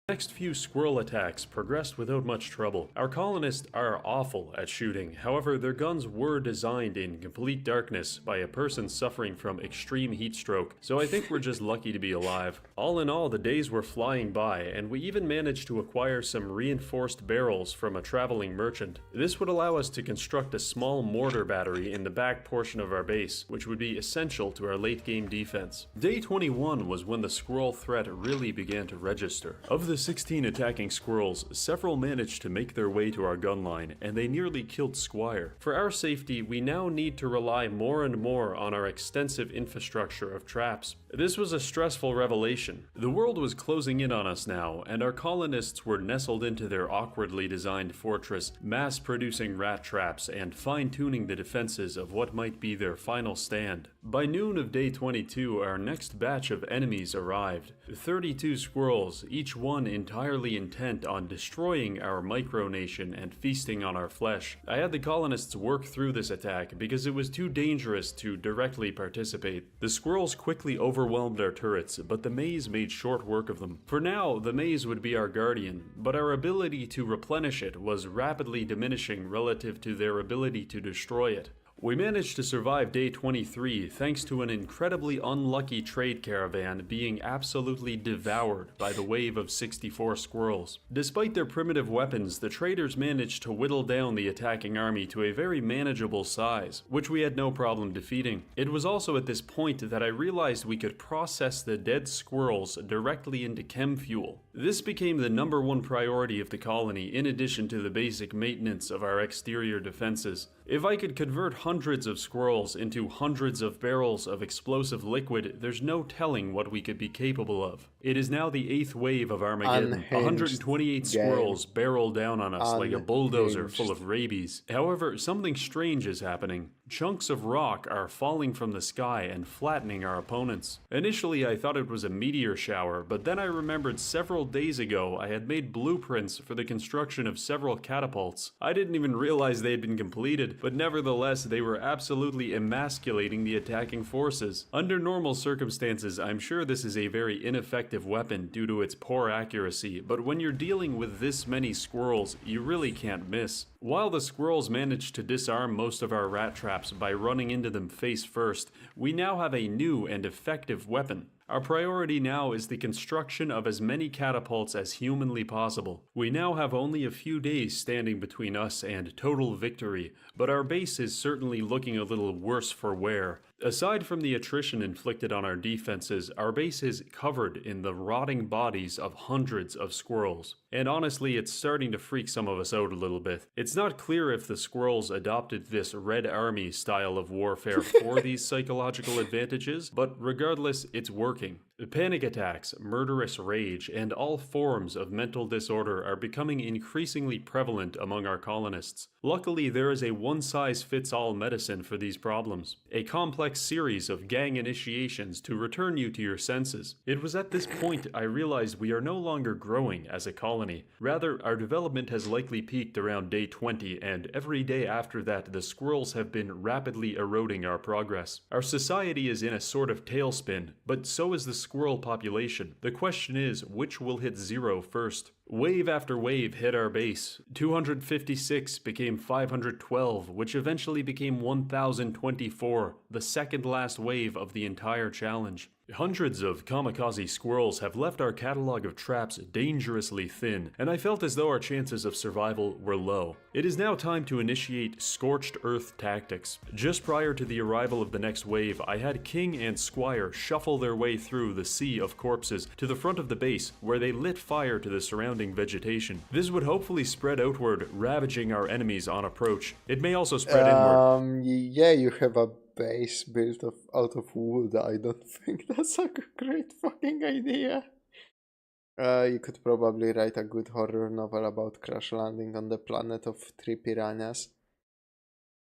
next few squirrel attacks progressed without much trouble. Our colonists are awful at shooting, however their guns were designed in complete darkness by a person suffering from extreme heat stroke, so I think we're just lucky to be alive. All in all, the days were flying by, and we even managed to acquire some reinforced barrels from a traveling merchant. This would allow us to construct a small mortar battery in the back portion of our base, which would be essential to our late game defense. Day 21 was when the squirrel threat really began to register. Of the 16 attacking squirrels, several managed to make their way to our gun line, and they nearly killed Squire. For our safety, we now need to rely more and more on our extensive infrastructure of traps. This was a stressful revelation. The world was closing in on us now, and our colonists were nestled into their awkwardly designed fortress, mass-producing rat traps and fine-tuning the defenses of what might be their final stand. By noon of day 22, our next batch of enemies arrived. 32 squirrels, each one entirely intent on destroying our micronation and feasting on our flesh. I had the colonists work through this attack because it was too dangerous to directly participate. The squirrels quickly overwhelmed our turrets, but the maze made short work of them. For now, the maze would be our guardian, but our ability to replenish it was rapidly diminishing relative to their ability to destroy it. We managed to survive day 23 thanks to an incredibly unlucky trade caravan being absolutely devoured by the wave of 64 squirrels. Despite their primitive weapons, the traders managed to whittle down the attacking army to a very manageable size, which we had no problem defeating. It was also at this point that I realized we could process the dead squirrels directly into chem fuel. This became the #1 priority of the colony in addition to the basic maintenance of our exterior defenses. If I could convert hundreds of squirrels into hundreds of barrels of explosive liquid, there's no telling what we could be capable of. It is now the 8th wave of Armageddon. Unhinged 128 squirrels barrel down on us like a bulldozer full of rabies. However, something strange is happening. Chunks of rock are falling from the sky and flattening our opponents. Initially, I thought it was a meteor shower, but then I remembered several days ago I had made blueprints for the construction of several catapults. I didn't even realize they had been completed, but nevertheless they were absolutely emasculating the attacking forces. Under normal circumstances, I'm sure this is a very ineffective weapon due to its poor accuracy, but when you're dealing with this many squirrels, you really can't miss. While the squirrels managed to disarm most of our rat traps by running into them face first, we now have a new and effective weapon. Our priority now is the construction of as many catapults as humanly possible. We now have only a few days standing between us and total victory, but our base is certainly looking a little worse for wear. Aside from the attrition inflicted on our defenses, our base is covered in the rotting bodies of hundreds of squirrels. And honestly, it's starting to freak some of us out a little bit. It's not clear if the squirrels adopted this Red Army style of warfare for these psychological advantages, but regardless, it's working. Panic attacks, murderous rage, and all forms of mental disorder are becoming increasingly prevalent among our colonists. Luckily, there is a one-size-fits-all medicine for these problems. A complex series of gang initiations to return you to your senses. It was at this point I realized we are no longer growing as a colony. Rather, our development has likely peaked around day 20, and every day after that, the squirrels have been rapidly eroding our progress. Our society is in a sort of tailspin, but so is the squirrel population. The question is, which will hit zero first? Wave after wave hit our base. 256 became 512, which eventually became 1024, the second last wave of the entire challenge. Hundreds of kamikaze squirrels have left our catalog of traps dangerously thin, and I felt as though our chances of survival were low. It is now time to initiate scorched earth tactics. Just prior to the arrival of the next wave, I had King and Squire shuffle their way through the sea of corpses to the front of the base, where they lit fire to the surrounding vegetation. This would hopefully spread outward, ravaging our enemies on approach. It may also spread inward. Yeah, you have a base built out of wood. I don't think that's a great fucking idea. You could probably write a good horror novel about crash landing on the planet of 3 piranhas.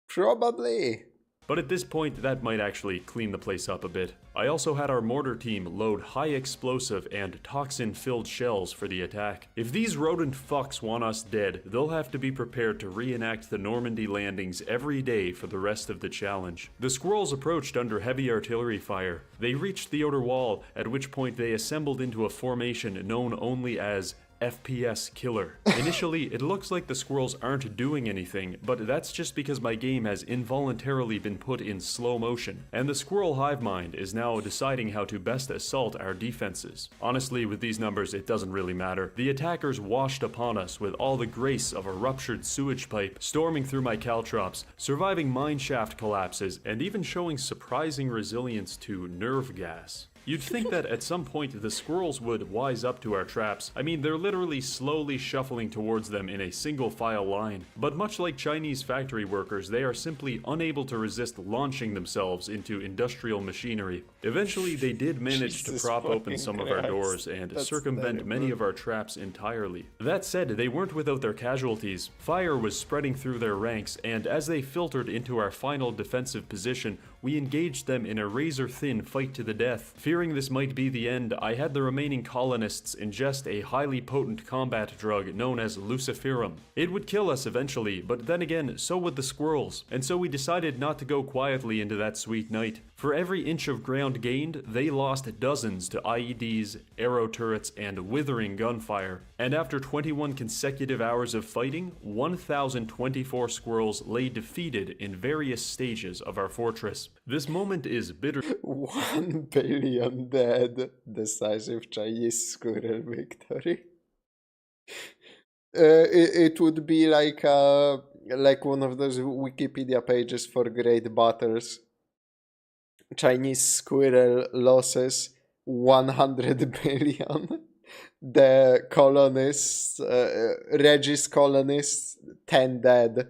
Probably. But at this point, that might actually clean the place up a bit. I also had our mortar team load high explosive and toxin-filled shells for the attack. If these rodent fucks want us dead, they'll have to be prepared to reenact the Normandy landings every day for the rest of the challenge. The squirrels approached under heavy artillery fire. They reached the outer wall, at which point they assembled into a formation known only as FPS Killer. Initially, it looks like the squirrels aren't doing anything, but that's just because my game has involuntarily been put in slow motion, and the squirrel hive mind is now deciding how to best assault our defenses. Honestly, with these numbers, it doesn't really matter. The attackers washed upon us with all the grace of a ruptured sewage pipe, storming through my caltrops, surviving mineshaft collapses, and even showing surprising resilience to nerve gas. You'd think that at some point the squirrels would wise up to our traps. I mean, they're literally slowly shuffling towards them in a single file line. But much like Chinese factory workers, they are simply unable to resist launching themselves into industrial machinery. Eventually, they did manage to prop open some of our doors and circumvent many of our traps entirely. That said, they weren't without their casualties. Fire was spreading through their ranks, and as they filtered into our final defensive position, we engaged them in a razor-thin fight to the death. Fearing this might be the end, I had the remaining colonists ingest a highly potent combat drug known as luciferum. It would kill us eventually, but then again, so would the squirrels, and so we decided not to go quietly into that sweet night. For every inch of ground gained, they lost dozens to IEDs, arrow turrets, and withering gunfire. And after 21 consecutive hours of fighting, 1,024 squirrels lay defeated in various stages of our fortress. This moment is bitter. 1 billion dead. Decisive Chinese squirrel victory. It would be like one of those Wikipedia pages for great battles. Chinese squirrel losses 100 billion. The colonists, Regis colonists, 10 dead.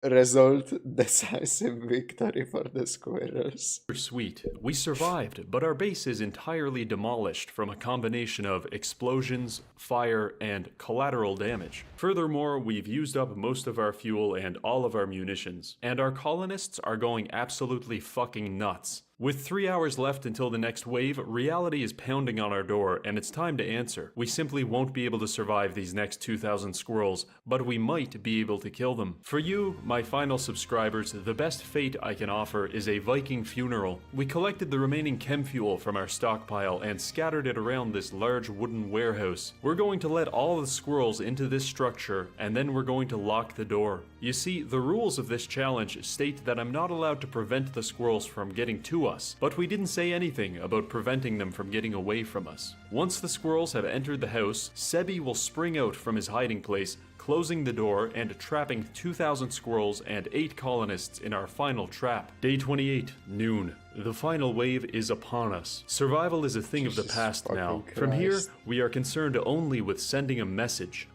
Result, decisive victory for the squirrels. Sweet. We survived, but our base is entirely demolished from a combination of explosions, fire, and collateral damage. Furthermore, we've used up most of our fuel and all of our munitions, and our colonists are going absolutely fucking nuts. With 3 hours left until the next wave, reality is pounding on our door, and it's time to answer. We simply won't be able to survive these next 2,000 squirrels, but we might be able to kill them. For you, my final subscribers, the best fate I can offer is a Viking funeral. We collected the remaining chem fuel from our stockpile and scattered it around this large wooden warehouse. We're going to let all the squirrels into this structure, and then we're going to lock the door. You see, the rules of this challenge state that I'm not allowed to prevent the squirrels from getting to us, but we didn't say anything about preventing them from getting away from us. Once the squirrels have entered the house, Sebi will spring out from his hiding place, closing the door and trapping 2,000 squirrels and 8 colonists in our final trap. Day 28, noon. The final wave is upon us. Survival is a thing of the past now. From here, we are concerned only with sending a message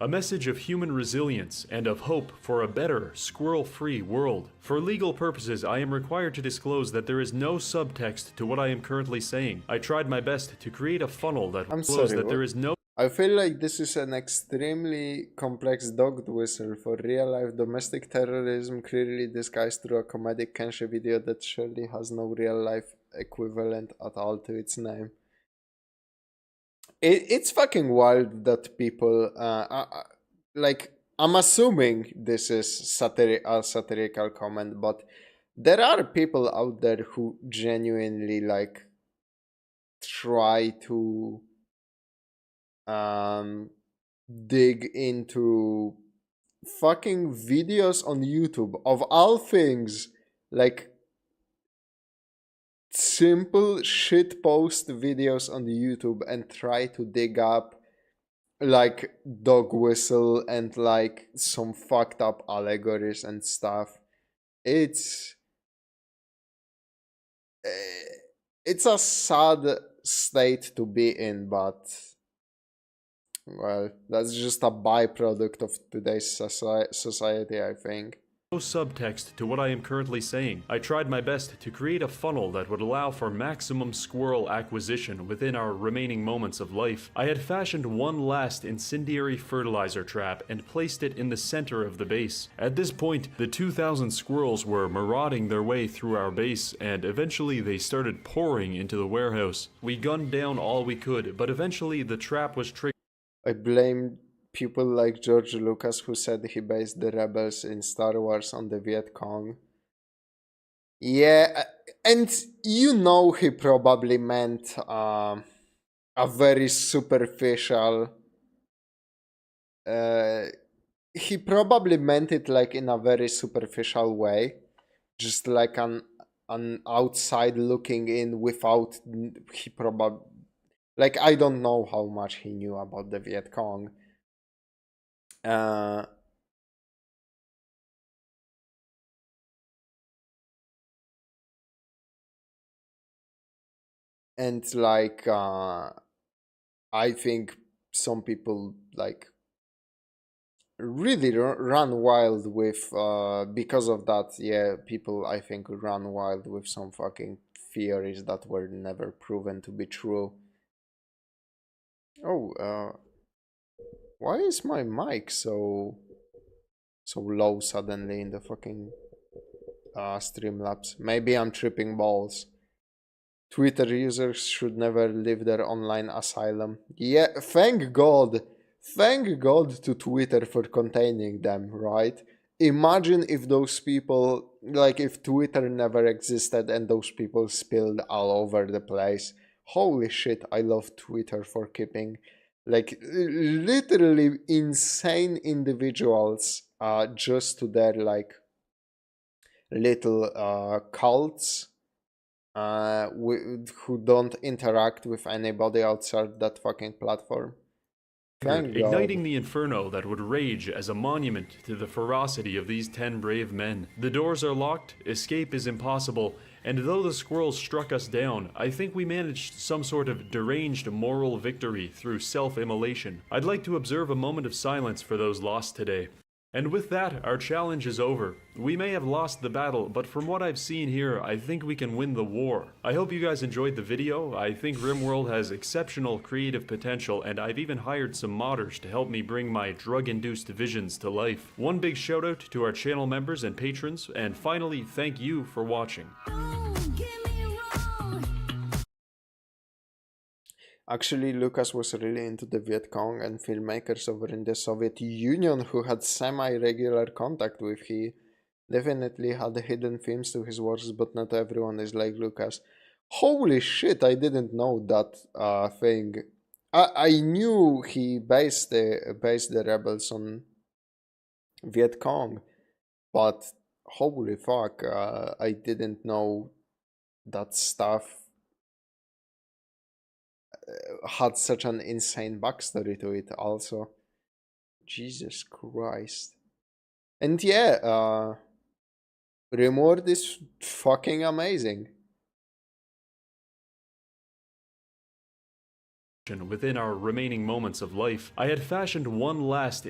of human resilience and of hope for a better, squirrel-free world. For legal purposes, I am required to disclose that there is no subtext to what I am currently saying. I tried my best to create a funnel that discloses that there is no. I feel like this is an extremely complex dog whistle for real-life domestic terrorism, clearly disguised through a comedic Kenshi video that surely has no real-life equivalent at all to its name. It's fucking wild that people, like, I'm assuming this is a satirical comment, but there are people out there who genuinely, like, try to dig into fucking videos on YouTube of all things, like simple shitpost videos on YouTube, and try to dig up like dog whistle and like some fucked up allegories and stuff. It's a sad state to be in, but well, that's just a byproduct of today's society, I think. No subtext to what I am currently saying. I tried my best to create a funnel that would allow for maximum squirrel acquisition within our remaining moments of life. I had fashioned one last incendiary fertilizer trap and placed it in the center of the base. At this point, the 2,000 squirrels were marauding their way through our base, and eventually they started pouring into the warehouse. We gunned down all we could, but eventually the trap was triggered. I blame people like George Lucas, who said he based the rebels in Star Wars on the Viet Cong. Yeah, and you know he probably meant a very superficial... he probably meant it like in a very superficial way. Just like an outside looking in without... He probably... Like, I don't know how much he knew about the Viet Cong. And like, I think some people like really run wild with, because of that, yeah, people I think run wild with some fucking theories that were never proven to be true. Oh, why is my mic so low suddenly in the fucking... Streamlabs. Maybe I'm tripping balls. Twitter users should never leave their online asylum. Yeah, thank God. Thank God to Twitter for containing them, right? Imagine if those people, like if Twitter never existed and those people spilled all over the place. Holy shit, I love Twitter for keeping like literally insane individuals just to their like little cults who don't interact with anybody outside that fucking platform. Thank God. Igniting the inferno that would rage as a monument to the ferocity of these 10 brave men. The doors are locked, escape is impossible, and though the squirrels struck us down, I think we managed some sort of deranged moral victory through self-immolation. I'd like to observe a moment of silence for those lost today. And with that, our challenge is over. We may have lost the battle, but from what I've seen here, I think we can win the war. I hope you guys enjoyed the video. I think RimWorld has exceptional creative potential, and I've even hired some modders to help me bring my drug-induced visions to life. One big shout out to our channel members and patrons, and finally, thank you for watching. Actually, Lucas was really into the Viet Cong and filmmakers over in the Soviet Union who had semi-regular contact with. He definitely had hidden themes to his works, but not everyone is like Lucas. Holy shit, I didn't know that thing. I knew he based the rebels on Viet Cong, but holy fuck, I didn't know that stuff had such an insane backstory to it also. Jesus Christ. And yeah, RimWorld is fucking amazing. Within our remaining moments of life, I had fashioned one last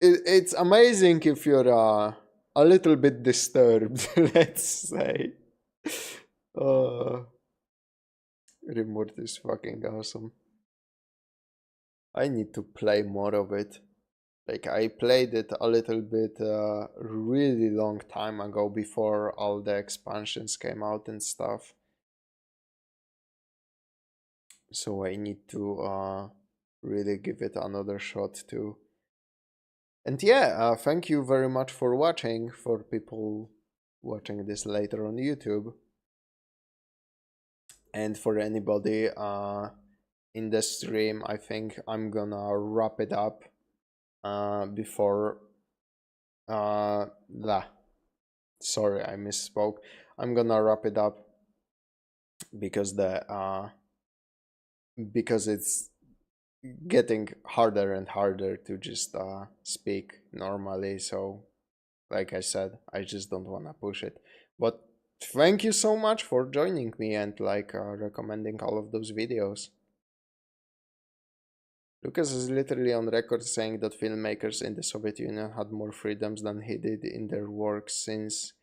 It's amazing if you're a little bit disturbed, let's say. RimWorld is fucking awesome. I need to play more of it. Like, I played it a little bit really long time ago before all the expansions came out and stuff. So I need to really give it another shot too. And yeah, thank you very much for watching, for people watching this later on YouTube. And for anybody in the stream, I think I'm gonna wrap it up before sorry, I misspoke. I'm gonna wrap it up because because it's getting harder and harder to just speak normally. So like I said, I just don't want to push it. But thank you so much for joining me and like recommending all of those videos. Lucas is literally on record saying that filmmakers in the Soviet Union had more freedoms than he did in their work, since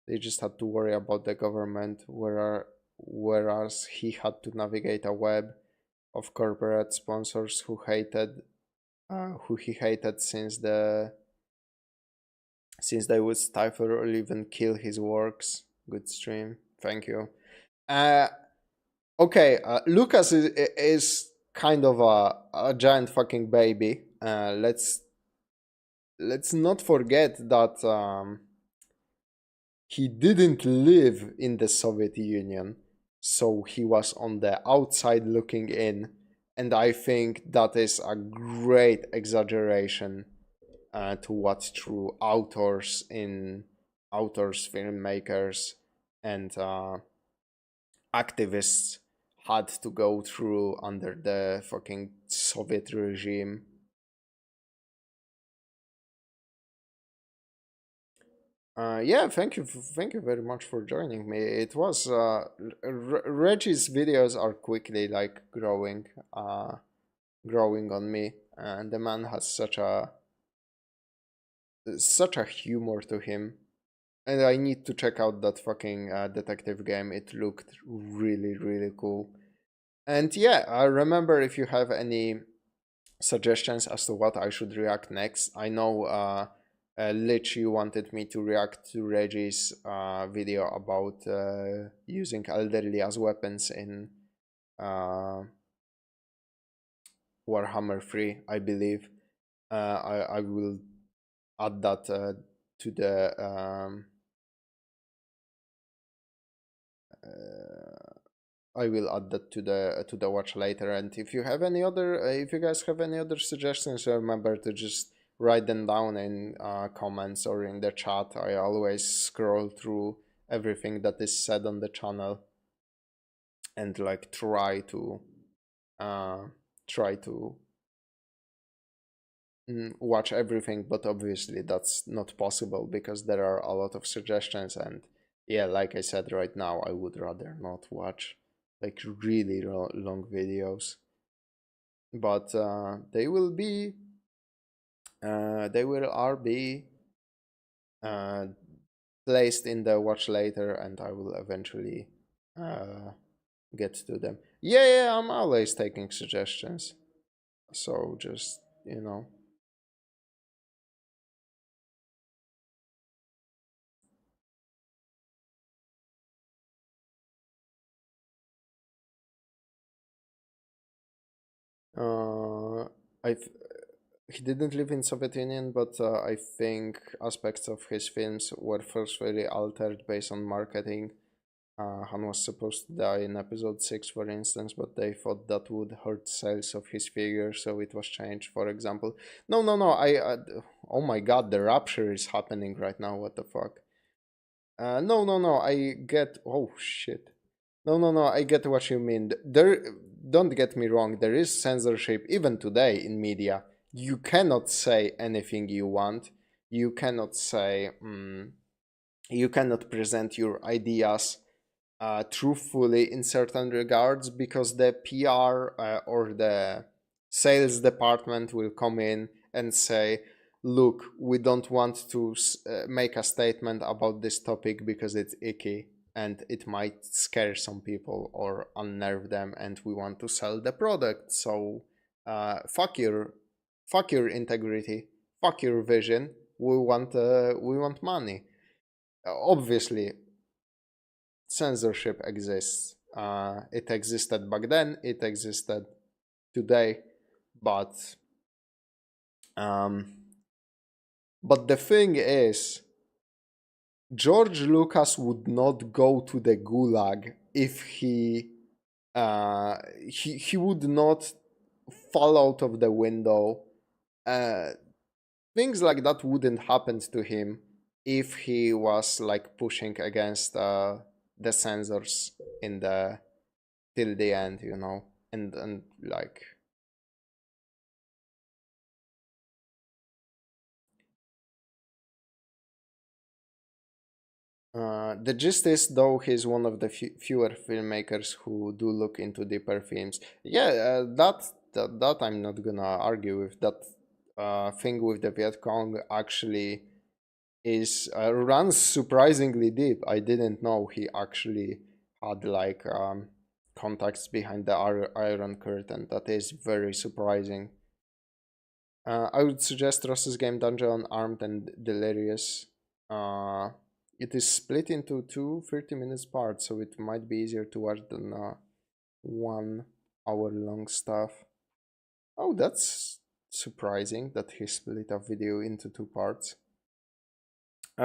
they just had to worry about the government, whereas he had to navigate a web of corporate sponsors who he hated since they would stifle or even kill his works. Good stream, thank you. Okay, Lucas is kind of a giant fucking baby. Let's not forget that he didn't live in the Soviet Union, so he was on the outside looking in, and I think that is a great exaggeration to what true authors, filmmakers, and activists had to go through under the fucking Soviet regime. Yeah, thank you very much for joining me. It was Reggie's videos are quickly like growing on me, and the man has such a humor to him. And I need to check out that fucking detective game. It looked really, really cool. And yeah, remember, if you have any suggestions as to what I should react next. I know Lich, you wanted me to react to Reggie's video about using elderly as weapons in Warhammer 3, I believe. I will add that to the I will add that to the watch later. And if you have any other, if you guys have any other suggestions, remember to just write them down in comments or in the chat. I always scroll through everything that is said on the channel and like try to watch everything, but obviously that's not possible because there are a lot of suggestions. And yeah, like I said, right now I would rather not watch like really long videos, but they will be placed in the watch later, and I will eventually get to them. Yeah, I'm always taking suggestions, so just, you know. I He didn't live in Soviet Union, but I think aspects of his films were forcefully altered based on marketing. Han was supposed to die in episode 6, for instance, but they thought that would hurt sales of his figure, so it was changed, for example. No, oh my god, the rapture is happening right now, what the fuck? No, I get, oh shit. No, I get what you mean. Don't get me wrong, there is censorship even today in media. You cannot say anything you want. You cannot say, you cannot present your ideas truthfully in certain regards, because the PR or the sales department will come in and say, look, we don't want to make a statement about this topic because it's icky and it might scare some people or unnerve them, and we want to sell the product. So fuck your integrity, fuck your vision. We want money. Obviously, censorship exists. It existed back then. It existed today, but the thing is, George Lucas would not go to the gulag if he would not fall out of the window. Things like that wouldn't happen to him if he was like pushing against the censors in the till the end, you know, and like. The gist is, though, he's one of the fewer filmmakers who do look into deeper themes. Yeah, that I'm not gonna argue with. That thing with the Viet Cong actually is runs surprisingly deep. I didn't know he actually had like contacts behind the Iron Curtain. That is very surprising. I would suggest Ross's game Dungeon Armed and Delirious. It is split into two 30-minute parts, so it might be easier to watch than 1 hour long stuff. Oh, that's surprising that he split a video into 2 parts.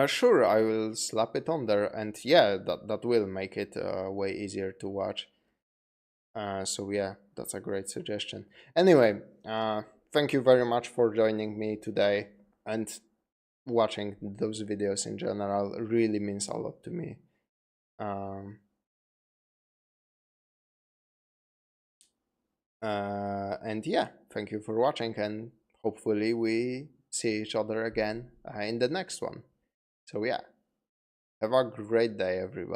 Sure, I will slap it on there, and yeah, that will make it way easier to watch. So yeah, that's a great suggestion. Anyway, thank you very much for joining me today, and watching those videos in general really means a lot to me. And yeah, thank you for watching, and hopefully we see each other again in the next one. So yeah, have a great day, everybody.